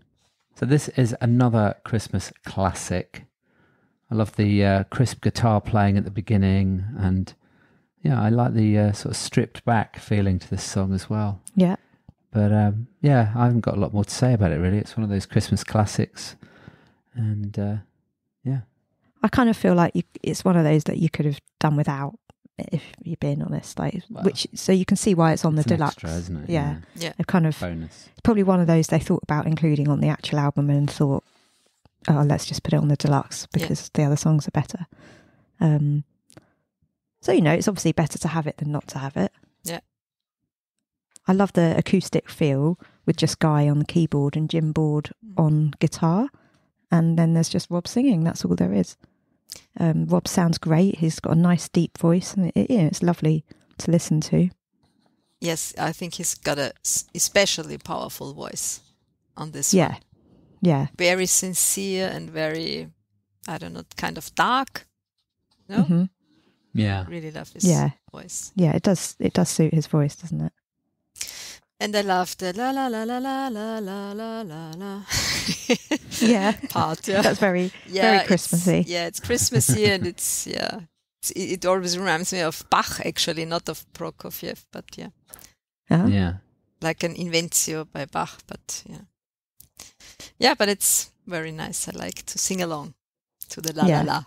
So this is another Christmas classic. I love the crisp guitar playing at the beginning, and yeah, I like the sort of stripped back feeling to this song as well. Yeah. But yeah, I haven't got a lot more to say about it really. It's one of those Christmas classics, and yeah. I kind of feel like it's one of those that you could have done without, if you're being honest. Like, well, so you can see why it's on the deluxe, extra, isn't it? Yeah. Yeah. A kind of bonus. It's probably one of those they thought about including on the actual album and thought, oh, let's just put it on the deluxe because the other songs are better. So, you know, it's obviously better to have it than not to have it. Yeah. I love the acoustic feel with just Guy on the keyboard and Jim Board on guitar. And then there's just Rob singing. That's all there is. Rob sounds great. He's got a nice deep voice and it's lovely to listen to. Yes, I think he's got a especially powerful voice on this one. Yeah. Yeah. Very sincere and very, I don't know, kind of dark. No? Mm-hmm. Yeah. Really love his voice. Yeah, it does suit his voice, doesn't it? And I love the la la la la la la la la la la Yeah. part. Yeah. That's very Christmassy. It's Christmassy and it's, it always reminds me of Bach actually, not of Prokofiev, but yeah. Uh-huh. Yeah. Like an Inventio by Bach, but yeah. Yeah, but it's very nice. I like to sing along to the la la la.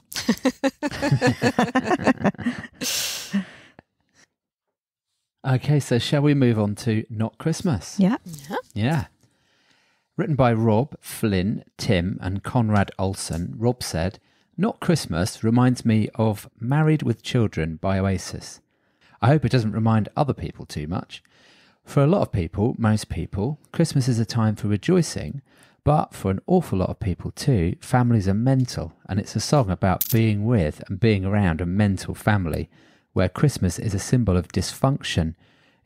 Okay, so shall we move on to Not Christmas? Yeah. Yeah. Written by Rob, Flynn, Tim and Conrad Olsen, Rob said, Not Christmas reminds me of Married with Children by Oasis. I hope it doesn't remind other people too much. For a lot of people, most people, Christmas is a time for rejoicing, but for an awful lot of people too, families are mental, and it's a song about being with and being around a mental family, where Christmas is a symbol of dysfunction.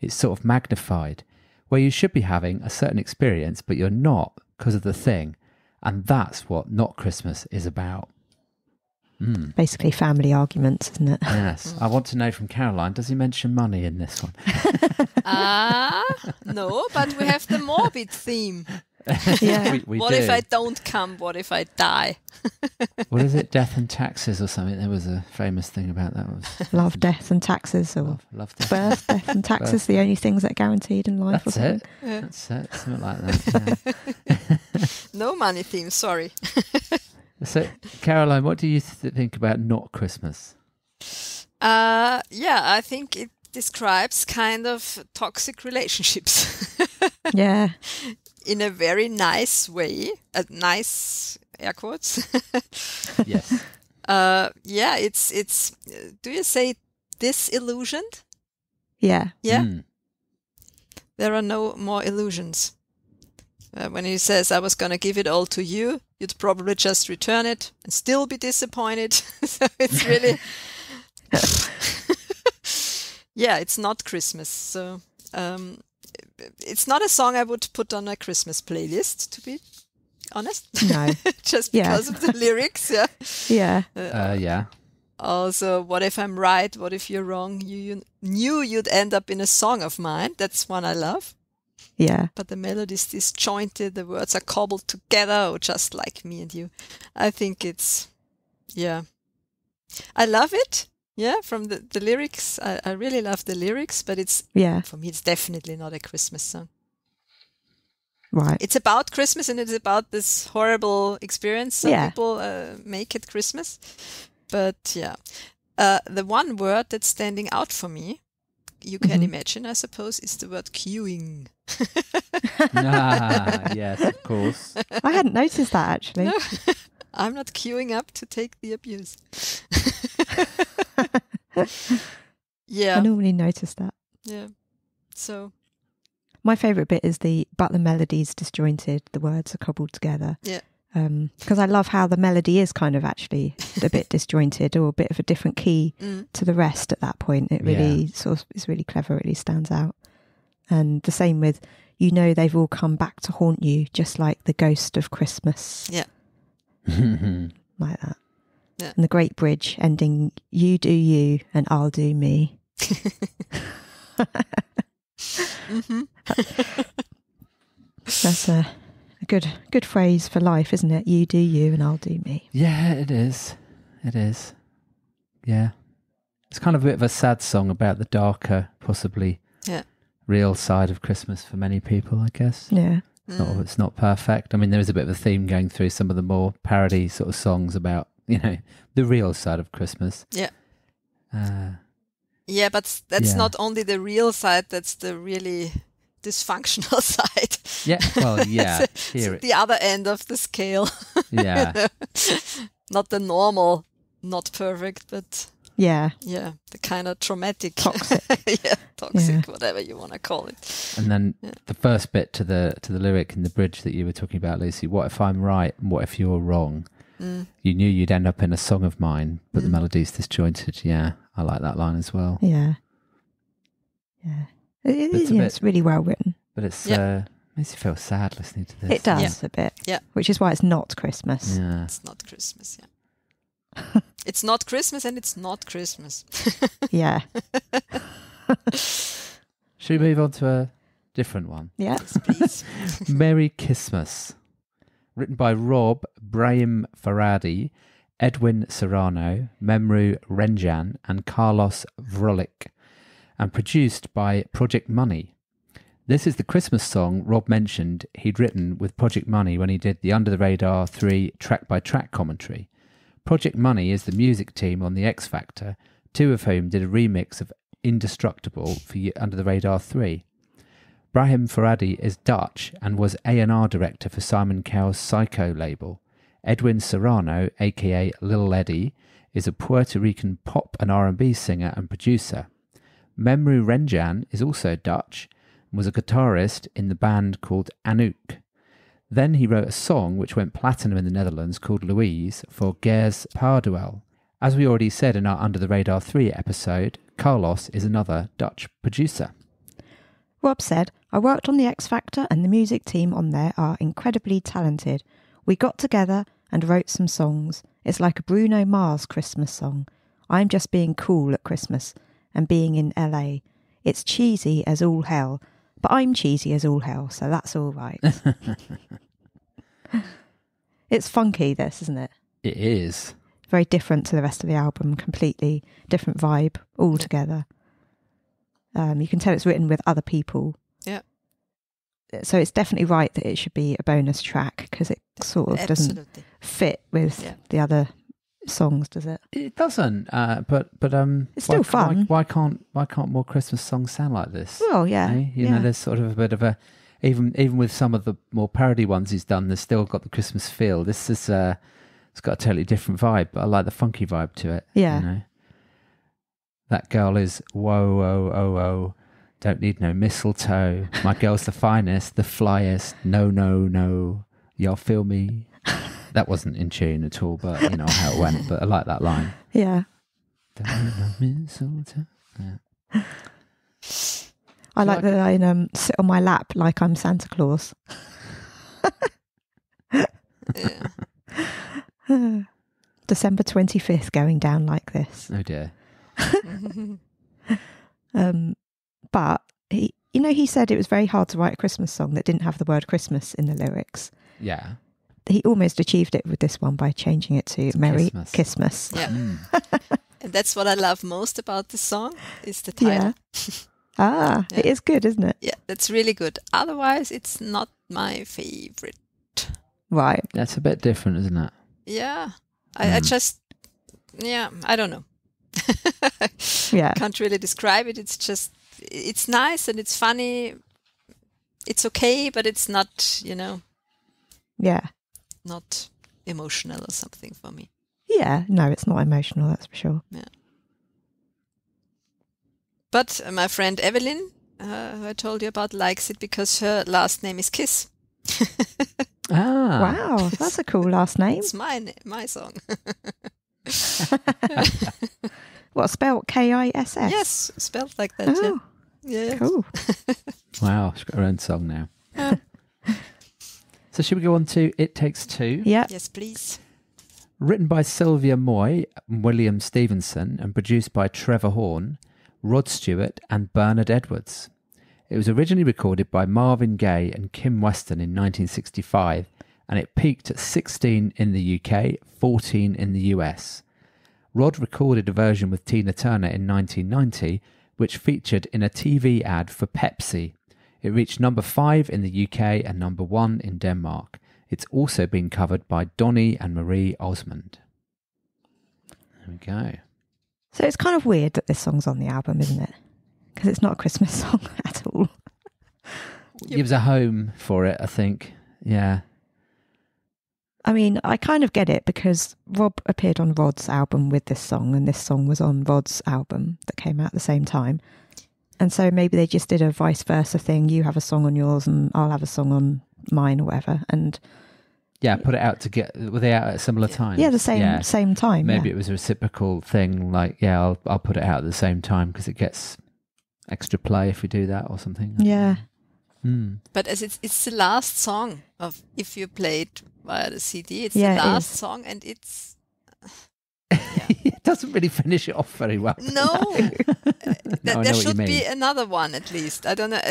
It's sort of magnified, where you should be having a certain experience, but you're not because of the thing, and that's what Not Christmas is about. Basically family arguments, isn't it? Yes. I want to know from Caroline, does he mention money in this one? No, but we have the morbid theme. Yeah. we What do. if I don't come? What if I die? What is it? Death and taxes or something? There was a famous thing about that. Love, death and taxes, or Love death. birth, death and taxes, the only things that are guaranteed in life. That's or something. it. That's it. Something like that. Yeah. No money theme, sorry. So, Caroline, what do you think about Not Christmas? I think it describes kind of toxic relationships. Yeah. In a very nice way, nice air quotes. Yes. It's. Do you say disillusioned? Yeah. Yeah. Mm. There are no more illusions. When he says, "I was gonna give it all to you," you'd probably just return it and still be disappointed. So it's really, it's not Christmas. So it's not a song I would put on a Christmas playlist, to be honest. No. Just because of the lyrics. Yeah. Yeah. Yeah. Also, what if I'm right? What if you're wrong? You knew you'd end up in a song of mine. That's one I love. Yeah. But the melody is disjointed. The words are cobbled together, or just like me and you. I think it's, I love it. Yeah, from the lyrics. I really love the lyrics, but it's, Yeah. for me, it's definitely not a Christmas song. Right. It's about Christmas, and it's about this horrible experience some people make at Christmas. But yeah, the one word that's standing out for me, you can imagine, I suppose, is the word queuing. Yes, of course. I hadn't noticed that, actually. No, I'm not queuing up to take the abuse. Yeah. I normally notice that. Yeah. So. My favourite bit is but the melody's disjointed, the words are cobbled together. Yeah. Because I love how the melody is kind of actually a bit disjointed or a bit of a different key to the rest at that point. It really sort of is really clever, really stands out. And the same with, they've all come back to haunt you, just like the ghost of Christmas. Yeah. Like that. Yeah. And the great bridge ending, you do you and I'll do me. That's a good phrase for life, isn't it? You do you and I'll do me. Yeah, it is. It is. Yeah. It's kind of a bit of a sad song about the darker, possibly real side of Christmas for many people, I guess. Yeah. It's not perfect. I mean, there is a bit of a theme going through some of the more parody sort of songs about, the real side of Christmas. Yeah. Yeah, but that's not only the real side, that's the really dysfunctional side. Yeah, well, yeah. So the other end of the scale. Yeah. Not the normal, not perfect, but yeah, the kind of traumatic. Toxic. Toxic, whatever you want to call it. And then the first bit to the lyric in the bridge that you were talking about, Lucy, what if I'm right and what if you're wrong? You knew you'd end up in a song of mine, but the melody's disjointed. Yeah, I like that line as well. Yeah. Yeah. It's really well written. But it's makes you feel sad listening to this. It does a bit. Yeah. Which is why it's not Christmas. Yeah. It's not Christmas, yeah. It's not Christmas and it's not Christmas. Yeah. Should we move on to a different one? Yeah. Yes, please. Merry Christmas. Written by Rob Brahim Faradi, Edwin Serrano, Memru Renjan and Carlos Vrolik, and produced by Project Money. This is the Christmas song Rob mentioned he'd written with Project Money when he did the Under the Radar 3 track-by-track commentary. Project Money is the music team on The X Factor, two of whom did a remix of Indestructible for Under the Radar 3. Brahim Faradi is Dutch and was A&R director for Simon Cowell's Psycho label. Edwin Serrano, aka Lil Eddie, is a Puerto Rican pop and R&B singer and producer. Memru Renjan is also Dutch and was a guitarist in the band called Anouk. Then he wrote a song which went platinum in the Netherlands called Louise for Gers Parduel. As we already said in our Under the Radar 3 episode, Carlos is another Dutch producer. Rob said, I worked on the X Factor and the music team on there are incredibly talented. We got together and wrote some songs. It's like a Bruno Mars Christmas song. I'm just being cool at Christmas and being in LA. It's cheesy as all hell, but I'm cheesy as all hell, so that's all right. It's funky, this, isn't it? It is. Very different to the rest of the album, completely different vibe altogether. You can tell it's written with other people. Yeah. So it's definitely right that it should be a bonus track because it sort of doesn't fit with the other songs, does it? It doesn't, but it's still fun. Why can't more Christmas songs sound like this? Well, yeah, eh? You know, there's sort of a bit of a even with some of the more parody ones he's done, there's still got the Christmas feel. This is it's got a totally different vibe, but I like the funky vibe to it. Yeah. You know? That girl is whoa, oh, oh, oh. Don't need no mistletoe. My girl's the finest, the flyest. No, no, no. Y'all feel me? That wasn't in tune at all, but you know how it went. But I like that line. Yeah. Don't need no mistletoe. Yeah. I like the line, sit on my lap like I'm Santa Claus. December 25th going down like this. Oh dear. But he said it was very hard to write a Christmas song that didn't have the word Christmas in the lyrics. Yeah. He almost achieved it with this one by changing it to Merry Christmas. Yeah. And that's what I love most about the song is the title. Yeah. Ah, Yeah. it is good, isn't it? Yeah, that's really good. Otherwise, it's not my favorite. Right. That's a bit different, isn't it? Yeah, I just, I don't know. Yeah. Can't really describe it. It's just, it's nice and it's funny. It's okay, but it's not, Yeah. not emotional or something for me. Yeah. No, it's not emotional, that's for sure. Yeah. But my friend Evelyn, who I told you about, likes it because her last name is Kiss. Ah. Wow, that's a cool last name. It's my song. What, spelled Kiss? Yes, spelled like that. Oh, Yeah. cool. Wow, she's got her own song now. So should we go on to It Takes Two? Yeah. Yes, please. Written by Sylvia Moy, William Stevenson, and produced by Trevor Horn, Rod Stewart, and Bernard Edwards. It was originally recorded by Marvin Gaye and Kim Weston in 1965, and it peaked at 16 in the UK, 14 in the US. Rod recorded a version with Tina Turner in 1990, which featured in a TV ad for Pepsi. It reached number 5 in the UK and number 1 in Denmark. It's also been covered by Donny and Marie Osmond. There we go. So it's kind of weird that this song's on the album, isn't it? Because it's not a Christmas song at all. Gives a home for it, I think. Yeah. I mean, I kind of get it because Rob appeared on Rod's album with this song, and this song was on Rod's album that came out at the same time. And so maybe they just did a vice versa thing. You have a song on yours and I'll have a song on mine or whatever. And Yeah, put it out were they out at similar times? yeah, the same time. Maybe yeah. it was a reciprocal thing, like, I'll put it out at the same time because it gets extra play if we do that or something. Yeah. But as it's the last song of if you play it via the CD, it's Yeah, the it last is. song, and it's It doesn't really finish it off very well. no. I know There what you should be mean. another one at least. I don't know.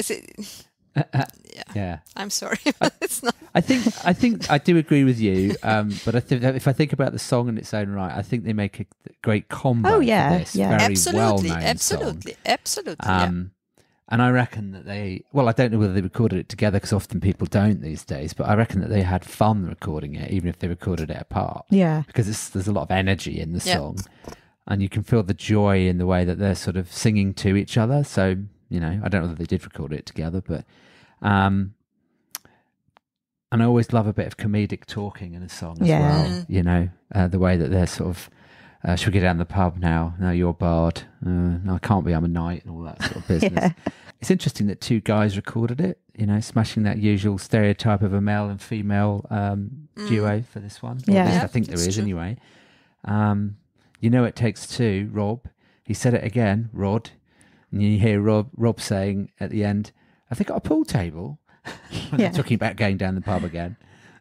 Yeah. I'm sorry, but it's not. I think I do agree with you, but I think that if I think about the song in its own right, I think they make a great combo. Oh, yeah, for this yeah. very Absolutely, well-known absolutely, song. absolutely. Yeah. And I reckon that I don't know whether they recorded it together because often people don't these days, but I reckon that they had fun recording it, even if they recorded it apart. Yeah. Because there's a lot of energy in the Yeah. song, and you can feel the joy in the way that they're sort of singing to each other. So, I don't know whether they did record it together, but and I always love a bit of comedic talking in a song as Yeah. well. The way that they're sort of, should we get down the pub now? No, you're barred. No, I can't be. I'm a knight and all that sort of business. Yeah. It's interesting that two guys recorded it, smashing that usual stereotype of a male and female duo for this one. Or Yeah. at least Yeah, I think there that's is true. anyway. It takes two, Rob. He said it again, Rod. And you hear Rob saying at the end, have they got a pool table? When Yeah. they're talking about going down the pub again.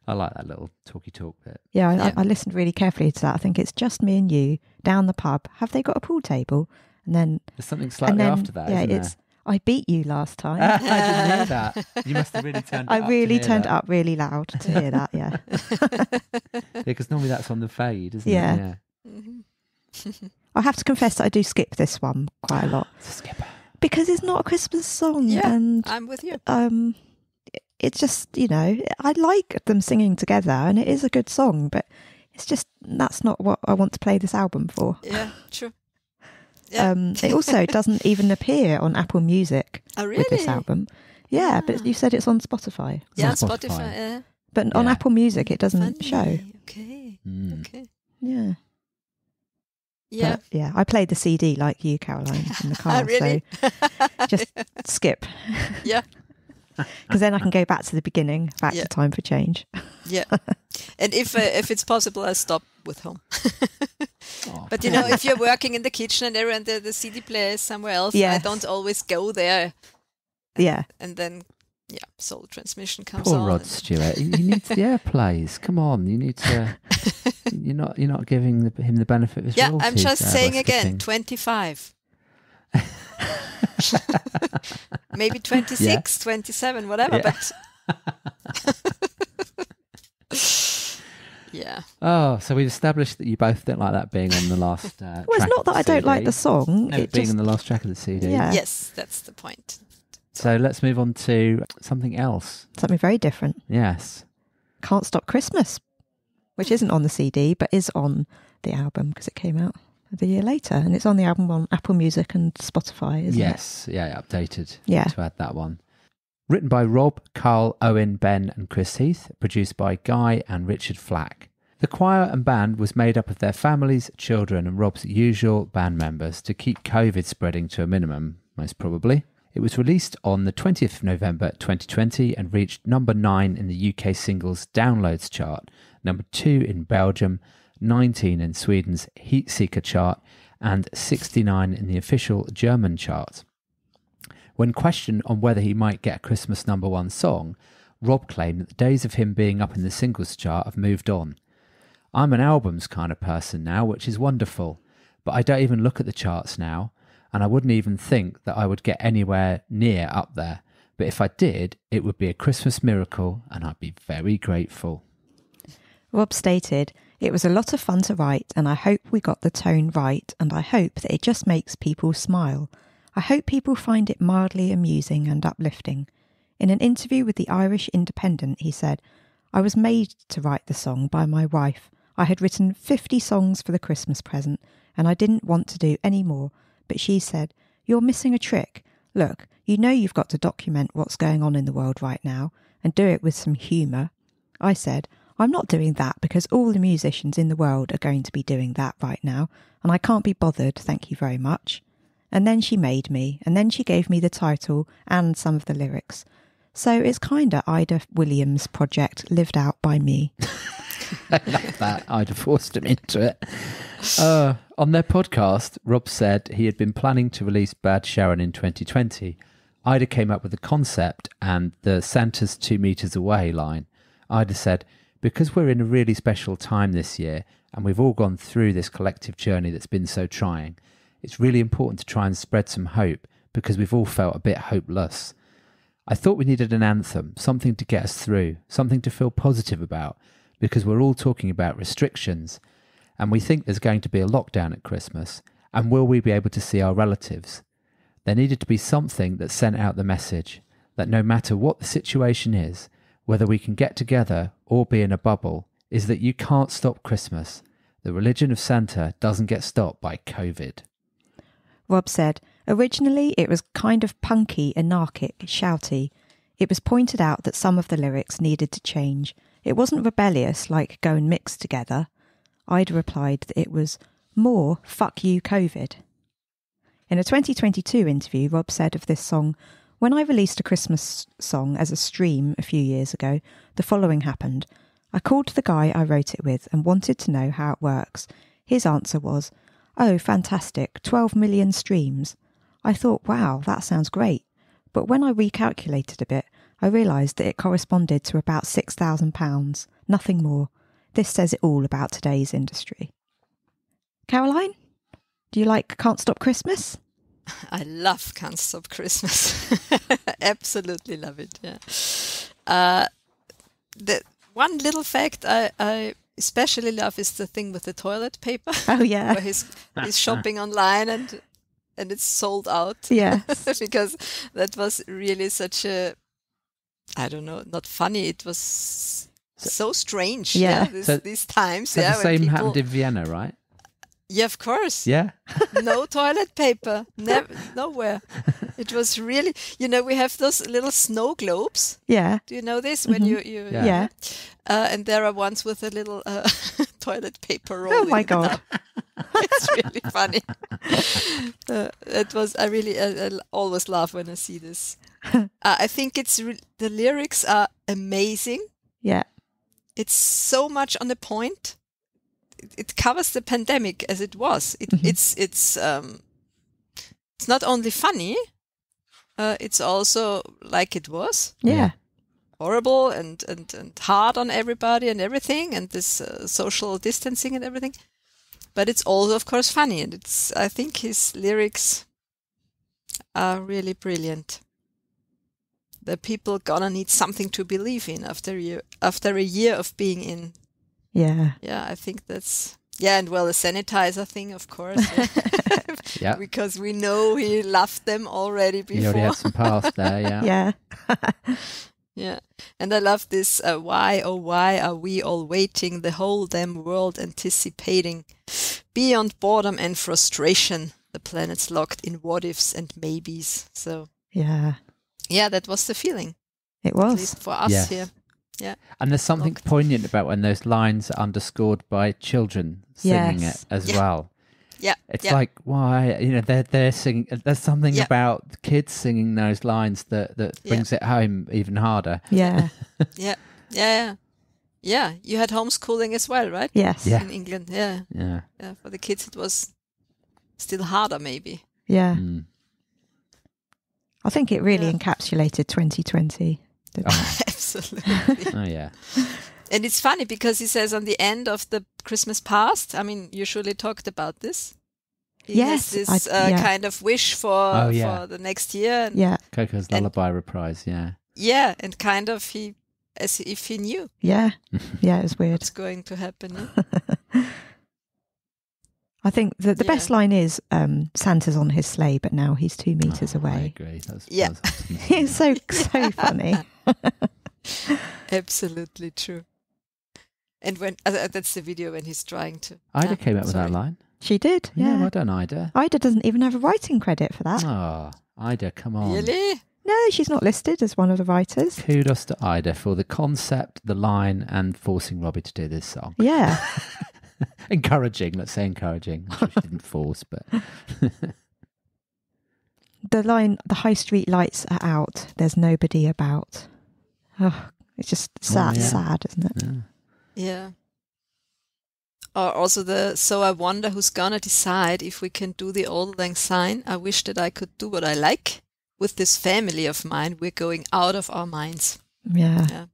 I like that little talky talk bit. Yeah, Yeah. I listened really carefully to that. I think it's just me and you down the pub. Have they got a pool table? And then There's something slightly after that, yeah, isn't it's I beat you last time. there? I didn't hear that. You must have really turned it I up. really to hear turned that. up really loud to hear that. Yeah, Yeah, because normally that's on the fade, isn't Yeah. it? Yeah. Mm-hmm. I have to confess that I do skip this one quite a lot It's a skipper. because it's not a Christmas song, Yeah. and I'm with you. it's just I like them singing together, and it is a good song, but it's just that's not what I want to play this album for. Yeah, true. Yeah. It also doesn't even appear on Apple Music Oh, with this really? album. Yeah, but you said it's on Spotify. Yeah, on Spotify. Spotify. Yeah. But on Yeah. Apple Music, it doesn't show. Funny. Okay. Mm. Okay. Yeah. Yeah. But, yeah. I played the CD like you, Caroline, in the car. Really? So just skip. Yeah. Because then I can go back to the beginning, back Yeah. to Time for Change. Yeah. And if it's possible, I stop with home. Oh, But if you're working in the kitchen and everyone the CD player is somewhere else, I Yes. don't always go there. Yeah. And then soul transmission comes poor on. Rod Stewart. You need the airplays. Come on, you need to. You're not giving him the benefit of his Yeah, royalties. I'm just by saying again, skipping. 25. Maybe 26, 27, whatever. Yeah. But Yeah. Oh, so we've established that you both don't like that being on the last Well, it's not that I don't like the song. No, It being just, on the last track of the CD. Yeah. Yes, that's the point. So let's move on to something else. something very different. Yes. Can't Stop Christmas, which isn't on the CD, but is on the album because it came out the year later. And it's on the album on Apple Music and Spotify, isn't it? Yes. Yeah, updated. Yeah. To add that one. Written by Rob, Carl, Owen, Ben and Chris Heath. Produced by Guy and Richard Flack. The choir and band was made up of their families, children and Rob's usual band members to keep COVID spreading to a minimum, most probably. It was released on the 20th of November 2020 and reached number 9 in the UK singles downloads chart, number 2 in Belgium, 19 in Sweden's Heatseeker chart and 69 in the official German chart. When questioned on whether he might get a Christmas number 1 song, Rob claimed that the days of him being up in the singles chart have moved on. I'm an albums kind of person now, which is wonderful, but I don't even look at the charts now, and I wouldn't even think that I would get anywhere near up there. But if I did, it would be a Christmas miracle, and I'd be very grateful. Rob stated, "It was a lot of fun to write, and I hope we got the tone right, and I hope that it just makes people smile. I hope people find it mildly amusing and uplifting." In an interview with the Irish Independent, he said, "I was made to write the song by my wife. I had written 50 songs for the Christmas present, and I didn't want to do any more. But she said, 'You're missing a trick. Look, you know you've got to document what's going on in the world right now, and do it with some humour.' I said, 'I'm not doing that because all the musicians in the world are going to be doing that right now, and I can't be bothered, thank you very much.' And then she made me, and then she gave me the title and some of the lyrics. So it's kinda Ida Williams' project lived out by me." I love that. I'd have forced him into it. On their podcast, Rob said he had been planning to release Bad Sharon in 2020. Ida came up with the concept and the Santa's 2 meters away line. Ida said, "Because we're in a really special time this year and we've all gone through this collective journey that's been so trying, it's really important to try and spread some hope because we've all felt a bit hopeless. I thought we needed an anthem, something to get us through, something to feel positive about, because we're all talking about restrictions and we think there's going to be a lockdown at Christmas, and will we be able to see our relatives? There needed to be something that sent out the message that no matter what the situation is, whether we can get together or be in a bubble, is that you can't stop Christmas. The religion of Santa doesn't get stopped by COVID." Rob said, "Originally it was kind of punky, anarchic, shouty. It was pointed out that some of the lyrics needed to change. It wasn't rebellious like Go and Mix Together." Ida replied that it was more fuck you COVID. In a 2022 interview, Rob said of this song, "When I released a Christmas song as a stream a few years ago, the following happened. I called the guy I wrote it with and wanted to know how it works. His answer was, 'Oh, fantastic, 12 million streams.' I thought, wow, that sounds great. But when I recalculated a bit, I realised that it corresponded to about £6,000, nothing more. This says it all about today's industry." Caroline, do you like Can't Stop Christmas? I love Can't Stop Christmas. Absolutely love it. Yeah. The one little fact I especially love is the thing with the toilet paper. Oh yeah, where he's shopping online and it's sold out. Yes. Because that was really such a, I don't know, not funny. It was so strange. Yeah. These times. So yeah. the same happened in Vienna, right? Yeah, of course. Yeah. No toilet paper. Nowhere. It was really, we have those little snow globes. Yeah. Do you know this? When you Yeah. and there are ones with a little toilet paper roll. Oh my God. It's really funny. I always laugh when I see this. I think the lyrics are amazing. Yeah. It's so much on the point. It covers the pandemic as it was. It's not only funny, it's also like it was. Yeah. Horrible and hard on everybody and everything, and this social distancing and everything. But it's also, of course, funny, and I think his lyrics are really brilliant. The people gonna need something to believe in after a year of being in Yeah. Yeah, I think that's... Yeah, and well, the sanitizer thing, of course. Yeah. Because we know he loved them already before. You already had some past there, yeah. Yeah. Yeah. And I love this, why, oh why are we all waiting, the whole damn world anticipating, beyond boredom and frustration, the planet's locked in what-ifs and maybes. So, Yeah. yeah, that was the feeling, It at was. least for us Yes. here. Yeah. And there's something Locked. poignant about when those lines are underscored by children singing Yes. it as Yeah. well. Yeah. It's yeah. like, why, they're singing. There's something Yeah. about the kids singing those lines that brings it home even harder. Yeah. Yeah. Yeah. Yeah. You had homeschooling as well, right? Yes. Yeah. In England. Yeah. Yeah. Yeah. For the kids, it was still harder, maybe. Yeah. Mm. I think it really Yeah. encapsulated 2020. didn't it? Oh, Absolutely. oh, yeah. And it's funny because he says on the end of the Christmas past, I mean, you surely talked about this. He Yes, has this yeah. kind of wish for Oh, yeah. for the next year. And, Yeah. Coco's And- Lullaby reprise, yeah. yeah, and kind of as if he knew Yeah. Yeah, it was weird. what's going to happen. Yeah? I think the Yeah. best line is Santa's on his sleigh, but now he's 2 meters Oh, I away. agree. That's, Yeah. that's optimism. It's so funny. Absolutely true. And when that's the video when he's trying to. Ida came up with that sorry. line. She did. Yeah, Yeah. well done, Ida. Ida doesn't even have a writing credit for that. Oh, Ida, come on. Really? No, she's not listed as one of the writers. Kudos to Ida for the concept, the line, and forcing Robbie to do this song. Yeah. Encouraging, let's say encouraging. I'm sure she didn't force, but The line, the high street lights are out, there's nobody about. Oh, it's just sad, yeah. sad, isn't it? yeah. Yeah. Or also so I wonder who's gonna decide if we can do the Auld Lang Syne. I wish that I could do what I like. With this family of mine, we're going out of our minds. Yeah. Yeah.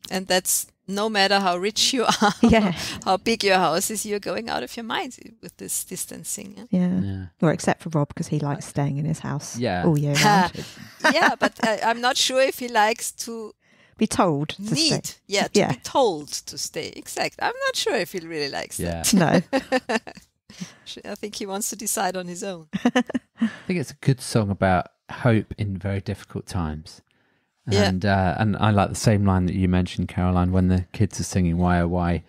And that's no matter how rich you are, Yeah. how big your house is, you're going out of your minds with this distancing. Yeah, Yeah. Yeah. Or except for Rob, because he likes staying in his house Yeah. all year round. yeah, but I'm not sure if he likes to Be told to stay. to be told to stay. Exactly. I'm not sure if he really likes Yeah. No. that. I think he wants to decide on his own. I think it's a good song about hope in very difficult times. Yeah. And I like the same line that you mentioned, Caroline, when the kids are singing, why, oh, why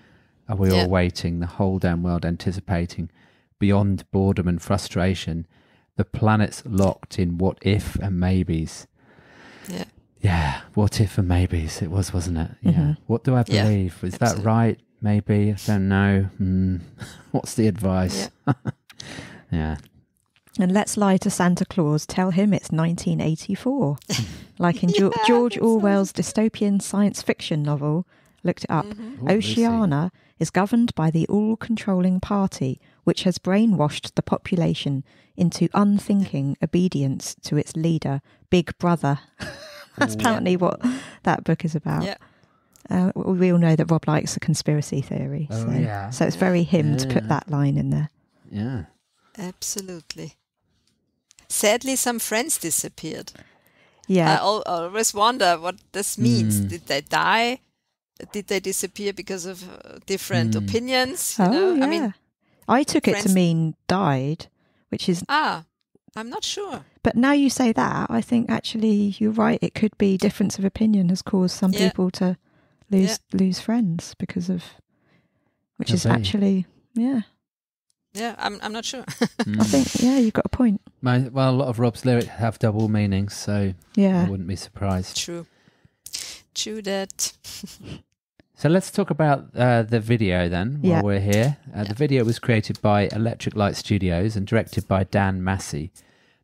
are we Yeah. all waiting, the whole damn world anticipating, beyond boredom and frustration, the planet's locked in what if and maybes. Yeah. Yeah, what if and maybes it was, wasn't it? Yeah. Mhm. What do I Yeah, believe? Is that absolutely. right? Maybe. I don't know. What's the advice? Yeah. And let's lie to Santa Claus. Tell him it's 1984. Like in Yeah, George that's Orwell's dystopian science fiction novel. Looked it up. Mm-hmm. Ooh, Oceania is governed by the all-controlling party, which has brainwashed the population into unthinking obedience to its leader, Big Brother. That's apparently what that book is about. Yeah. We all know that Rob likes a conspiracy theory. Oh, so, yeah. so it's very him to put Yeah. that line in there. Yeah. Absolutely. Sadly, some friends disappeared. I Yeah. always wonder what this means. Mm. Did they die? Did they disappear because of different Mm. opinions? Oh, know? yeah. I mean, I took it to friends- mean died, which is... I'm not sure. But now you say that, I think actually you're right. It could be difference of opinion has caused some Yeah. people to lose friends because of... Which Could is be. actually... Yeah. Yeah, I'm not sure. Mm. I think, yeah, you've got a point. Well, a lot of Rob's lyrics have double meanings, so Yeah. I wouldn't be surprised. True that. So let's talk about the video then, while Yeah. we're here. The video was created by Electric Light Studios and directed by Dan Massey.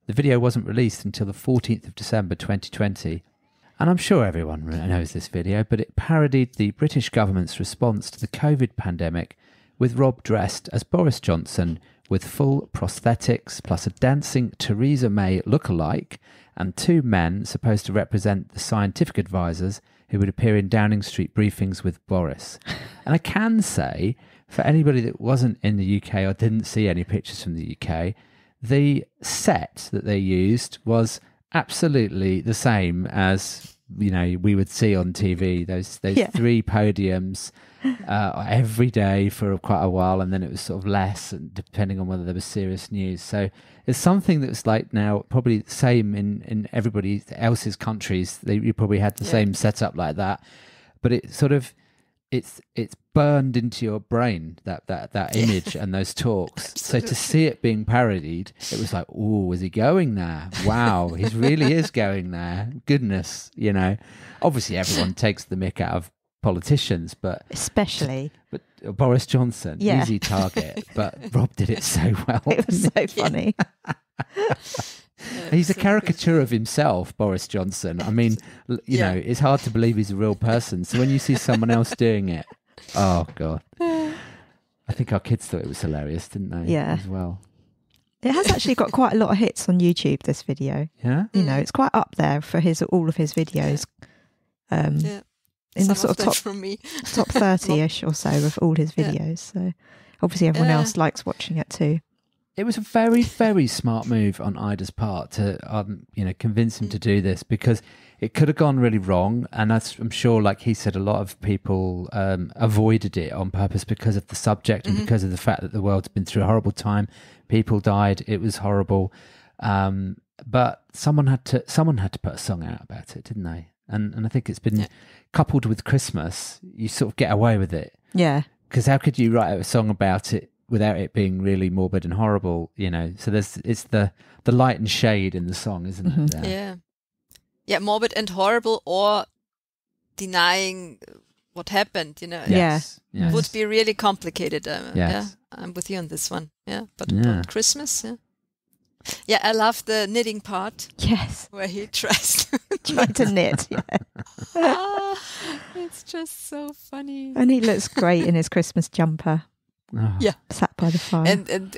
The video wasn't released until the 14th of December 2020. And I'm sure everyone knows this video, but it parodied the British government's response to the COVID pandemic, with Rob dressed as Boris Johnson with full prosthetics plus a dancing Theresa May lookalike and two men supposed to represent the scientific advisors who would appear in Downing Street briefings with Boris. And I can say, for anybody that wasn't in the UK or didn't see any pictures from the UK, the set that they used was absolutely the same as we would see on TV, those 3 podiums every day for quite a while, and then it was sort of less, and depending on whether there was serious news. So it's something that was like now probably the same in everybody else's countries. You probably had the same setup like that, but it sort of it's burned into your brain, that image and those talks. So to see it being parodied, it was like, oh, is he going there? Wow, he really is going there. Goodness, obviously everyone takes the mick out of politicians, but Boris Johnson, easy target, but Rob did it so well. It was so funny. He's a caricature of himself, Boris Johnson. I mean, it's hard to believe he's a real person. So when you see someone else doing it, oh God. I think our kids thought it was hilarious, didn't they? Yeah. As well. It has actually got quite a lot of hits on YouTube, this video. Yeah? It's quite up there for all of his videos. In the sort of top 30-ish or so of all his videos. So obviously everyone else likes watching it too. It was a very, very smart move on Ida's part to, convince him to do this, because it could have gone really wrong. And I'm sure, like he said, a lot of people avoided it on purpose because of the subject and because of the fact that the world's been through a horrible time. People died. It was horrible. But someone had to put a song out about it, didn't they? And I think it's been coupled with Christmas. You sort of get away with it. Yeah. Because how could you write a song about it without it being really morbid and horrible, So it's the light and shade in the song, isn't it? There? Yeah. Yeah, morbid and horrible, or denying what happened, Yes. Would be really complicated. Yes. Yeah, I'm with you on this one. Yeah, but Christmas, Yeah, I love the knitting part. Yes. Where he tries to knit, it's just so funny. And he looks great in his Christmas jumper. Oh. Yeah. Sat by the fire.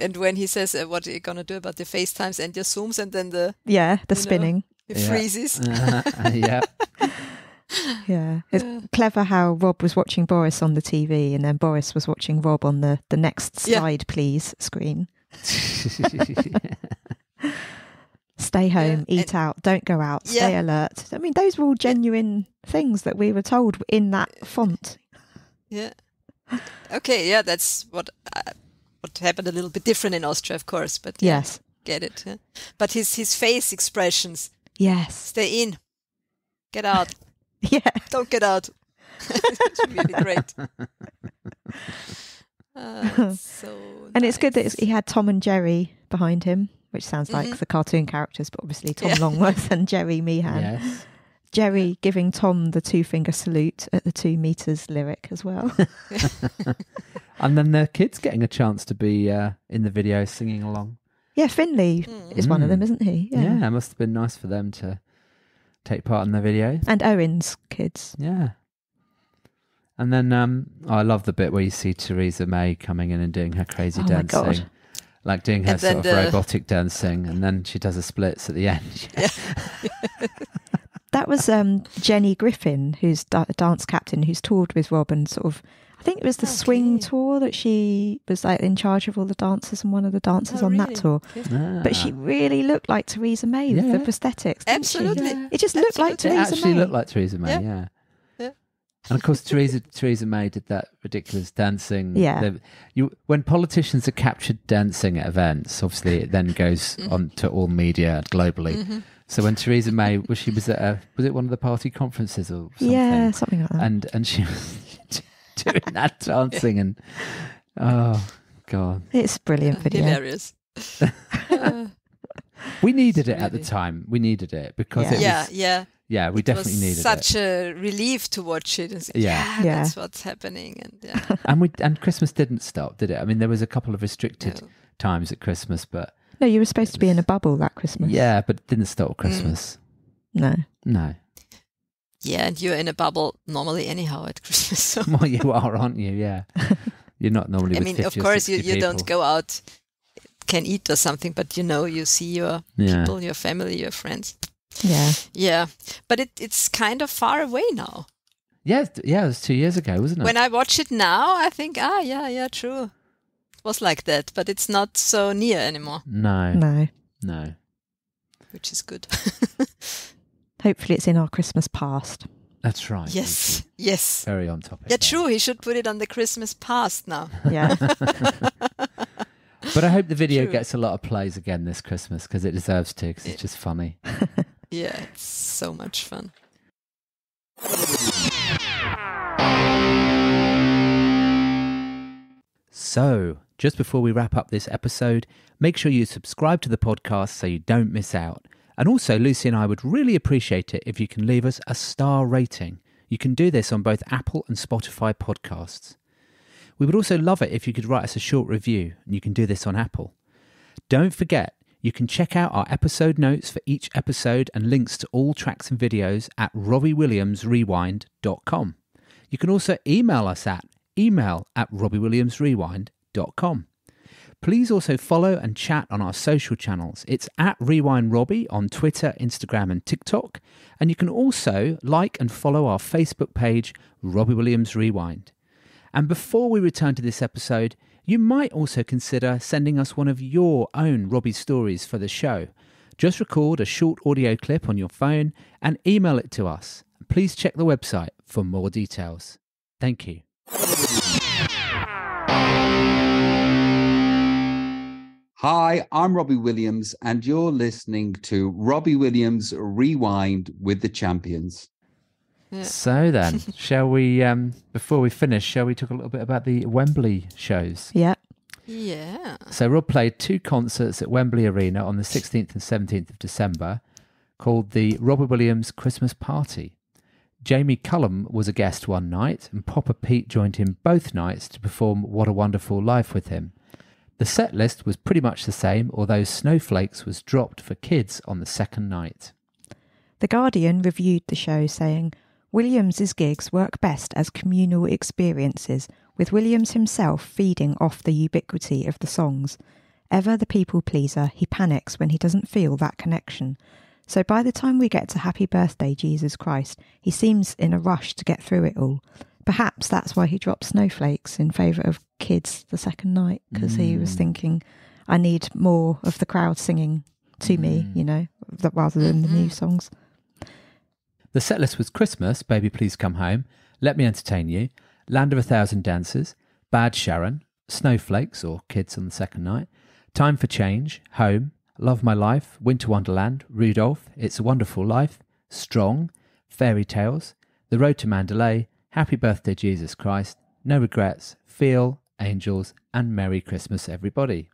And when he says, what are you going to do about the FaceTimes and your Zooms, and then the spinning. It freezes. Yeah. Yeah. It's clever how Rob was watching Boris on the TV, and then Boris was watching Rob on the next slide, please screen. Stay home, eat out, don't go out, stay alert. I mean, those were all genuine things that we were told in that font. Yeah. Okay, that's what happened a little bit different in Austria, of course, but yes, get it. Yeah. But his face expressions. Yes. Stay in. Get out. Yeah. Don't get out. It's really great. So and it's good that he had Tom and Jerry behind him, which sounds like the cartoon characters, but obviously Tom Longworth and Jerry Meehan. Yes. Jerry giving Tom the 2-finger salute at the 2 meters lyric as well. And then the kids getting a chance to be in the video singing along. Yeah, Finley is one of them, isn't he? Yeah, it must have been nice for them to take part in the video. And Owen's kids. Yeah. And then I love the bit where you see Theresa May coming in and doing her crazy dancing. My God. Like doing her sort of robotic dancing, and then she does her splits at the end. That was Jenny Griffin, who's a dance captain, who's toured with Rob, and sort of, I think it was the swing tour that she was like in charge of all the dancers, and one of the dancers on that tour. But she really looked like Theresa May with the prosthetics. Absolutely. It just looked like Theresa May. It actually looked like Theresa May, yeah. And of course, Theresa May did that ridiculous dancing. Yeah. When politicians are captured dancing at events, obviously it then goes on to all media globally. So when Theresa May was at was it one of the party conferences or something? Yeah, something like that. And she was doing that dancing, and oh God, it's a brilliant video. Hilarious. We needed it at the time. We needed it because it was. Yeah, we definitely needed it. Such a relief to watch it. And that's what's happening. And and Christmas didn't stop, did it? I mean, there was a couple of restricted times at Christmas, but no, you were supposed to be in a bubble that Christmas. Yeah, but it didn't stop Christmas. No. Yeah, and you're in a bubble normally anyhow at Christmas. So. Well, you are, aren't you? Yeah, you're not normally. I mean, of course, you don't go out, can eat or something, but you see your people, your family, your friends. Yeah, but it's kind of far away now. Yeah, it was 2 years ago, wasn't it? When I watch it now, I think, true. It was like that, but it's not so near anymore. No. Which is good. Hopefully it's in our Christmas past. That's right. Yes, yes. Very on topic. Yeah, true. He should put it on the Christmas past now. Yeah. But I hope the video True. gets a lot of plays again this Christmas because it deserves to, because it's just funny. Yeah, it's so much fun. So, just before we wrap up this episode, make sure you subscribe to the podcast so you don't miss out. And also, Lucy and I would really appreciate it if you can leave us a star rating. You can do this on both Apple and Spotify podcasts. We would also love it if you could write us a short review, and you can do this on Apple. Don't forget, you can check out our episode notes for each episode and links to all tracks and videos at robbiewilliamsrewind.com. You can also email us at email@robbiewilliamsrewind.com. Please also follow and chat on our social channels. It's at RewindRobbie on Twitter, Instagram and TikTok. And you can also like and follow our Facebook page, Robbie Williams Rewind. And before we return to this episode, you might also consider sending us one of your own Robbie stories for the show. Just record a short audio clip on your phone and email it to us. Please check the website for more details. Thank you. Hi, I'm Robbie Williams, and you're listening to Robbie Williams Rewind with the Champions. Yeah. So then, shall we, before we finish, shall we talk a little bit about the Wembley shows? Yeah. Yeah. So Rob played 2 concerts at Wembley Arena on the 16th and 17th of December called the Robbie Williams Christmas Party. Jamie Cullum was a guest one night and Popper Pete joined him both nights to perform What a Wonderful Life with him. The set list was pretty much the same, although Snowflakes was dropped for kids on the second night. The Guardian reviewed the show saying, Williams' gigs work best as communal experiences, with Williams himself feeding off the ubiquity of the songs. Ever the people pleaser, he panics when he doesn't feel that connection. So by the time we get to Happy Birthday, Jesus Christ, he seems in a rush to get through it all. Perhaps that's why he dropped Snowflakes in favour of Kids the second night, because he was thinking, I need more of the crowd singing to me, you know, rather than the new songs. The setlist was Christmas, Baby Please Come Home, Let Me Entertain You, Land of a Thousand Dances, Bad Sharon, Snowflakes, or Kids on the second night, Time for Change, Home, Love My Life, Winter Wonderland, Rudolph, It's a Wonderful Life, Strong, Fairy Tales, The Road to Mandalay, Happy Birthday Jesus Christ, No Regrets, Feel, Angels, and Merry Christmas Everybody.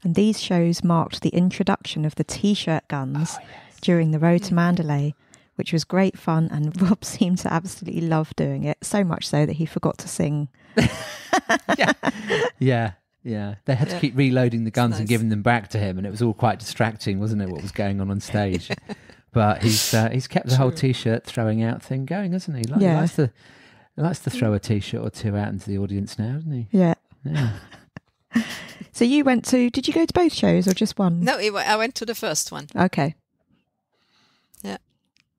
And these shows marked the introduction of the T-shirt guns during the Road to Mandalay, which was great fun, and Rob seemed to absolutely love doing it, so much so that he forgot to sing. Yeah. They had to keep reloading the guns and nice. giving them back to him, and it was all quite distracting, wasn't it, what was going on stage? But he's kept the whole T-shirt throwing out thing going, hasn't he? He likes to throw a T-shirt or two out into the audience now, doesn't he? Yeah. Yeah. So did you go to both shows or just one? No, I went to the first one. Okay. Yeah.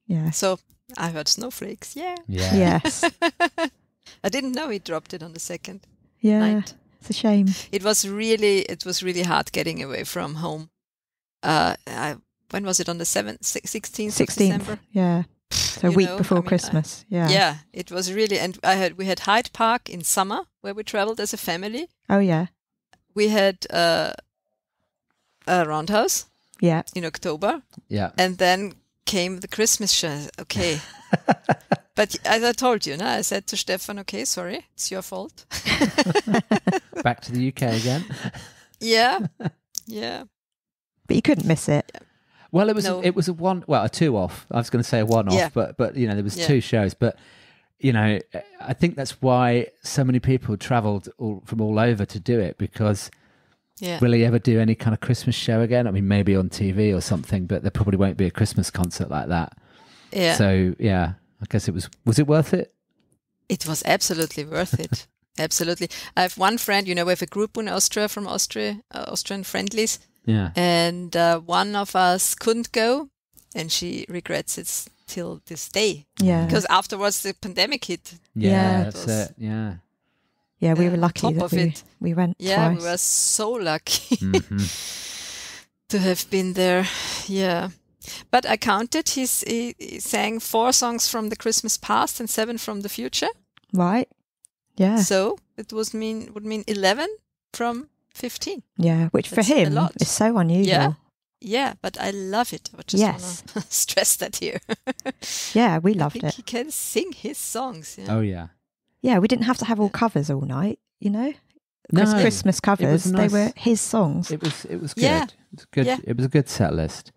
Yeah. So I heard Snowflakes. Yeah. Yes. I didn't know he dropped it on the second Yeah. night. It's a shame. It was really hard getting away from home. When was it? On the 16th of December? Yeah. So a You week know, before I mean, Christmas. Yeah. Yeah, it was really, and we had Hyde Park in summer where we traveled as a family. Oh yeah. We had a Roundhouse Yeah. in October, Yeah. and then came the Christmas show. Okay. But as I told you, I said to Stefan, okay, sorry, it's your fault. Back to the UK again. Yeah. But you couldn't miss it. Well, it was a 2 off. I was going to say a 1 off, Yeah. but there was 2 shows. But I think that's why so many people travelled from all over to do it, because will he ever do any kind of Christmas show again? I mean, maybe on TV or something, but there probably won't be a Christmas concert like that. Yeah. So I guess it was it worth it? It was absolutely worth it. Absolutely. I have one friend, we have a group in Austria from Austrian friendlies. Yeah. And one of us couldn't go, and she regrets it till this day. Yeah. Because afterwards the pandemic hit. Yeah. That's it. Yeah. Yeah, we were lucky top that of it. we went Yeah, twice. we were so lucky Mm-hmm. to have been there. Yeah. But I counted. He sang 4 songs from the Christmas past and 7 from the future. Right. Yeah. So it would mean 11 from 15. Yeah, which That's for a him lot. is so unusual. Yeah, but I love it. I just want to stress that here. Yeah, we I loved think it. he can sing his songs. Yeah. Oh yeah. Yeah, we didn't have to have all covers all night, you know? No, Christmas covers, nice. they were his songs. It was good. Yeah. It was good. Yeah. It was a good set list.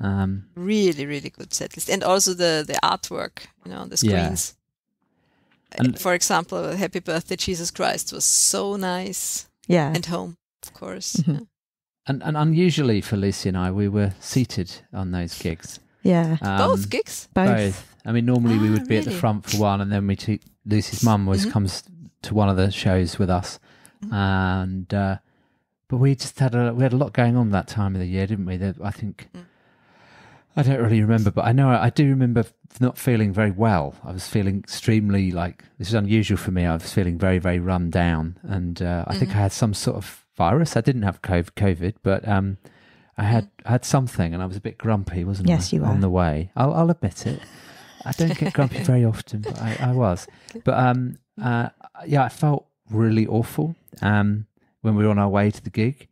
Really, really good set list. And also the artwork, on the Yeah. screens. And- For example, Happy Birthday Jesus Christ was so nice. Yeah. And Home, of course. Mhm. Yeah. And unusually for Lucy and I, we were seated on those gigs. Yeah. Both gigs? Both. I mean, normally we would be at the really? front for one, and then Lucy's mum always comes to one of the shows with us, and but we just had a lot going on that time of the year, didn't we? I think I don't really remember, but I do remember not feeling very well. I was feeling extremely this is unusual for me. I was feeling very, very run down, and I think I had some sort of virus. I didn't have COVID, but I had something, and I was a bit grumpy, wasn't I? Yes, you were. On the way. I'll admit it. I don't get grumpy very often, but I was. But I felt really awful when we were on our way to the gig.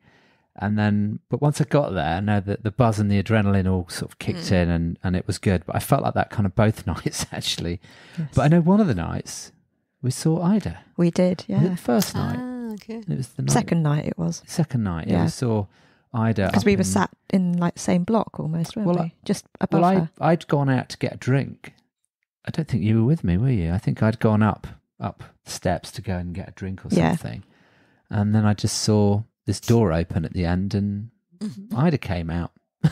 And then, but once I got there, I know that the buzz and the adrenaline all sort of kicked in, and it was good. But I felt like that kind of both nights, actually. Yes. But I know one of the nights we saw Ida. We did, Was it yeah. the first night? Okay. It was the night. Second night it was. Second night, yeah. Yeah. We saw Ida. Because up we were in- sat in the same block almost, weren't Well, we? Just above Well, her. I'd gone out to get a drink. I don't think you were with me, were you? I think I'd gone up the steps to go and get a drink or Yeah. something. And then I just saw this door open at the end, and Ida came out. I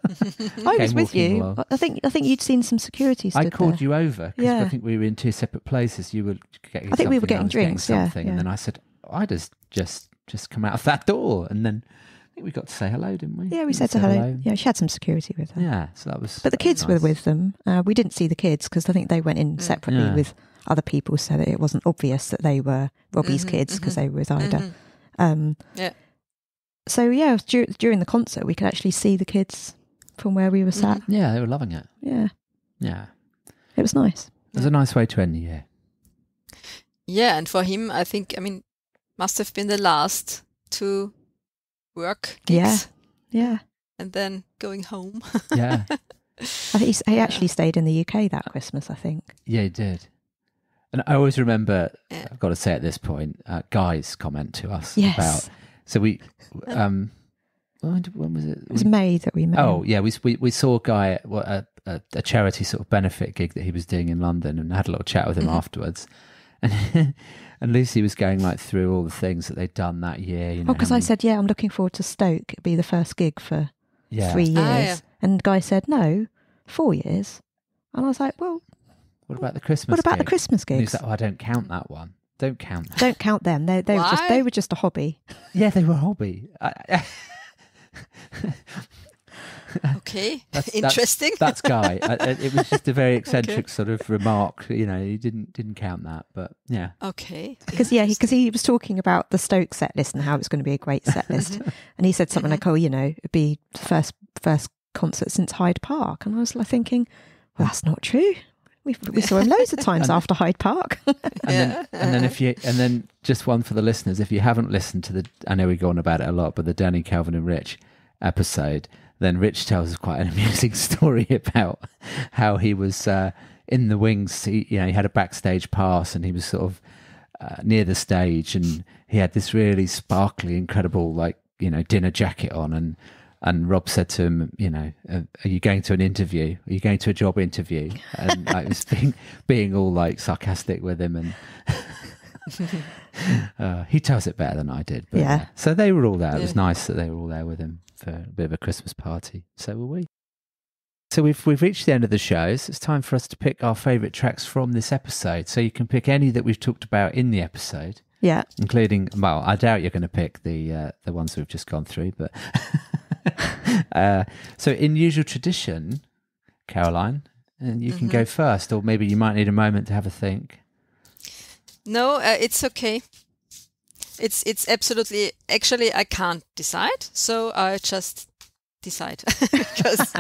was came with walking you. along. I think you'd seen some security stood I called there. you over because Yeah. I think we were in 2 separate places. You were getting I think we were something, getting was drinks, yeah, something, yeah. and then I said, Ida's just come out of that door, and then I think we got to say hello, didn't we? Yeah, we said hello. Yeah, she had some security with her. Yeah, so that was. But the that was kids were nice. with them. We didn't see the kids because I think they went in separately Yeah. with other people so that it wasn't obvious that they were Robbie's kids because they were with Ida. Yeah. So, yeah, during the concert, we could actually see the kids from where we were sat. Yeah, they were loving it. Yeah, Yeah, it was nice. it was a nice way to end the year. Yeah, and for him, I think, must have been the last to work gigs. Yeah. And then going home. Yeah, I think he actually stayed in the UK that Christmas, I think. yeah, he did. And I always remember, Yeah. I've got to say at this point, Guy's comment to us Yes. about. So we, when was it? It was May that we met. Oh yeah, we saw a guy at a charity sort of benefit gig that he was doing in London, and had a little chat with him afterwards. And and Lucy was going through all the things that they'd done that year. You know, because how I many- said, I'm looking forward to Stoke. It'd be the first gig for yeah. 3 years. yeah. And Guy said, no, 4 years. And I was like, well, What about the Christmas? what about the gig? Christmas And he was gigs? like, oh, I don't count that one. Don't count that. Don't count them. They Why? were just a hobby. Yeah, they were a hobby. Okay. That's- Interesting. That's Guy. It was just a very eccentric sort of remark. You know, he didn't count that, but yeah. Okay. Because he was talking about the Stoke set list and how it's going to be a great set list. And he said something like, it'd be the first concert since Hyde Park. And I was like thinking, well, that's not true. We saw him loads of times after Hyde Park. And then just one for the listeners, if you haven't listened to I know we go on about it a lot, but the Danny, Calvin and Rich episode, then Rich tells us quite an amusing story about how he was in the wings. He had a backstage pass, and he was sort of near the stage, and he had this really sparkly, incredible, dinner jacket on, and Rob said to him, are you going to an interview? Are you going to a job interview? And I was being all sarcastic with him, and he tells it better than I did. But, Yeah. So they were all there. It was nice that they were all there with him for a bit of a Christmas party. So were we. So we've reached the end of the show. So it's time for us to pick our favourite tracks from this episode. So you can pick any that we've talked about in the episode, Yeah. including, well, I doubt you're going to pick the ones we've just gone through, but so in usual tradition, Caroline, and you can go first, or maybe you might need a moment to have a think. No, it's okay. It's absolutely. Actually, I can't decide, so I just decide because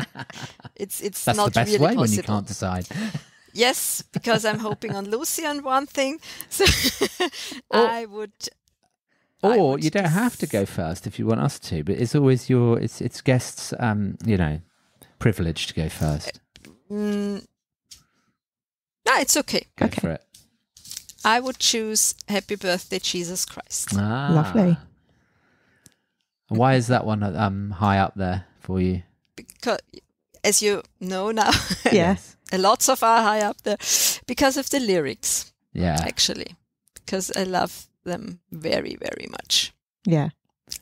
it's That's not the best really way possible. when you can't decide. Yes, because I'm hoping on Lucy on one thing. So I would. Or you don't have to go first if you want us to, but it's always it's guests, privilege to go first. No, it's okay. Go for it. I would choose Happy Birthday, Jesus Christ. Lovely. And why is that one high up there for you? Because, as you know now, Yes. lots of are high up there because of the lyrics. Yeah. Actually, because I love them very, very much. Yeah.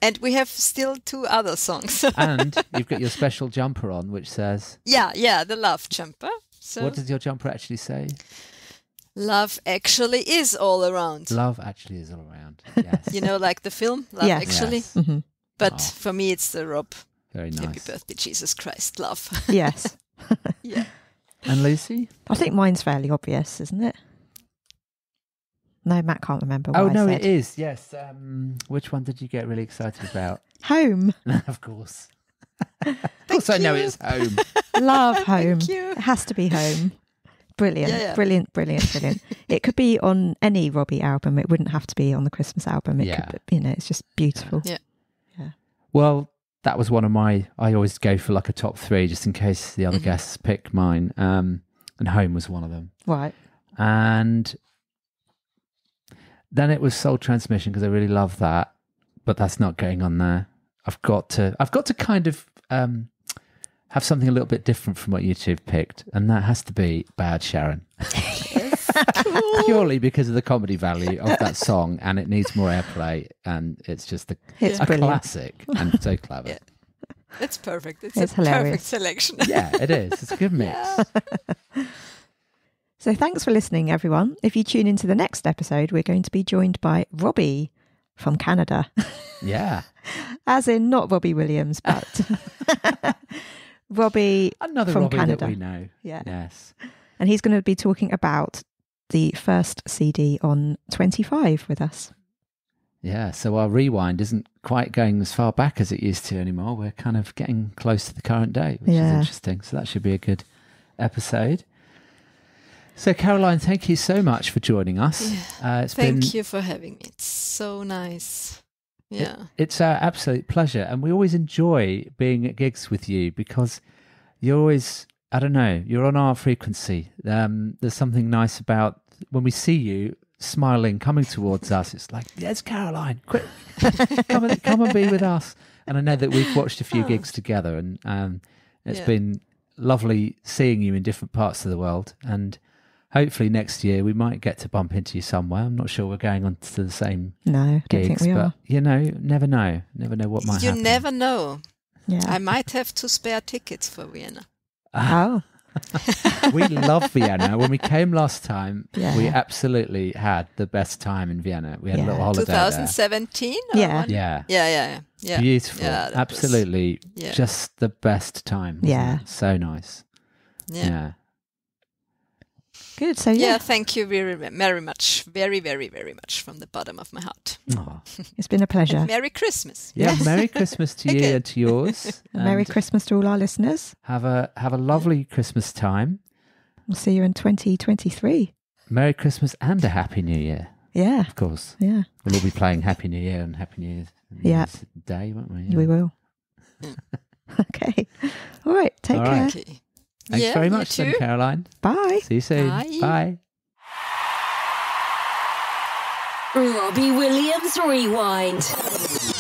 And we have still 2 other songs. And you've got your special jumper on, which says... Yeah, the love jumper. So What does your jumper actually say? love actually is all around. Love actually is all around. Yes. You know, like the film, Love Yes. Actually. Yes. Hmm. But for me, it's the Rob. Very nice. Happy Birthday, Jesus Christ, love. Yes. Yeah. And Lucy? I think mine's fairly obvious, isn't it? No, Matt can't remember what Oh, I no, said. it is. Yes. Which one did you get really excited about? Home. Of course. Of course, I know it's home. Love home. Thank you. It has to be home. Brilliant. Yeah. Brilliant. It could be on any Robbie album. It wouldn't have to be on the Christmas album. It could, it's just beautiful. Yeah. Well, that was one of I always go for like a top 3 just in case the other guests pick mine. And home was one of them. Right. And then it was Soul Transmission because I really love that, but that's not going on there. I've got to kind of have something a little bit different from what you two have picked, and that has to be Bad Sharon. Purely because of the comedy value of that song, and it needs more airplay, and it's just It's a brilliant. classic and so clever. Yeah. It's perfect. It's It's a hilarious. perfect selection. Yeah, it is. It's a good mix. So thanks for listening, everyone. If you tune into the next episode, we're going to be joined by Robbie from Canada. Yeah. As in not Robbie Williams, but Robbie Another from Robbie Canada. that we know. Yeah. Yes. And he's going to be talking about the first CD on 25 with us. Yeah, so our rewind isn't quite going as far back as it used to anymore. We're kind of getting close to the current day, which is interesting. So that should be a good episode. So, Caroline, thank you so much for joining us. Thank you for having me. It's so nice. Yeah. It's our absolute pleasure. And we always enjoy being at gigs with you because you're always, I don't know, you're on our frequency. There's something nice about when we see you smiling, coming towards us. It's like, there's Caroline, quick, come and be with us. And I know that we've watched a few gigs together, and it's been lovely seeing you in different parts of the world. And hopefully next year we might get to bump into you somewhere. I'm not sure we're going on to the same No, I don't gigs, think we are. but never know what might You happen. never know. Yeah. I might have to spare tickets for Vienna. Oh, We love Vienna. When we came last time, Yeah. we absolutely had the best time in Vienna. We had a little holiday 2017? Yeah. there. Yeah. Beautiful. Yeah, that Absolutely. was- Just the best time. wasn't Yeah. it? So nice. Yeah. good. So, Yeah, thank you very much. Very, very, very much from the bottom of my heart. Aw. it's been a pleasure. Merry Christmas. Yeah. Yes. Merry Christmas to you Okay. and to yours. And Merry And Christmas to all our listeners. Have a lovely Christmas time. We'll see you in 2023. Merry Christmas and a Happy New Year, Yeah. of course. Yeah. We'll all be playing Happy New Year and Happy New Year's Yeah. Day, won't we? We will. Okay. All right. Take All care. right. Okay. Thanks Yeah, very you much then, too. Caroline. Bye. See you soon. Bye. Bye. Robbie Williams Rewind.